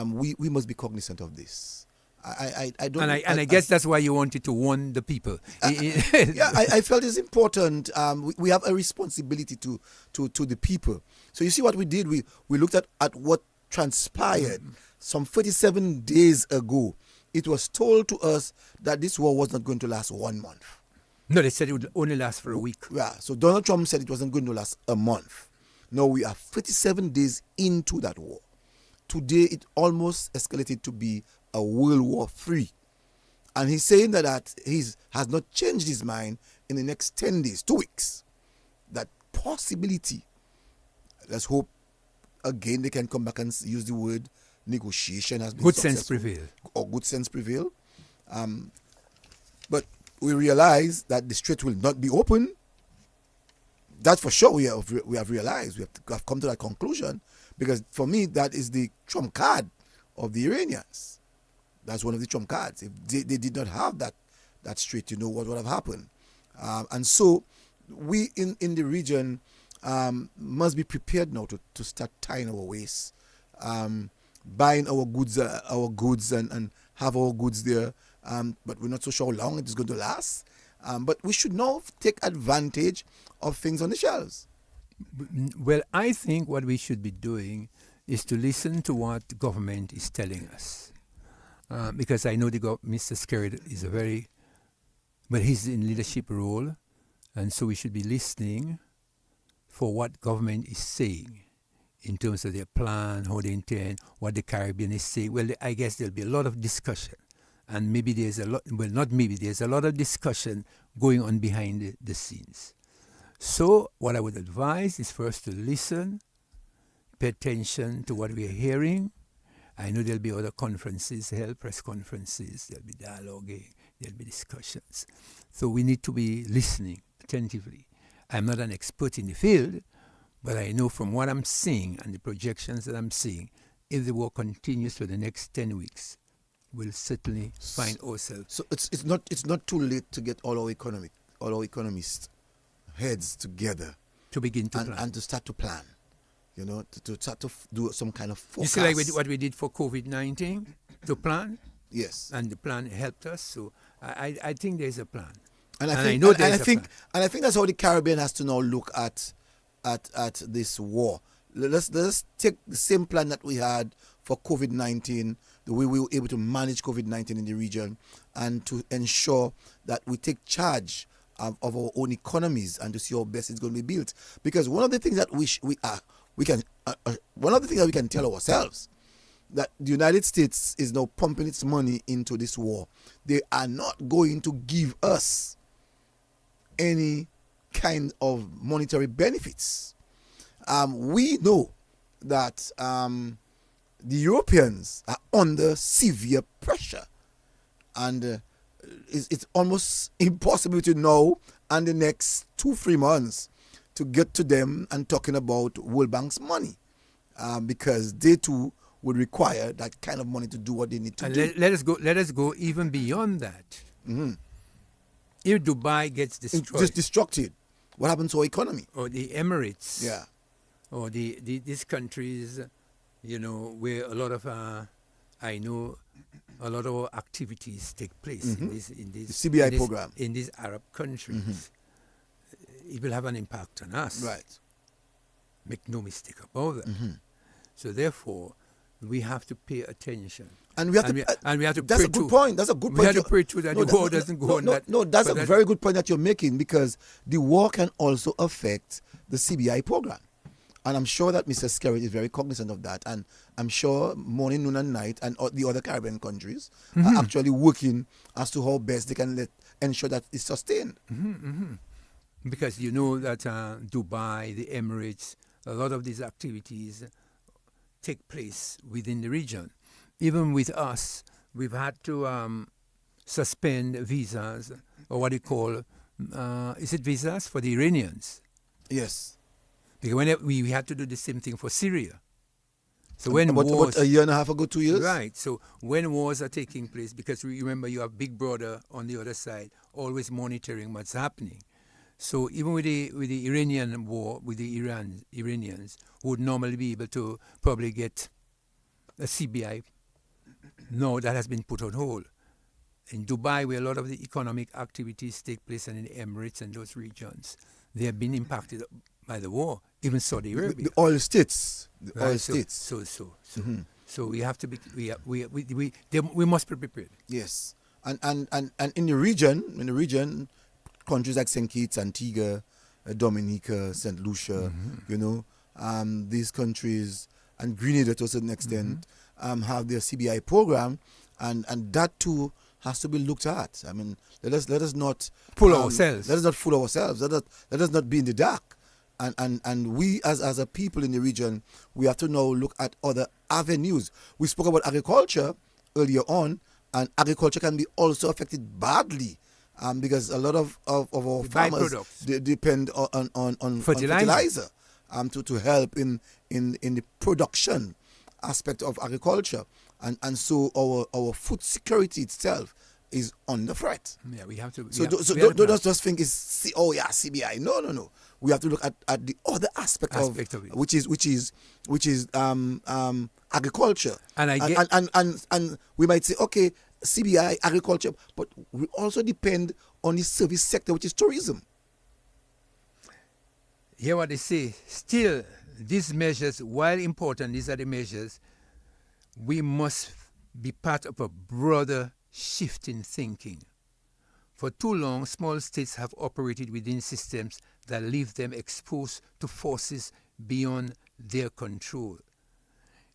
we must be cognizant of this. I guess that's why you wanted to warn the people. I felt it's important. We have a responsibility to the people. So you see what we did. We looked at what transpired some 37 days ago. It was told to us that this war was not going to last 1 month. No, they said it would only last for a week. Yeah, so Donald Trump said it wasn't going to last a month. Now we are 37 days into that war. Today it almost escalated to be a World War III. And he's saying that he has not changed his mind in the next 10 days, 2 weeks. That possibility, let's hope, again, they can come back and use the word negotiation has been good successful. sense prevail. Or good sense prevail. But we realize that the strait will not be open. That's for sure. We have realized. We have come to that conclusion. Because for me, that is the trump card of the Iranians. That's one of the trump cards. If they did not have that strait, what would have happened. And so we in the region must be prepared now to start tying our waists, buying our goods and have our goods there. But we're not so sure how long it is going to last. But we should now take advantage of things on the shelves. Well, I think what we should be doing is to listen to what the government is telling us. Because I know Mr. Skerritt is he's in leadership role, and so we should be listening for what government is saying in terms of their plan, how they intend, what the Caribbean is saying. Well, I guess there'll be a lot of discussion, and maybe there's a lot of discussion going on behind the scenes. So what I would advise is first to listen, pay attention to what we are hearing. I know there'll be other conferences held, press conferences, there'll be dialoguing, there'll be discussions. So we need to be listening attentively. I'm not an expert in the field, but I know from what I'm seeing and the projections that I'm seeing, if the war continues for the next 10 weeks, we'll certainly find ourselves. So it's not too late to get all our economists heads together to begin to plan and to start to plan. To start to do some kind of forecast. You see, like what we did for COVID-19 to plan. Yes, and the plan helped us. So I think there's a plan, and I think that's how the Caribbean has to now look at this war. Let's take the same plan that we had for COVID-19, the way we were able to manage COVID-19 in the region, and to ensure that we take charge of our own economies and to see how best it's going to be built. Because one of the things that one of the things that we can tell ourselves, that the United States is now pumping its money into this war. They are not going to give us any kind of monetary benefits. We know that the Europeans are under severe pressure, and it's almost impossible to know in the next 2-3 months to get to them and talking about World Bank's money, because they too would require that kind of money to do what they need to And do. let us go even beyond that. Mm-hmm. If Dubai gets destroyed, Just destructed, what happens to our economy? or the Emirates, Yeah. or these countries, where a lot of I know a lot of our activities take place in this The CBI in this- program. in these Arab countries. It will have an impact on us. Right. Make no mistake about that. So therefore, we have to pay attention. And we have to. That's pray a good too. point. That's a good point. We have to You- pray too that the war doesn't go on that. No, that's but a that- very good point that you're making, because the war can also affect the CBI program. And I'm sure that Mr. Skerritt is very cognizant of that. And I'm sure morning, noon, and night, and the other Caribbean countries are actually working as to how best they can ensure that it's sustained. Because you know that Dubai, the Emirates, a lot of these activities take place within the region. Even with us, we've had to suspend visas, or what you call, is it visas for the Iranians? Yes. Because we had to do the same thing for Syria. So when about wars, a year and a half ago, 2 years? right? So when wars are taking place, because remember you have Big Brother on the other side, always monitoring what's happening. So even with the Iranian war, with the Iranians, who would normally be able to probably get a CBI, no, that has been put on hold. In Dubai, where a lot of the economic activities take place, and in the Emirates and those regions, they have been impacted by the war. Even Saudi Arabia, The oil states. The right? oil So, states. so we have to be. We must be prepared. Yes. And in the region, countries like St. Kitts, Antigua, Dominica, St. Lucia, these countries, and Grenada to a certain extent, have their CBI program, and that too has to be looked at. I mean, let us not Fool ourselves. Let us not fool ourselves. Let us not be in the dark. And we as a people in the region, we have to now look at other avenues. We spoke about agriculture earlier on, and agriculture can be also affected badly, because a lot of our farmers they depend on fertilizer to help in the production aspect of agriculture, and so our food security itself is under threat. Yeah, we have to. So don't just think it's CBI. No. We have to look at the other aspect of it, which is agriculture. And we might say, okay, CBI, agriculture, but we also depend on the service sector, which is tourism. Hear what they say. Still, these measures, while important, these are the measures, we must be part of a broader shift in thinking. For too long, small states have operated within systems that leave them exposed to forces beyond their control.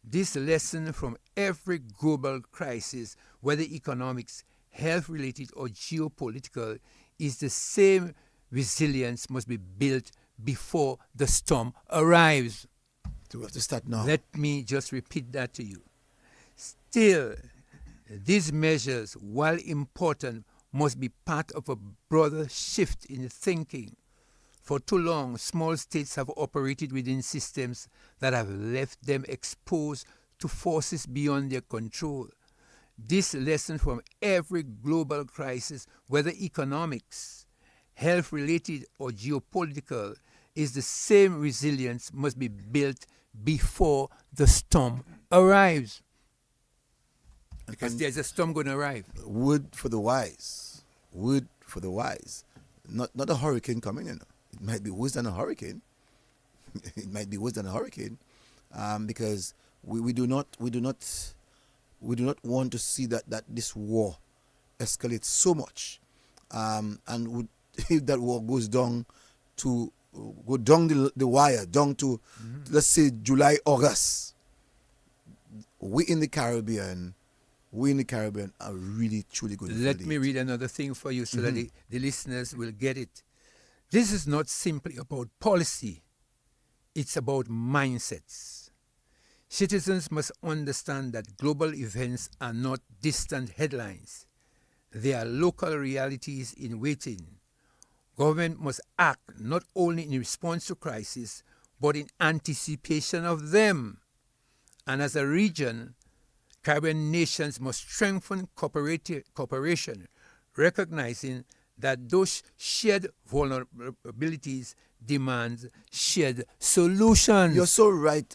This lesson from every global crisis, whether economics, health-related, or geopolitical, is the same resilience must be built before the storm arrives. So we have to start now. Let me just repeat that to you. Still, these measures, while important, must be part of a broader shift in thinking. For too long, small states have operated within systems that have left them exposed to forces beyond their control. This lesson from every global crisis, whether economics, health-related, or geopolitical, is the same resilience must be built before the storm arrives. Because there's a storm going to arrive. Wood for the wise. Wood for the wise. Not a hurricane coming, It might be worse than a hurricane. It might be worse than a hurricane, because we do not want to see that this war escalates so much, and if that war goes down the wire, down to let's say July, August, we in the Caribbean are really truly going to feel Let me read another thing for you so that the listeners will get it. This is not simply about policy, it's about mindsets. Citizens must understand that global events are not distant headlines. They are local realities in waiting. Government must act not only in response to crisis, but in anticipation of them. And as a region, Caribbean nations must strengthen cooperation, recognizing that those shared vulnerabilities demand shared solutions. You're so right,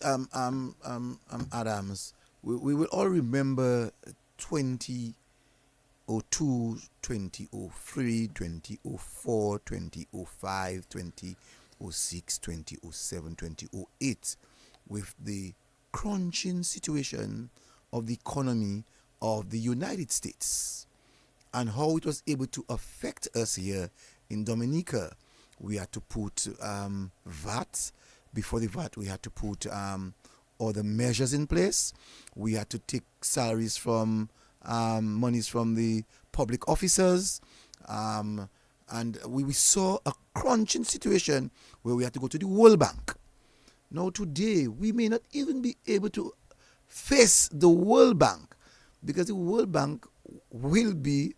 Adams. We will all remember 2002, 2003, 2004, 2005, 2006, 2007, 2008, with the crunching situation of the economy of the United States and how it was able to affect us here in Dominica. We had to put VAT. Before the VAT, we had to put other measures in place. We had to take salaries from monies from the public officers. And we saw a crunching situation where we had to go to the World Bank. Now today, we may not even be able to face the World Bank because the World Bank will be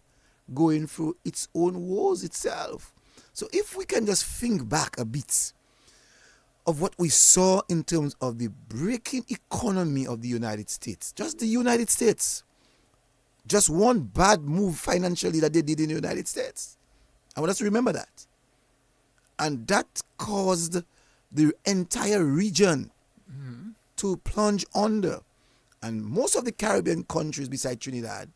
going through its own wars itself. So if we can just think back a bit of what we saw in terms of the breaking economy of the United States, just the United States, just one bad move financially that they did in the United States. I want us to remember that. And that caused the entire region to plunge under. And most of the Caribbean countries besides Trinidad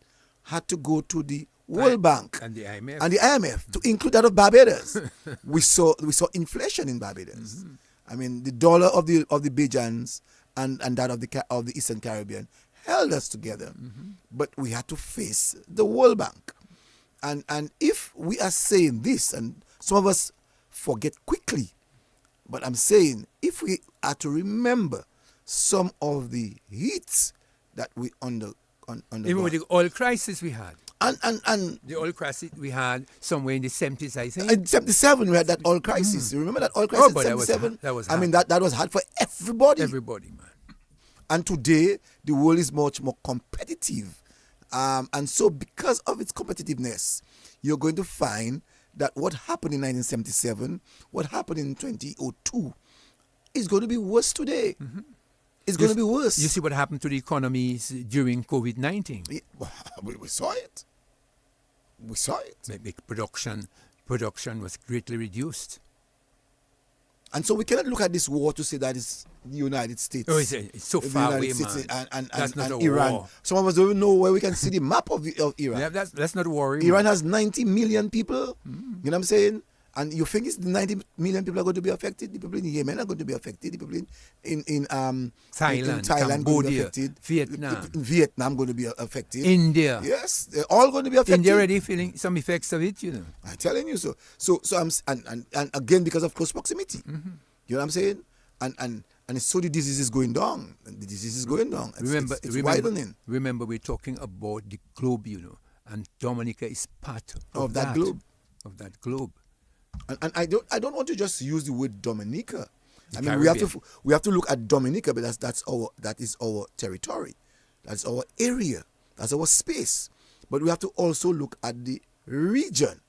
had to go to the World Bank and the IMF, to include that of Barbados. we saw inflation in Barbados. I mean, the dollar of the Bajans and that of the Eastern Caribbean held us together. But we had to face the World Bank. And if we are saying this, and some of us forget quickly, but I'm saying if we are to remember some of the hits that we under even with the oil crisis we had. And the oil crisis we had somewhere in the 70s, I think. In 77, we had that oil crisis. You remember that oil crisis in 77? That was I mean, that was hard for everybody. Everybody, man. And today, the world is much more competitive. And so because of its competitiveness, you're going to find that what happened in 1977, what happened in 2002, is going to be worse today. It's going to be worse. You see what happened to the economies during COVID-19. Yeah, we saw it. We saw it. The production was greatly reduced. And so we cannot look at this war to say that it's the United States. Oh, it's so far away, man. And that's not a Iran. war. Some of us don't even know where we can see the map of Iran. Yeah, that's not a war. Iran has 90 million people. You know what I'm saying? And you think it's the 90 million people are going to be affected? The people in Yemen are going to be affected. The people in Thailand, Cambodia, going to be affected. Vietnam. Vietnam going to be affected. India. Yes, they're all going to be affected. India already feeling some effects of it, you know. I'm telling you so. So I'm and again because of close proximity. You know what I'm saying? And so the disease is going down. The disease is going down. It's widening. Remember, we're talking about the globe, you know, and Dominica is part of that globe. Of that globe. And I don't want to just use the word Dominica. I mean, Caribbean. we have to look at Dominica, but that is our territory, that's our area, that's our space. But we have to also look at the region.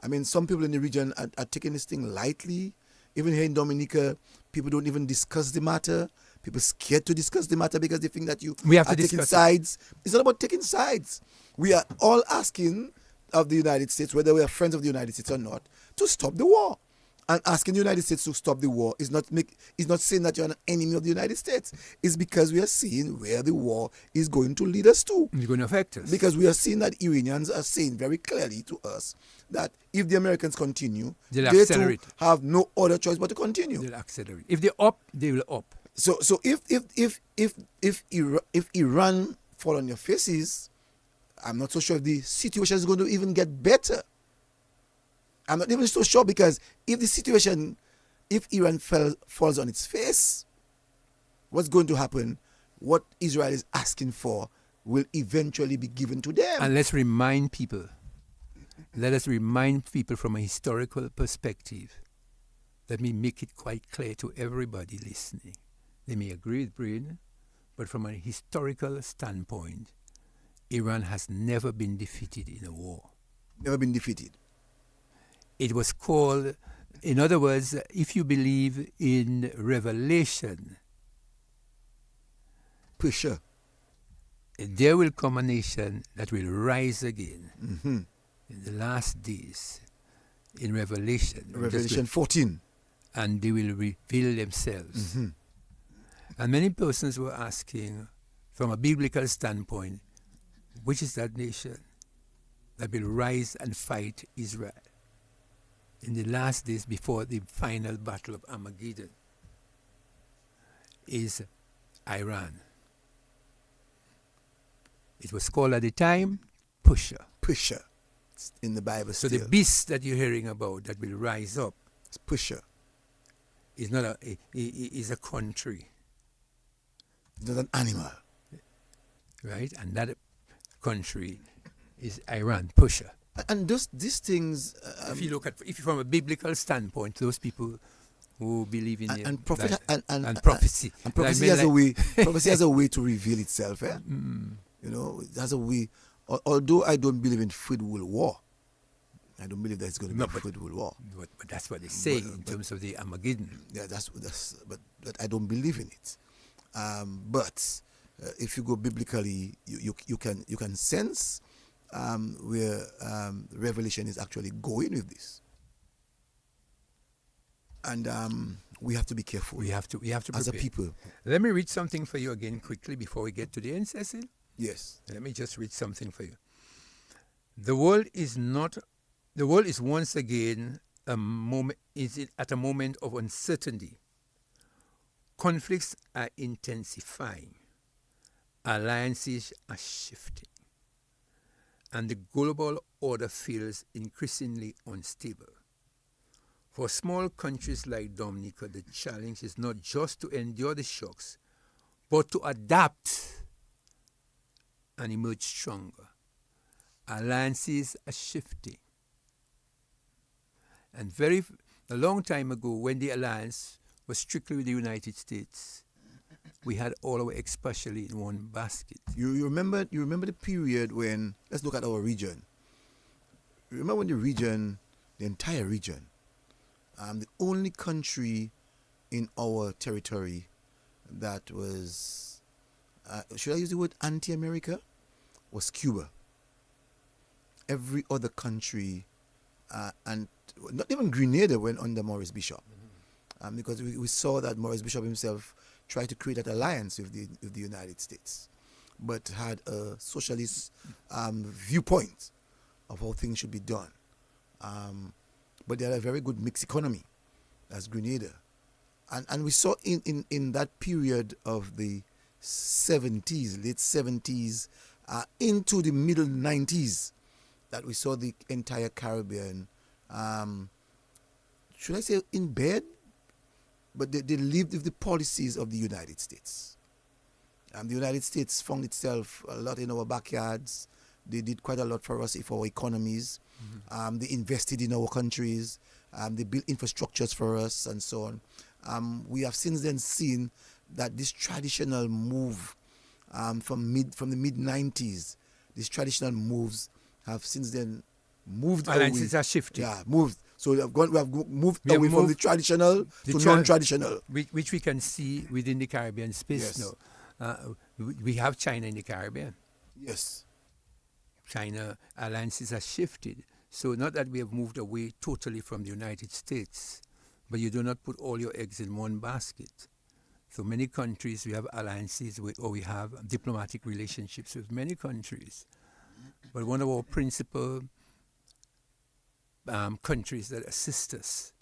I mean, some people in the region are taking this thing lightly. Even here in Dominica, people don't even discuss the matter. People are scared to discuss the matter because they think that we have to taking sides. It's not about taking sides. We are all asking of the United States, whether we are friends of the United States or not, to stop the war. And asking the United States to stop the war is not saying that you're an enemy of the United States. It's because we are seeing where the war is going to lead us to. It's going to affect us. Because we are seeing that Iranians are saying very clearly to us that if the Americans continue, they too have no other choice but to continue. They'll accelerate. If they're up, they will up. So if Iran fall on your faces, I'm not so sure if the situation is going to even get better. I'm not even so sure because if Iran falls on its face, what's going to happen? What Israel is asking for will eventually be given to them. And let's remind people let us remind people from a historical perspective. Let me make it quite clear to everybody listening. They may agree with Brian, but from a historical standpoint, Iran has never been defeated in a war. Never been defeated. It was called, in other words, if you believe in revelation, for sure, there will come a nation that will rise again mm-hmm. in the last days, in Revelation. Revelation 14. And they will reveal themselves. Mm-hmm. And many persons were asking, from a biblical standpoint, which is that nation that will rise and fight Israel in the last days before the final battle of Armageddon? Is Iran. It was called at the time Pusher. Pusher. It's in the Bible so still. the beast that you're hearing about that will rise up, it's Pusher. Is not is a country. It's not an animal. Right? And that country is Iran, Pusher. And these things... if you look at, if from a biblical standpoint, those people who believe in and prophet and prophecy. And prophecy has a way. Prophecy has a way to reveal itself. Eh? You know, it has a way. Although I don't believe in third world war, I don't believe that it's going to be a third world war. But that's what they say in terms of the Armageddon. Yeah, but I don't believe in it. But if you go biblically, you can sense where Revelation is actually going with this. And we have to be careful. We have to as a people. Let me read something for you again quickly before we get to the end, Cecil. Yes. Let me just read something for you. The world is once again at a moment of uncertainty. Conflicts are intensifying. Alliances are shifting. And the global order feels increasingly unstable. For small countries like Dominica, the challenge is not just to endure the shocks, but to adapt and emerge stronger. Alliances are shifting. And a long time ago, when the alliance was strictly with the United States, we had all our eggs partially in one basket. You remember the period when, let's look at our region. Remember when the entire region, the only country in our territory that was, should I use the word anti-America, was Cuba. Every other country, and not even Grenada went under Maurice Bishop, because we saw that Maurice Bishop himself tried to create that alliance with the United States, but had a socialist viewpoint of how things should be done. But they had a very good mixed economy, as Grenada. And we saw in that period of the 70s, late 70s, into the middle 90s, that we saw the entire Caribbean, should I say in bed? But they lived with the policies of the United States. The United States found itself a lot in our backyards. They did quite a lot for us, for our economies. They invested in our countries. They built infrastructures for us and so on. We have since then seen that this traditional move from the mid-90s, these traditional moves have since then moved away. Alliances are shifting. Yeah, moved. So we have moved away from the traditional to non-traditional. Which we can see within the Caribbean space now. We have China in the Caribbean. Yes. China alliances have shifted. So not that we have moved away totally from the United States, but you do not put all your eggs in one basket. So many countries we have alliances with, or we have diplomatic relationships with many countries. But one of our principal countries that assist us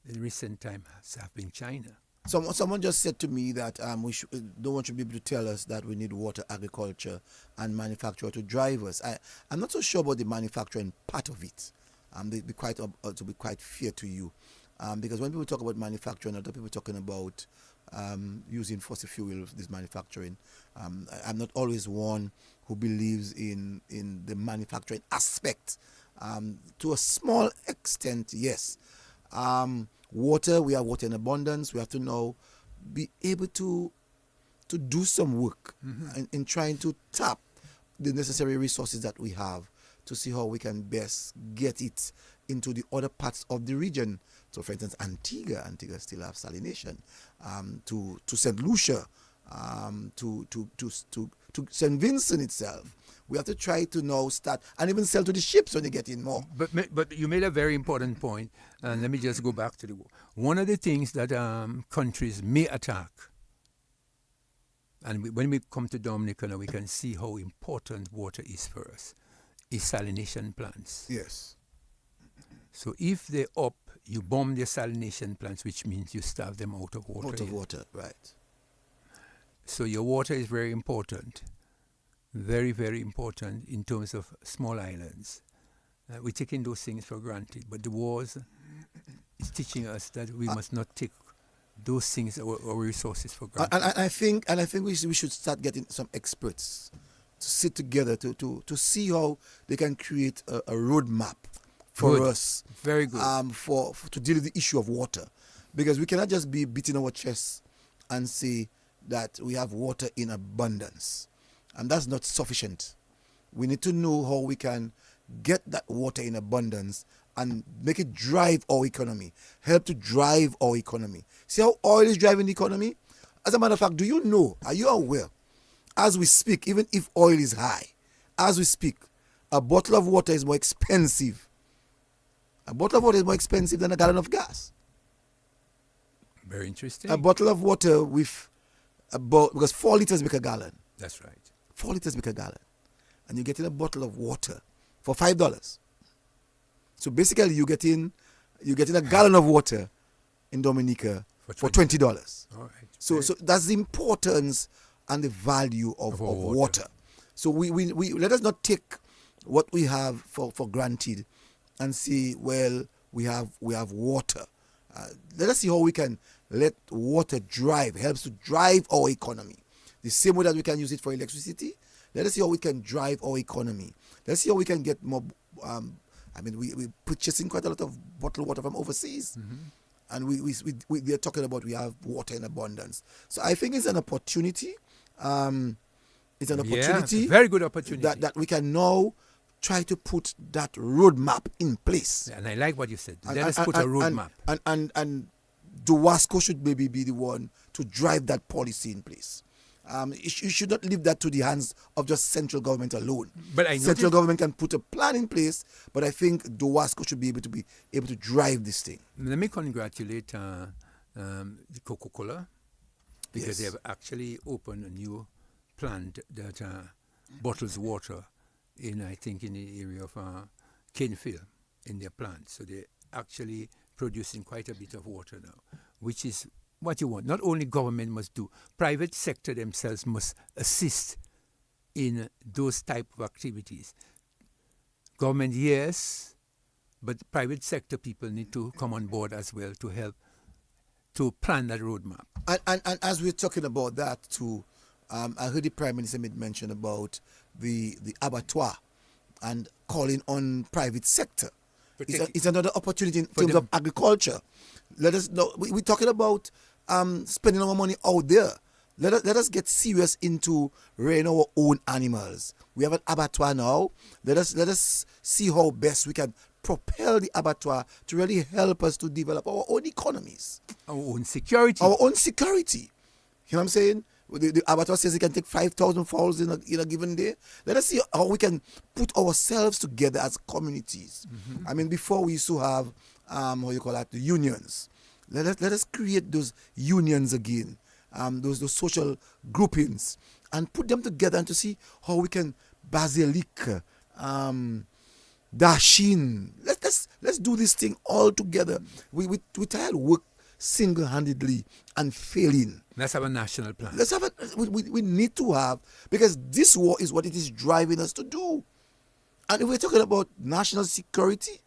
in recent time have been China. Someone just said to me that no one should be able to tell us that we need water, agriculture, and manufacture to drive us. I'm not so sure about the manufacturing part of it. To be quite fair to you, because when people talk about manufacturing, other people talking about using fossil fuels, this manufacturing. I'm not always one who believes in the manufacturing aspect To a small extent, yes. Water, we have water in abundance. We have to now be able to do some work in trying to tap the necessary resources that we have to see how we can best get it into the other parts of the region. So, for instance, Antigua still have salination. To St. Lucia, to St. Vincent itself. We have to try to now start and even sell to the ships when they get in more. But you made a very important point, and let me just go back to one of the things that countries may attack, and when we come to Dominica, we can see how important water is for us, is salination plants. Yes. So if they you bomb their salination plants, which means you starve them out of water. Out of water, right. So your water is very important. Very, very important in terms of small islands. We're taking those things for granted, but the wars is teaching us that we must not take those things or resources for granted. And I think we should start getting some experts to sit together to see how they can create a roadmap for us. Very good. To deal with the issue of water, because we cannot just be beating our chests and say that we have water in abundance. And that's not sufficient. We need to know how we can get that water in abundance and make it drive our economy, help to drive our economy. See how oil is driving the economy? As a matter of fact, are you aware, as we speak, even if oil is high, as we speak, a bottle of water is more expensive. A bottle of water is more expensive than a gallon of gas. Very interesting. A bottle of water because 4 liters make a gallon. That's right. 4 liters make a gallon. And you're getting a bottle of water for $5. So basically you're getting a gallon of water in Dominica for $20. All right. So that's the importance and the value of water. So we let us not take what we have for granted and say, well, we have water. Let us see how we can let water helps to drive our economy. The same way that we can use it for electricity, let us see how we can drive our economy. Let's see how we can get more. We're purchasing quite a lot of bottled water from overseas, and we are talking about we have water in abundance. So I think it's an opportunity. It's an opportunity, very good opportunity that we can now try to put that roadmap in place. And I like what you said. Let us put a roadmap. And DOWASCO should maybe be the one to drive that policy in place. You should not leave that to the hands of just central government alone. But central government can put a plan in place, but I think DOWASCO should be able to drive this thing. Let me congratulate the Coca-Cola, because they have actually opened a new plant that bottles water in the area of Canefield in their plant. So they're actually producing quite a bit of water now, which is what you want. Not only government must do, private sector themselves must assist in those type of activities. Government, yes, but private sector people need to come on board as well to help to plan that roadmap. And as we're talking about that too, I heard the Prime Minister made mention about the abattoir and calling on private sector. It's another opportunity in terms of agriculture. Let us know. We're talking about spending our money out there. Let us get serious into rearing our own animals. We have an abattoir now. Let us see how best we can propel the abattoir to really help us to develop our own economies. Our own security. Our own security. You know what I'm saying? The abattoir says it can take 5,000 fowls in a given day. Let us see how we can put ourselves together as communities. I mean, before we used to have, the unions. Let us create those unions again, those social groupings, and put them together and to see how we can basilic, Dashin. Let's do this thing all together. We tired work single-handedly and failing. Let's have a national plan. We need to have, because this war is what it is driving us to do. And if we're talking about national security,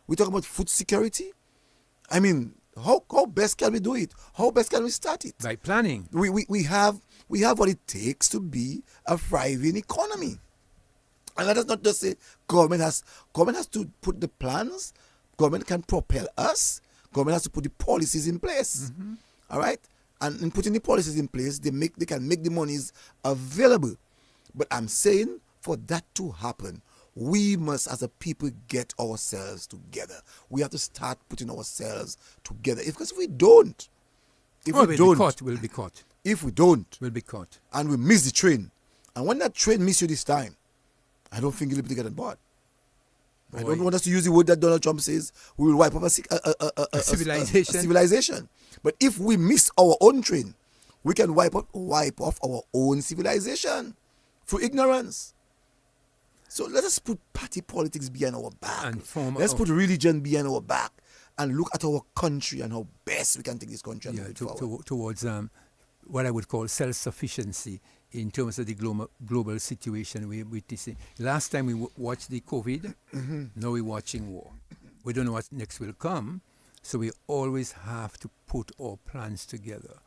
we're talking about food security. I mean, how best can we do it? How best can we start it? By planning. We have what it takes to be a thriving economy. And let us not just say government has to put the plans. Government can propel us. Government has to put the policies in place. All right? And in putting the policies in place, they can make the monies available. But I'm saying for that to happen, we must as a people get ourselves together. We have to start putting ourselves together. Because if we don't, we'll be caught. If we don't, we'll be caught. And we miss the train. And when that train miss you this time, I don't think you'll be able to get on board. I don't want us to use the word that Donald Trump says, we will wipe up a civilization. But if we miss our own train, we can wipe off our own civilization through ignorance. So let us put party politics behind our back. Let's put religion behind our back and look at our country and how best we can take this country and move it forward. Towards what I would call self-sufficiency in terms of the global situation we're witnessing. Last time we watched the COVID, now we're watching war. We don't know what next will come, so we always have to put our plans together.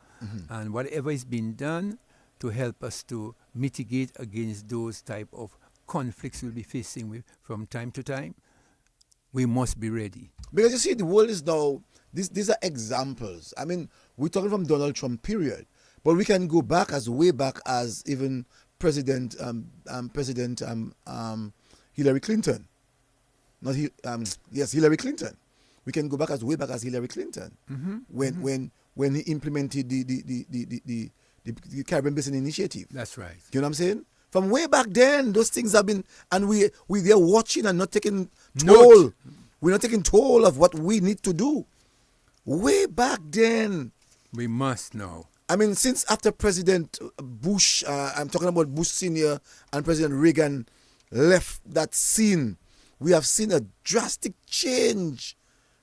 And whatever is being done to help us to mitigate against those type of conflicts we'll be facing with from time to time, we must be ready. Because you see, the world is now, these are examples. I mean, we're talking from Donald Trump period, but we can go back way back as even President Hillary Clinton. Hillary Clinton. We can go back way back as Hillary Clinton when he implemented the Caribbean Basin Initiative. That's right. You know what I'm saying? From way back then, those things have been, and we're there watching and not taking toll. We're not taking toll of what we need to do. Way back then. We must know. I mean, since after President Bush, I'm talking about Bush Sr. and President Reagan left that scene, we have seen a drastic change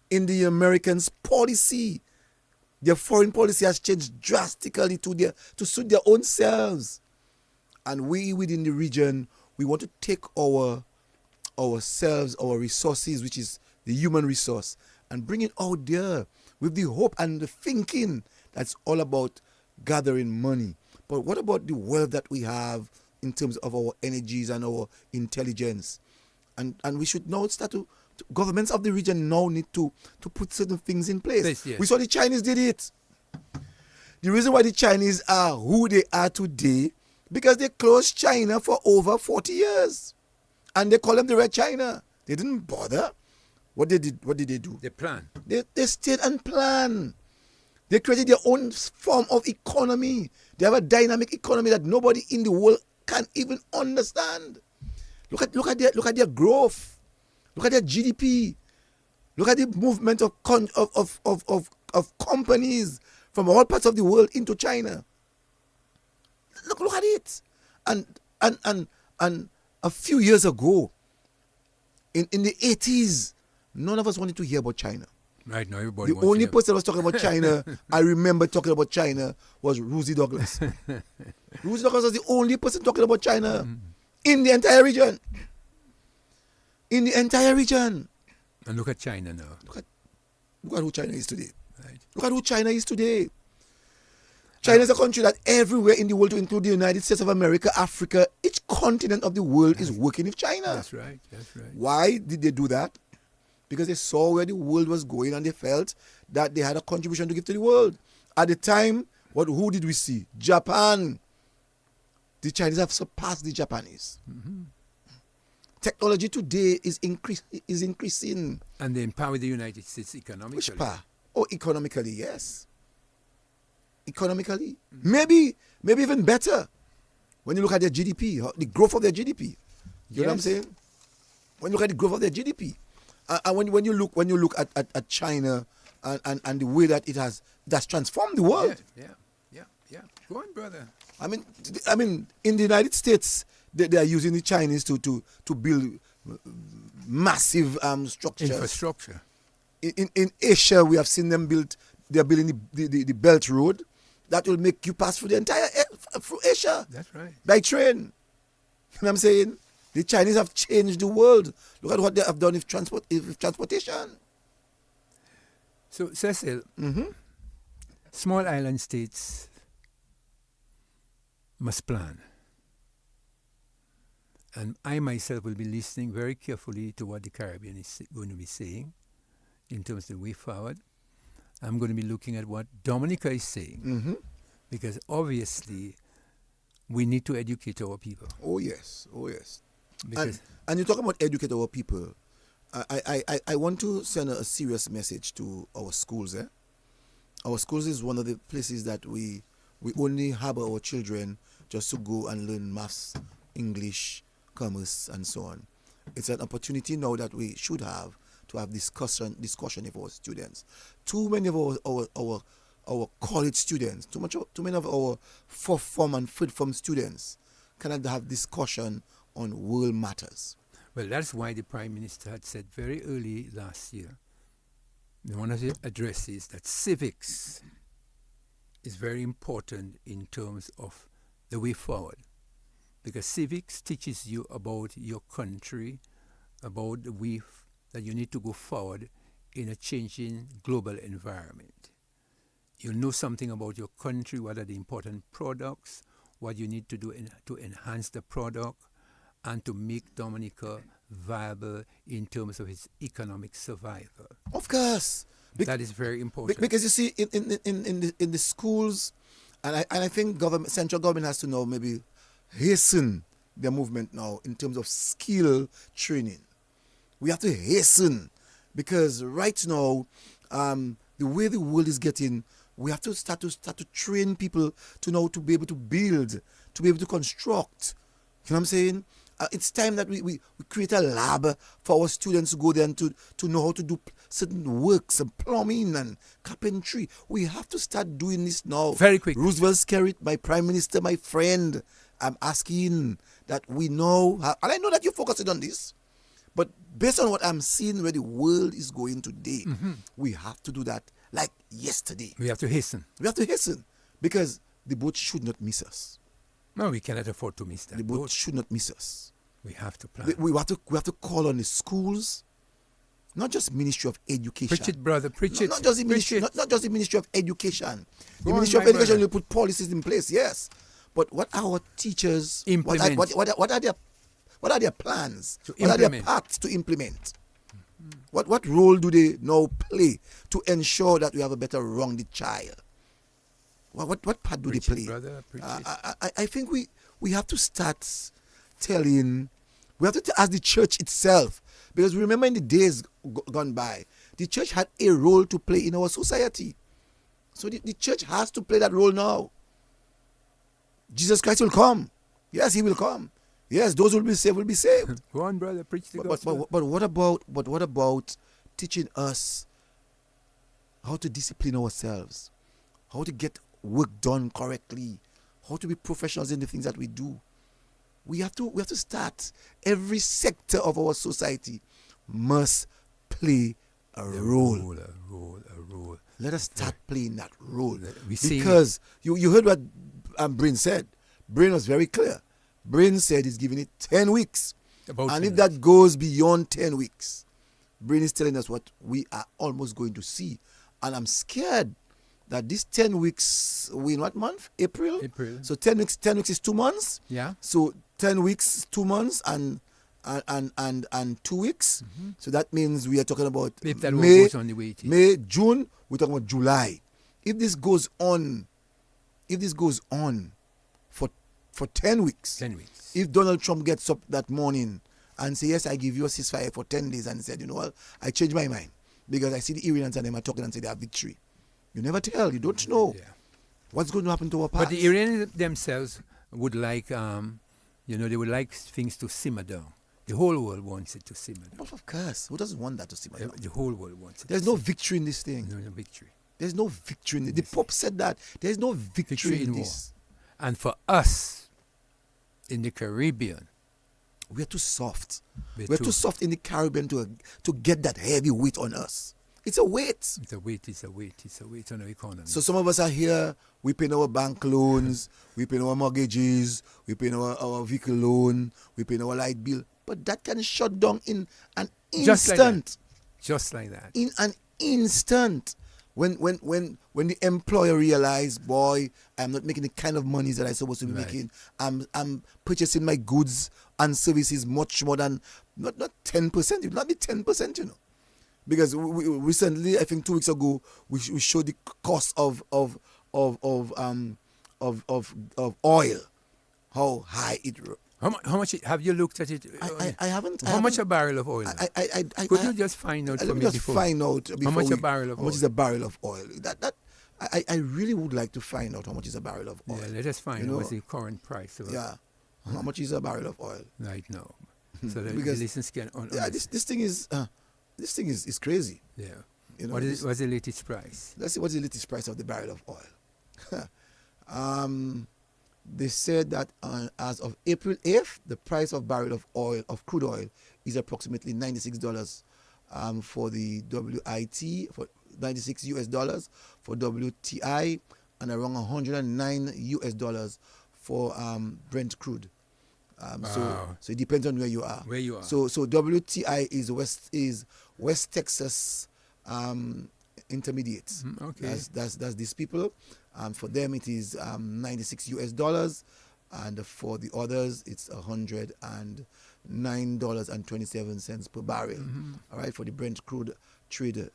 in the Americans' policy. Their foreign policy has changed drastically to suit their own selves. And we within the region, we want to take ourselves, our resources, which is the human resource, and bring it out there with the hope and the thinking that's all about gathering money. But what about the wealth that we have in terms of our energies and our intelligence? And we should now start to governments of the region now need to put certain things in place. Yes. We saw the Chinese did it. The reason why the Chinese are who they are today, because they closed China for over 40 years. And they call them the Red China. They didn't bother. What did they do? They planned. They stayed and planned. They created their own form of economy. They have a dynamic economy that nobody in the world can even understand. Look at their growth. Look at their GDP. Look at the movement of companies from all parts of the world into China. Look at it. And a few years ago, in the 80s, none of us wanted to hear about China. Right now, everybody. The only person that was talking about China, I remember talking about China, was Rosie Douglas. Rosie Douglas was the only person talking about China in the entire region. In the entire region. And look at China now. Look at who China is today. Right. Look at who China is today. China is a country that everywhere in the world, to include the United States of America, Africa, each continent of the world is working with China. That's right. Why did they do that? Because they saw where the world was going and they felt that they had a contribution to give to the world. At the time, who did we see? Japan. The Chinese have surpassed the Japanese. Technology today is increasing. And they empower the United States economically. Which part? Oh, economically, yes. Economically. Maybe even better. When you look at their GDP, the growth of their GDP. You know what I'm saying? When you look at the growth of their GDP. And when you look at China and the way that that's transformed the world. Yeah. Go on, brother. I mean, in the United States, they are using the Chinese to build massive structures. Infrastructure. In Asia, we have seen them build. They are building the Belt Road that will make you pass through the entire through Asia. That's right. By train. You know what I'm saying? The Chinese have changed the world. Look at what they have done with transportation. So, Cecil, small island states must plan. And I myself will be listening very carefully to what the Caribbean is going to be saying in terms of the way forward. I'm going to be looking at what Dominica is saying, because obviously we need to educate our people. Oh yes, oh yes. Because And you talk about educate our people. I want to send a serious message to our schools. Our schools is one of the places that we only harbor our children just to go and learn maths, English, commerce, and so on. It's an opportunity now that we should have to have discussion with our students. Too many of our college students, too many of our fourth form and fifth form students cannot have discussion on world matters. Well, that's why the Prime Minister had said very early last year in one of his addresses that civics is very important in terms of the way forward. Because civics teaches you about your country, about the way that you need to go forward in a changing global environment. You'll know something about your country, what are the important products, what you need to do to enhance the product, and to make Dominica viable in terms of its economic survival. Of course. That is very important. Because you see, in the schools, and I think central government has to now maybe hasten their movement now in terms of skill training. We have to hasten, because right now, the way the world is getting, we have to start to train people to know to be able to build, to be able to construct. You know what I'm saying? It's time that we create a lab for our students to go there and to know how to do certain works and plumbing and carpentry. We have to start doing this now. Very quick. Roosevelt Skerritt, my prime minister, my friend, I'm asking that we know, and I know that you're focusing on this, but based on what I'm seeing where the world is going today, we have to do that like yesterday. We have to hasten. We have to hasten, because the boat should not miss us. No, we cannot afford to miss that. The boat should not miss us. We have to plan. We have to call on the schools, not just Ministry of Education. Preach it, brother. Preach it. Not just the ministry. Not just the Ministry of Education. The Ministry of Education will put policies in place. Yes, but what our teachers implement? What are their plans? To what are their implement. paths to implement? What role do they now play to ensure that we have a better rounded child? What part do Preach they it, play? brother. Preach it. I think we have to start telling. We have to ask the church itself, because remember in the days gone by, the church had a role to play in our society. So the church has to play that role now. Jesus Christ will come. Yes, he will come. Yes, those who will be saved will be saved. Go on, brother. Preach the gospel. But what about teaching us how to discipline ourselves, how to get work done correctly, how to be professionals in the things that we do? We have to start. Every sector of our society must play a role. A role. Let us start playing that role. See, because you heard what Brain said. Brain was very clear. Brain said he's giving it 10 weeks. And if that goes beyond 10 weeks, Brain is telling us what we are almost going to see. And I'm scared that this 10 weeks, we in what month? April. So 10 weeks is 2 months. Yeah. So 10 weeks, 2 months, and 2 weeks. So that means we are talking about if that May, goes on the way June. We're talking about July. If this goes on for 10 weeks. If Donald Trump gets up that morning and say, yes, I give you a ceasefire for 10 days, and said, you know what, I changed my mind because I see the Iranians and them are talking and say they have victory. You never tell. You don't know what's going to happen to our past. But the Iranians themselves would like, they would like things to simmer down. The whole world wants it to simmer down. But of course, who doesn't want that to simmer down? The whole world wants it. There's no victory in this thing. No victory. There's no victory in it. The Pope said that. There's no victory in this. War. And for us, in the Caribbean, we're too soft. We're too soft in the Caribbean to get that heavy weight on us. It's a weight. It's a weight on our economy. So some of us are here, we pay our bank loans, we pay our mortgages, we pay our vehicle loan, we pay our light bill. But that can shut down in an instant. Just like that. In an instant. when the employer realize, boy, I'm not making the kind of money that I'm supposed to be making. I'm purchasing my goods and services much more than not 10%. It will not be 10%, you know, because we recently, I think 2 weeks ago, we showed the cost of oil, how high it. How much have you looked at it? I haven't. How much a barrel of oil? Could you just find out for me before? Find out before how much a barrel of how oil? much is a barrel of oil? I really would like to find out how much is a barrel of oil. Yeah, let us find out what's the current price of it. Yeah, how much is a barrel of oil right now? So that because the listeners can this thing is crazy. Yeah. You know, what's the latest price? Let's see what's the latest price of the barrel of oil. They said that as of April 8th, the price of barrel of oil, of crude oil, is approximately $96 for the WIT, for $96 for WTI, and around $109 for Brent crude. So it depends on where you are. Where you are. So WTI is West Texas intermediates. Okay. That's these people. For them it is $96, and for the others it's $109.27 per barrel. All right, for the Brent crude trade.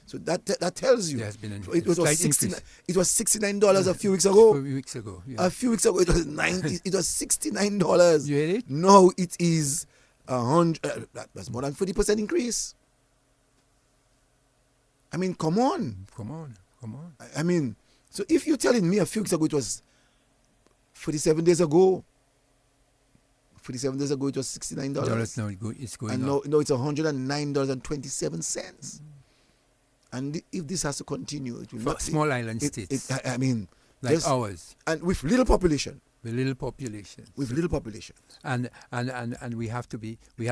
So that tells you there's been it was increase. It was $69 a few weeks ago. A few weeks ago. Yeah. A few weeks ago it was it was $69. You heard it? No, it is 100. That's more than 40% increase. I mean, come on. I mean, so if you're telling me a few weeks ago it was 47 days ago. 47 days ago it was $69. Now it's going and up. now it's $109.27. And if this has to continue, it will For not. small island states. I mean, like ours. And with little population. With little population. With little population. And we have to pray. We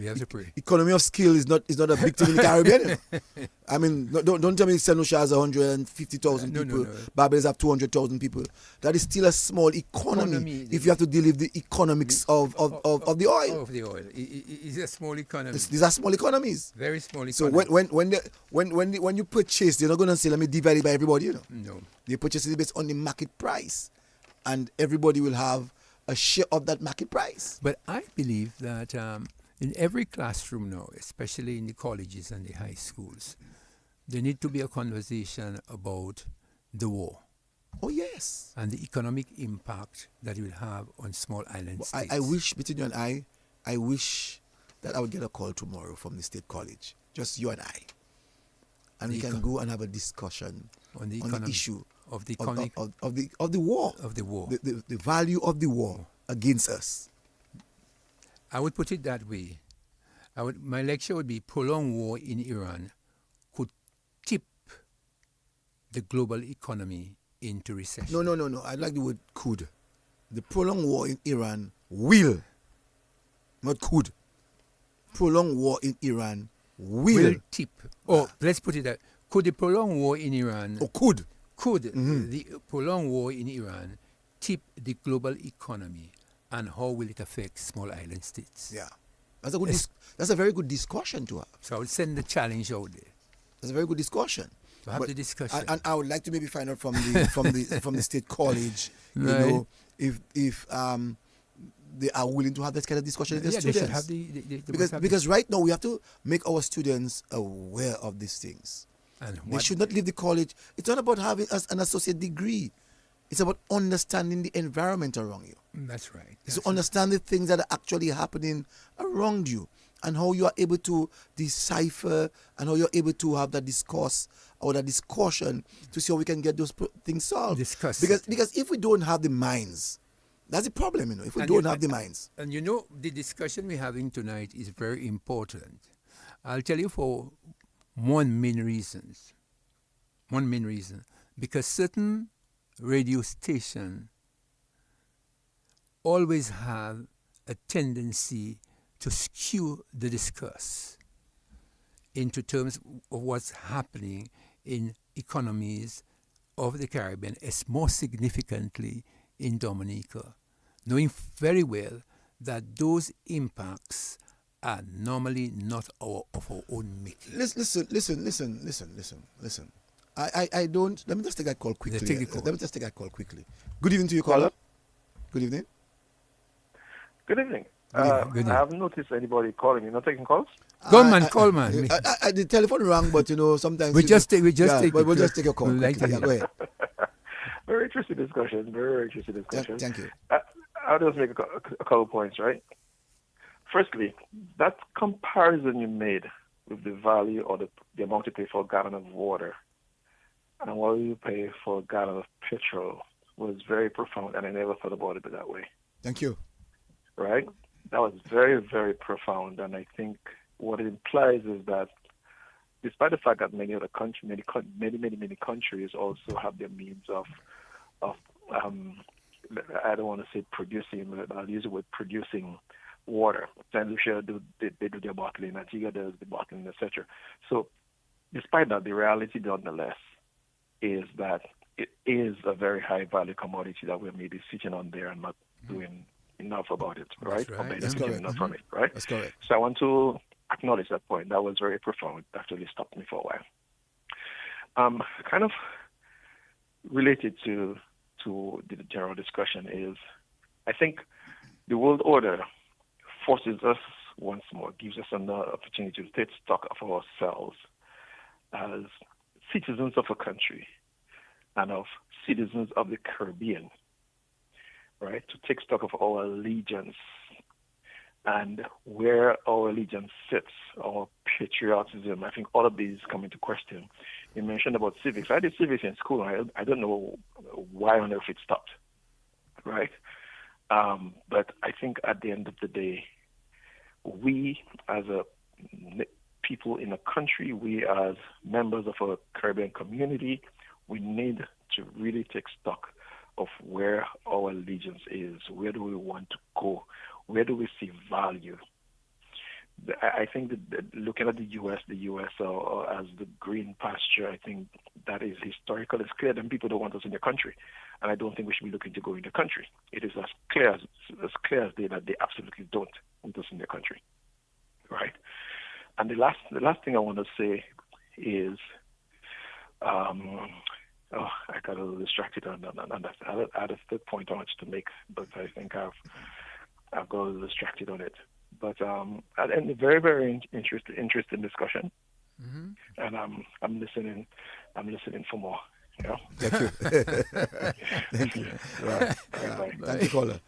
have to pray. Economy of scale is not a big thing in the Caribbean. You know? I mean, don't tell me St. Lucia has 150,000 people. No. Barbados have 200,000 people. That is still a small economy if you have to deal with the economics of the oil. Of the oil, it's a small economy. These are small economies. Very small So economy. when you purchase, they're not going to say, let me divide it by everybody. You know, no. They purchase it based on the market price, and everybody will have a share of that market price. But I believe that. In every classroom now, especially in the colleges and the high schools, there need to be a conversation about the war. Oh, yes. And the economic impact that it will have on small island states. I wish, between you and I wish that I would get a call tomorrow from the state college, just you and I. And we can go and have a discussion on the issue of the economic of the war. Of the war. The value of the war against us. I would put it that way. My lecture would be prolonged war in Iran could tip the global economy into recession. No. I like the word could. The prolonged war in Iran will, not could. Prolonged war in Iran will tip. Let's put it that. Could the prolonged war in Iran... could the prolonged war in Iran tip the global economy? And how will it affect small island states? Yeah, that's a very good discussion to have. So I would send the challenge out there. That's a very good discussion. To have the discussion. And I would like to maybe find out from the state college, right. You know, if they are willing to have that kind of discussion with their students. They should have because right now we have to make our students aware of these things. And they should not leave the college. It's not about having an associate degree. It's about understanding the environment around you. That's right. It's to understand the things that are actually happening around you and how you are able to decipher and how you're able to have that discourse or that discussion to see how we can get those things solved. Because if we don't have the minds, that's the problem, you know, if we don't have the minds. And you know, the discussion we're having tonight is very important. I'll tell you for one main reason. Because certain radio station always have a tendency to skew the discourse into terms of what's happening in economies of the Caribbean, as more significantly in Dominica, knowing very well that those impacts are normally not of our own making. Listen. I don't. Let me just take that call quickly. Take the call. Let me just take that call quickly. Good evening to you, caller. Good evening. Good evening. Good evening. I haven't noticed anybody calling. You're not taking calls? Call man. The telephone rang, but sometimes we'll just take we'll just take a call. We'll Quickly. Go ahead. Very interesting discussion. Very interesting discussion. Thank you. I'll just make a couple points, right? Firstly, that comparison you made with the value or the amount you pay for a gallon of water and what you pay for a gallon of petrol was very profound, and I never thought about it that way. Thank you. Right? That was very, very profound, and I think what it implies is that despite the fact that many other countries, many countries also have their means of I don't want to say producing, but I'll use the word producing water. St. Lucia they do their bottling, Antigua does the bottling, etc. So despite that, the reality nonetheless is that it is a very high value commodity that we're maybe sitting on there and not doing enough about it, right? That's right. Or benefiting enough from it, right? That's correct. So I want to acknowledge that point. That was very profound. It actually stopped me for a while. Kind of related to the general discussion is, I think the world order forces us once more, gives us another opportunity to take stock of ourselves as citizens of a country and of citizens of the Caribbean, right? To take stock of our allegiance and where our allegiance sits, our patriotism. I think all of these come into question. You mentioned about civics. I did civics in school. I don't know why on earth it stopped, right? But I think at the end of the day, we as a people in a country, we as members of a Caribbean community, we need to really take stock of where our allegiance is. Where do we want to go? Where do we see value? I think that looking at the U.S. As the green pasture, I think that is historical. It's clear that people don't want us in the country, and I don't think we should be looking to go in the country. It is as clear as day that they absolutely don't want us in the country, right? And the last thing I want to say is, I got a little distracted on that. I had a third point I wanted to make, but I think I've got a little distracted on it. But and a very, very interesting discussion, and I'm listening for more. You know? Thank you. Thank you. Right. Thank you, caller.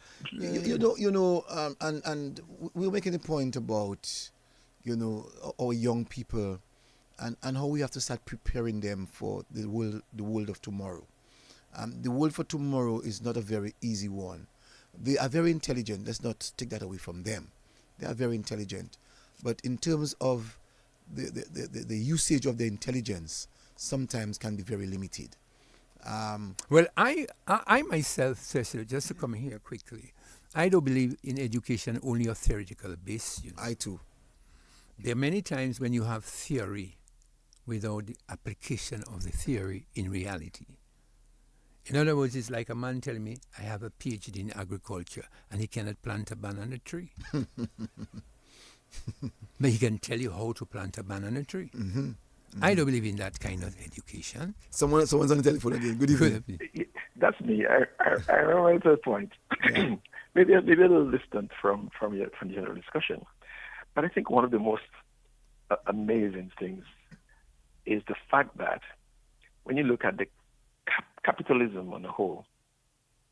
And we're making a point about our young people and how we have to start preparing them for the world of tomorrow. The world for tomorrow is not a very easy one. They are very intelligent. Let's not take that away from them. They are very intelligent, but in terms of the usage of their intelligence, sometimes can be very limited. Well, I myself, Cecil, just to come here quickly, I don't believe in education only a theoretical base. I too. There are many times when you have theory without the application of the theory in reality. In other words, it's like a man telling me, I have a PhD in agriculture, and he cannot plant a banana tree. But he can tell you how to plant a banana tree. Mm-hmm. I don't believe in that kind of education. Someone's on the telephone again. Good evening. That's me. I remember at that point. Yeah. maybe a little distant from the general discussion. But I think one of the most amazing things is the fact that when you look at the capitalism on the whole,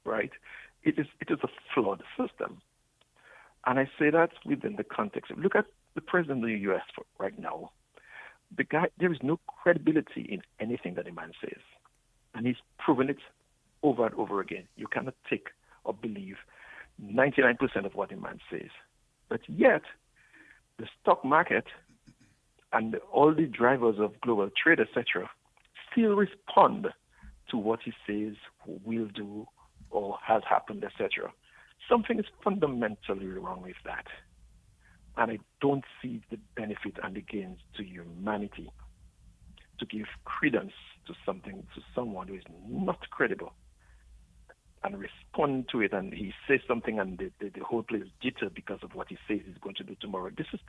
right, it is a flawed system. And I say that within the context of, look at the president of the U.S. right now. The guy, there is no credibility in anything that the man says. And he's proven it over and over again. You cannot take or believe 99% of what the man says. But yet, the stock market and all the drivers of global trade, etc., still respond to what he says will do or has happened, etc. Something is fundamentally wrong with that. And I don't see the benefit and the gains to humanity to give credence to something, to someone who is not credible and respond to it, and he says something and the whole place jitter because of what he says he's going to do tomorrow. This is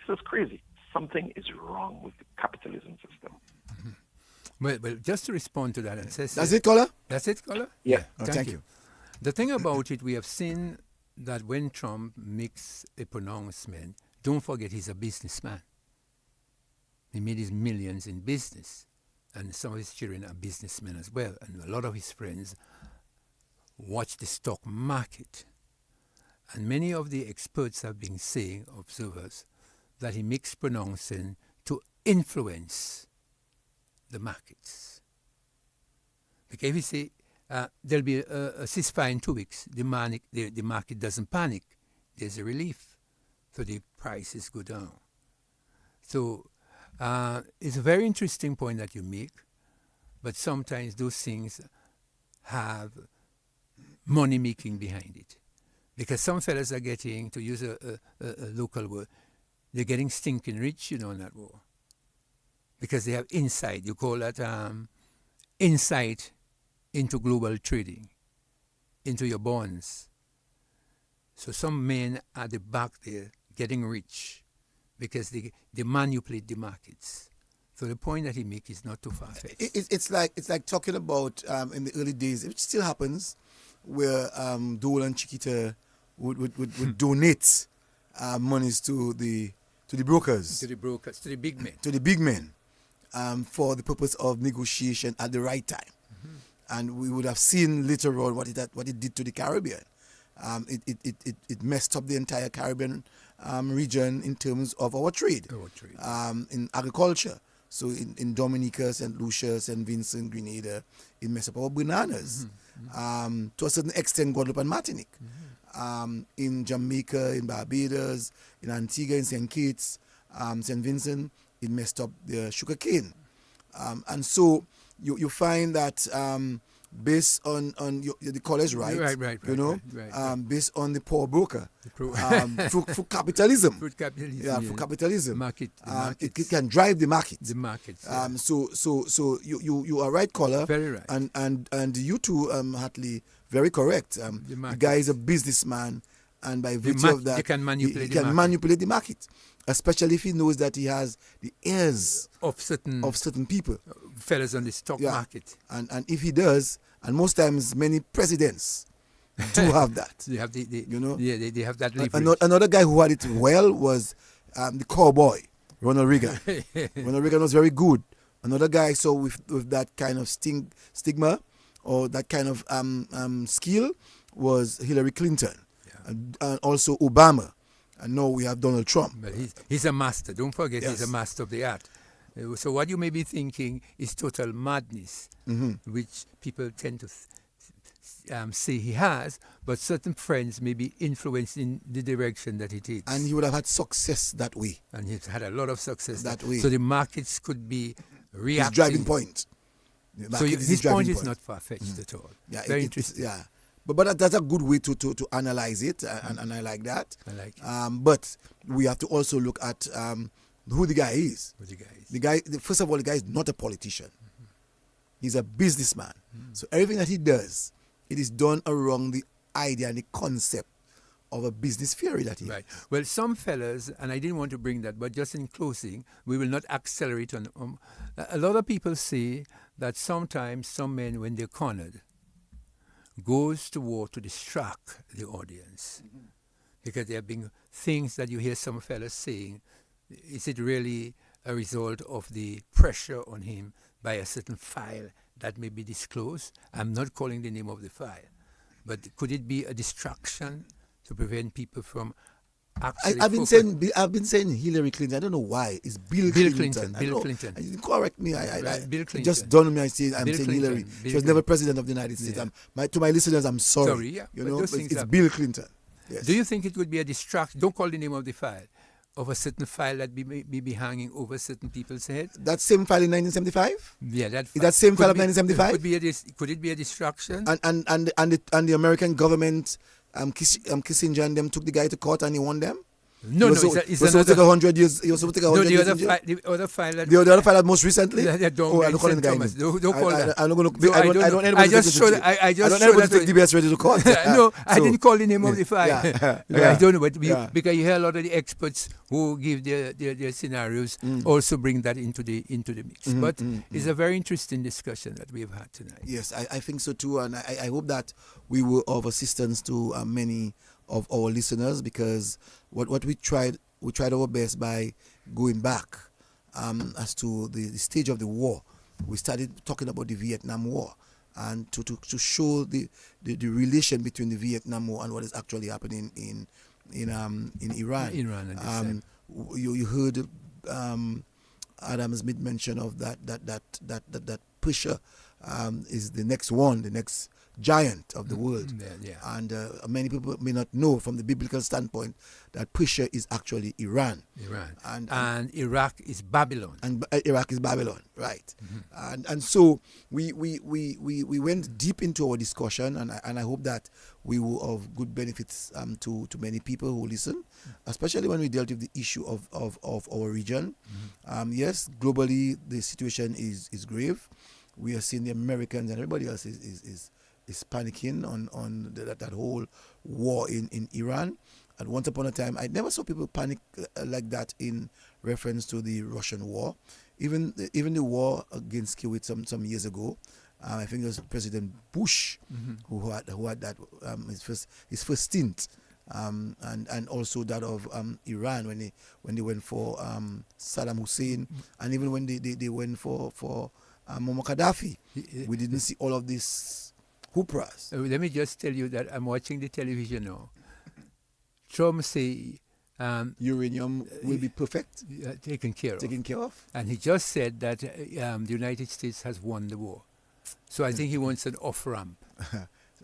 Well, just to respond to that, and says That's it, caller? That's it, caller? Yeah. Oh, Thank you. The thing about it, we have seen that when Trump makes a pronouncement, don't forget he's a businessman. He made his millions in business. And some of his children are businessmen as well. And a lot of his friends watch the stock market. And many of the experts have been saying, observers, that he makes pronouncing to influence the markets. Because if you say there'll be a ceasefire in 2 weeks, the market doesn't panic. There's a relief. So the prices go down. So it's a very interesting point that you make, but sometimes those things have money making behind it. Because some fellas are getting, to use a local word, they're getting stinking rich, in that war. Because they have insight. You call that insight into global trading, into your bonds. So some men at the back there getting rich because they manipulate the markets. So the point that he makes is not too far-fetched. It's like talking about in the early days, it still happens, where Dole and Chiquita would donate monies to the brokers. To the brokers, to the big men. To the big men, for the purpose of negotiation at the right time. And we would have seen later on what it did to the Caribbean. It messed up the entire Caribbean region in terms of our trade. In agriculture. So in Dominica, St. Lucia, St. Vincent, Grenada, it messed up our bananas. To a certain extent, Guadeloupe and Martinique. In Jamaica, in Barbados, in Antigua, in St. Kitts, St. Vincent, it messed up the sugar cane. And so you find that based on the college right, based on the poor broker, through capitalism. Through capitalism. It can drive the market. The market. So you are right, caller. Very right. And you too, Hartley, very correct. The guy is a businessman, and by virtue of that, he can manipulate the market. Especially if he knows that he has the ears of certain people, fellas on the stock market, and if he does, and most times many presidents do have that. They have they have that leverage. Another guy who had it well was the cowboy Ronald Reagan. Ronald Reagan was very good. Another guy I saw with that kind of stigma or that kind of skill was Hillary Clinton, and also Obama. And now we have Donald Trump. But he's a master. Don't forget, he's a master of the art. So what you may be thinking is total madness, which people tend to say he has, but certain friends may be influenced in the direction that he takes. And he would have had success that way. And he's had a lot of success that way. So the markets could be reacting. His driving point. So his point is not far-fetched at all. Yeah, very interesting. Yeah. But that's a good way to analyze it, and I like that. I like it. But we have to also look at who the guy is. First of all, the guy is not a politician. He's a businessman. So everything that he does, it is done around the idea and the concept of a business theory that he has. Right. Well, some fellas, and I didn't want to bring that, but just in closing, we will not accelerate on. A lot of people say that sometimes some men, when they're cornered, goes to war to distract the audience. Because there have been things that you hear some fellas saying. Is it really a result of the pressure on him by a certain file that may be disclosed? I'm not calling the name of the file. But could it be a distraction to prevent people from actually I've been saying Hillary Clinton. I don't know why. It's Bill Clinton. Bill Clinton. Correct me. Bill Clinton. Just dawned on me. I'm saying Hillary. She was never president of the United States. Yeah. To my listeners, I'm sorry. Sorry, yeah. It's Bill Clinton. Yes. Do you think it would be a distraction? Don't call the name of the file. Of a certain file that be hanging over certain people's head? That same file in 1975? Yeah, that file. That same file of 1975? Could it be a distraction? And the American government, Kissinger and them took the guy to court and he won them? No, it's supposed to take 100 years. It was supposed to take 100 years. The other file that the other file that most recently. Don't I'm not calling the guy. Don't call that. I'm not going to. I don't. I just showed. I just showed that take DBS ready to court. No, I didn't call the name of the file. I don't know, but because you hear a lot of the experts who give their scenarios also bring that into the mix. But it's a very interesting discussion that we've had tonight. Yes, I think so too, and I hope that we were of assistance to many of our listeners, because what we tried our best by going back as to the stage of the war. We started talking about the Vietnam War, and to show the relation between the Vietnam War and what is actually happening in Iran. You heard Adam Smith mention of that pusher is the next one, the next giant of the world. And many people may not know from the biblical standpoint that pusher is actually Iran. And Iraq is Babylon. And Iraq is Babylon, right. And so we went deep into our discussion, and I hope that we will of good benefits to many people who listen, especially when we dealt with the issue of our region. Yes, globally the situation is grave. We are seeing the Americans and everybody else is panicking on that whole war in Iran. And once upon a time, I never saw people panic like that in reference to the Russian war. Even the war against Kuwait some years ago, I think it was President Bush who had that his first stint, and also that of Iran when they went for Saddam Hussein, and even when they went for Muammar Gaddafi. We didn't see all of this hoopras. Let me just tell you that I'm watching the television now. Trump say uranium will be perfect, taken care of. And he just said that the United States has won the war. So I think he wants an off-ramp.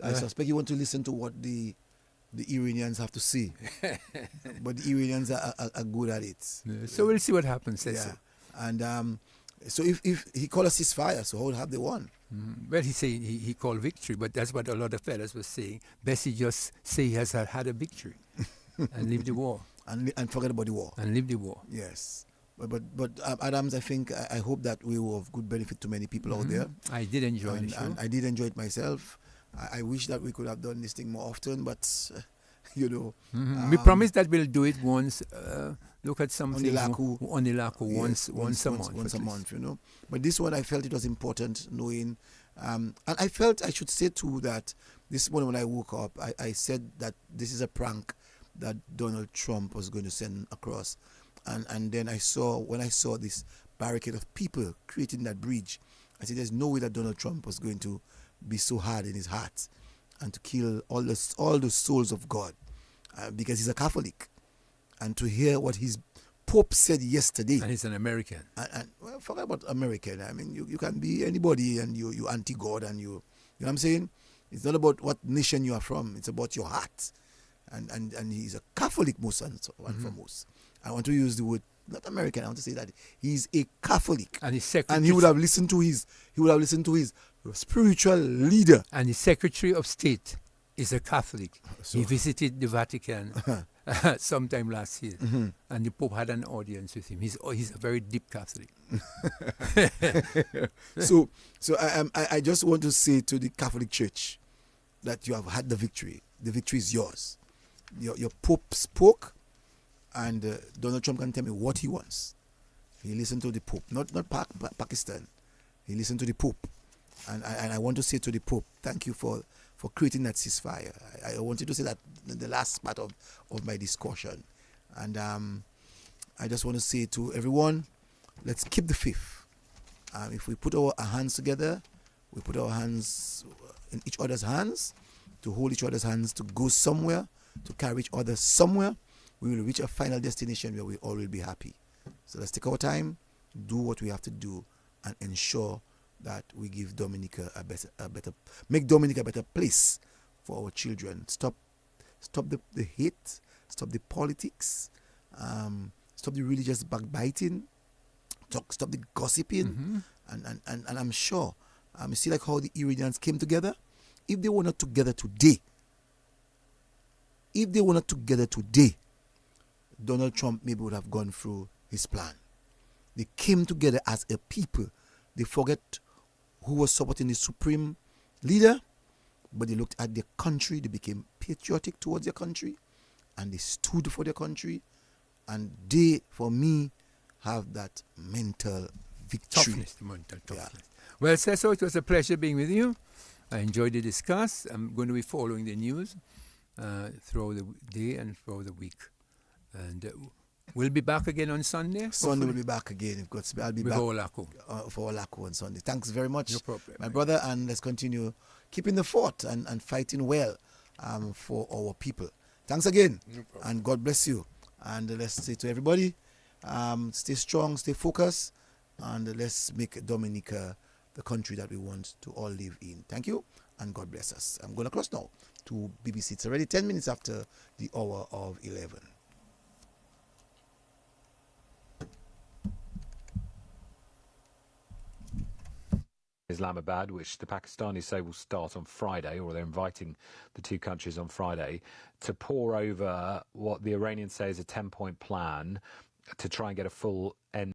I suspect you want to listen to what the Iranians have to say. But the Iranians are good at it. So we'll see what happens. And so if he called a ceasefire, so how have they won? Well, he called victory, but that's what a lot of fellas were saying. Bessie just say he has had a victory and leave the war. And forget about the war. And leave the war. Yes. But Adams, I hope that we were of good benefit to many people out there. I did enjoy the show. And I did enjoy it myself. I wish that we could have done this thing more often, but you know. We promise that we'll do it once. Look at something on the Laku, once a month. Once a month, you know. But this one, I felt it was important knowing, and I felt I should say too that this morning when I woke up, I said that this is a prank that Donald Trump was going to send across, and then when I saw this barricade of people creating that bridge, I said there's no way that Donald Trump was going to be so hard in his heart and to kill all the souls of God, because he's a Catholic. And to hear what his Pope said yesterday. And he's an American. And well, forget about American. I mean, you can be anybody and you anti-God and you know what I'm saying? It's not about what nation you are from. It's about your heart. And he's a Catholic most and foremost. I want to use the word, not American, I want to say that he's a Catholic. And he would have listened to his spiritual leader. And his Secretary of State is a Catholic. So, he visited the Vatican sometime last year, and the Pope had an audience with him. He's a very deep Catholic. So I just want to say to the Catholic Church that you have had the victory. The victory is yours. Your Pope spoke, and Donald Trump can tell me what he wants. He listened to the Pope, not Pakistan. He listened to the Pope, and I want to say to the Pope, thank you for creating that ceasefire. I wanted to say that in the last part of my discussion. And I just want to say to everyone, let's keep the faith. If we put our hands together, we put our hands in each other's hands, to hold each other's hands, to go somewhere, to carry each other somewhere, we will reach a final destination where we all will be happy. So let's take our time, do what we have to do, and ensure that we give Dominica make Dominica a better place for our children. Stop the hate, stop the politics, stop the religious backbiting, stop the gossiping, and I'm sure, you see like how the Iranians came together. If they were not together today, Donald Trump maybe would have gone through his plan. They came together as a people. They forget who was supporting the supreme leader, but they looked at their country. They became patriotic towards their country, and they stood for their country. And they, for me, have that mental victory. Toughness, mental toughness. Yeah. Well, Cecil, it was a pleasure being with you. I enjoyed the discuss. I'm going to be following the news throughout the day and throughout the week. And we'll be back again on Sunday. Sunday we'll be back again. I'll be with back for Olaco on Sunday. Thanks very much, no problem, my brother. And let's continue keeping the fort and fighting well for our people. Thanks again. No problem. And God bless you. And let's say to everybody, stay strong, stay focused, and let's make Dominica the country that we want to all live in. Thank you, and God bless us. I'm going to cross now to BBC. It's already 10 minutes after the hour of 11. Islamabad, which the Pakistanis say will start on Friday, or they're inviting the two countries on Friday, to pore over what the Iranians say is a 10-point plan to try and get a full end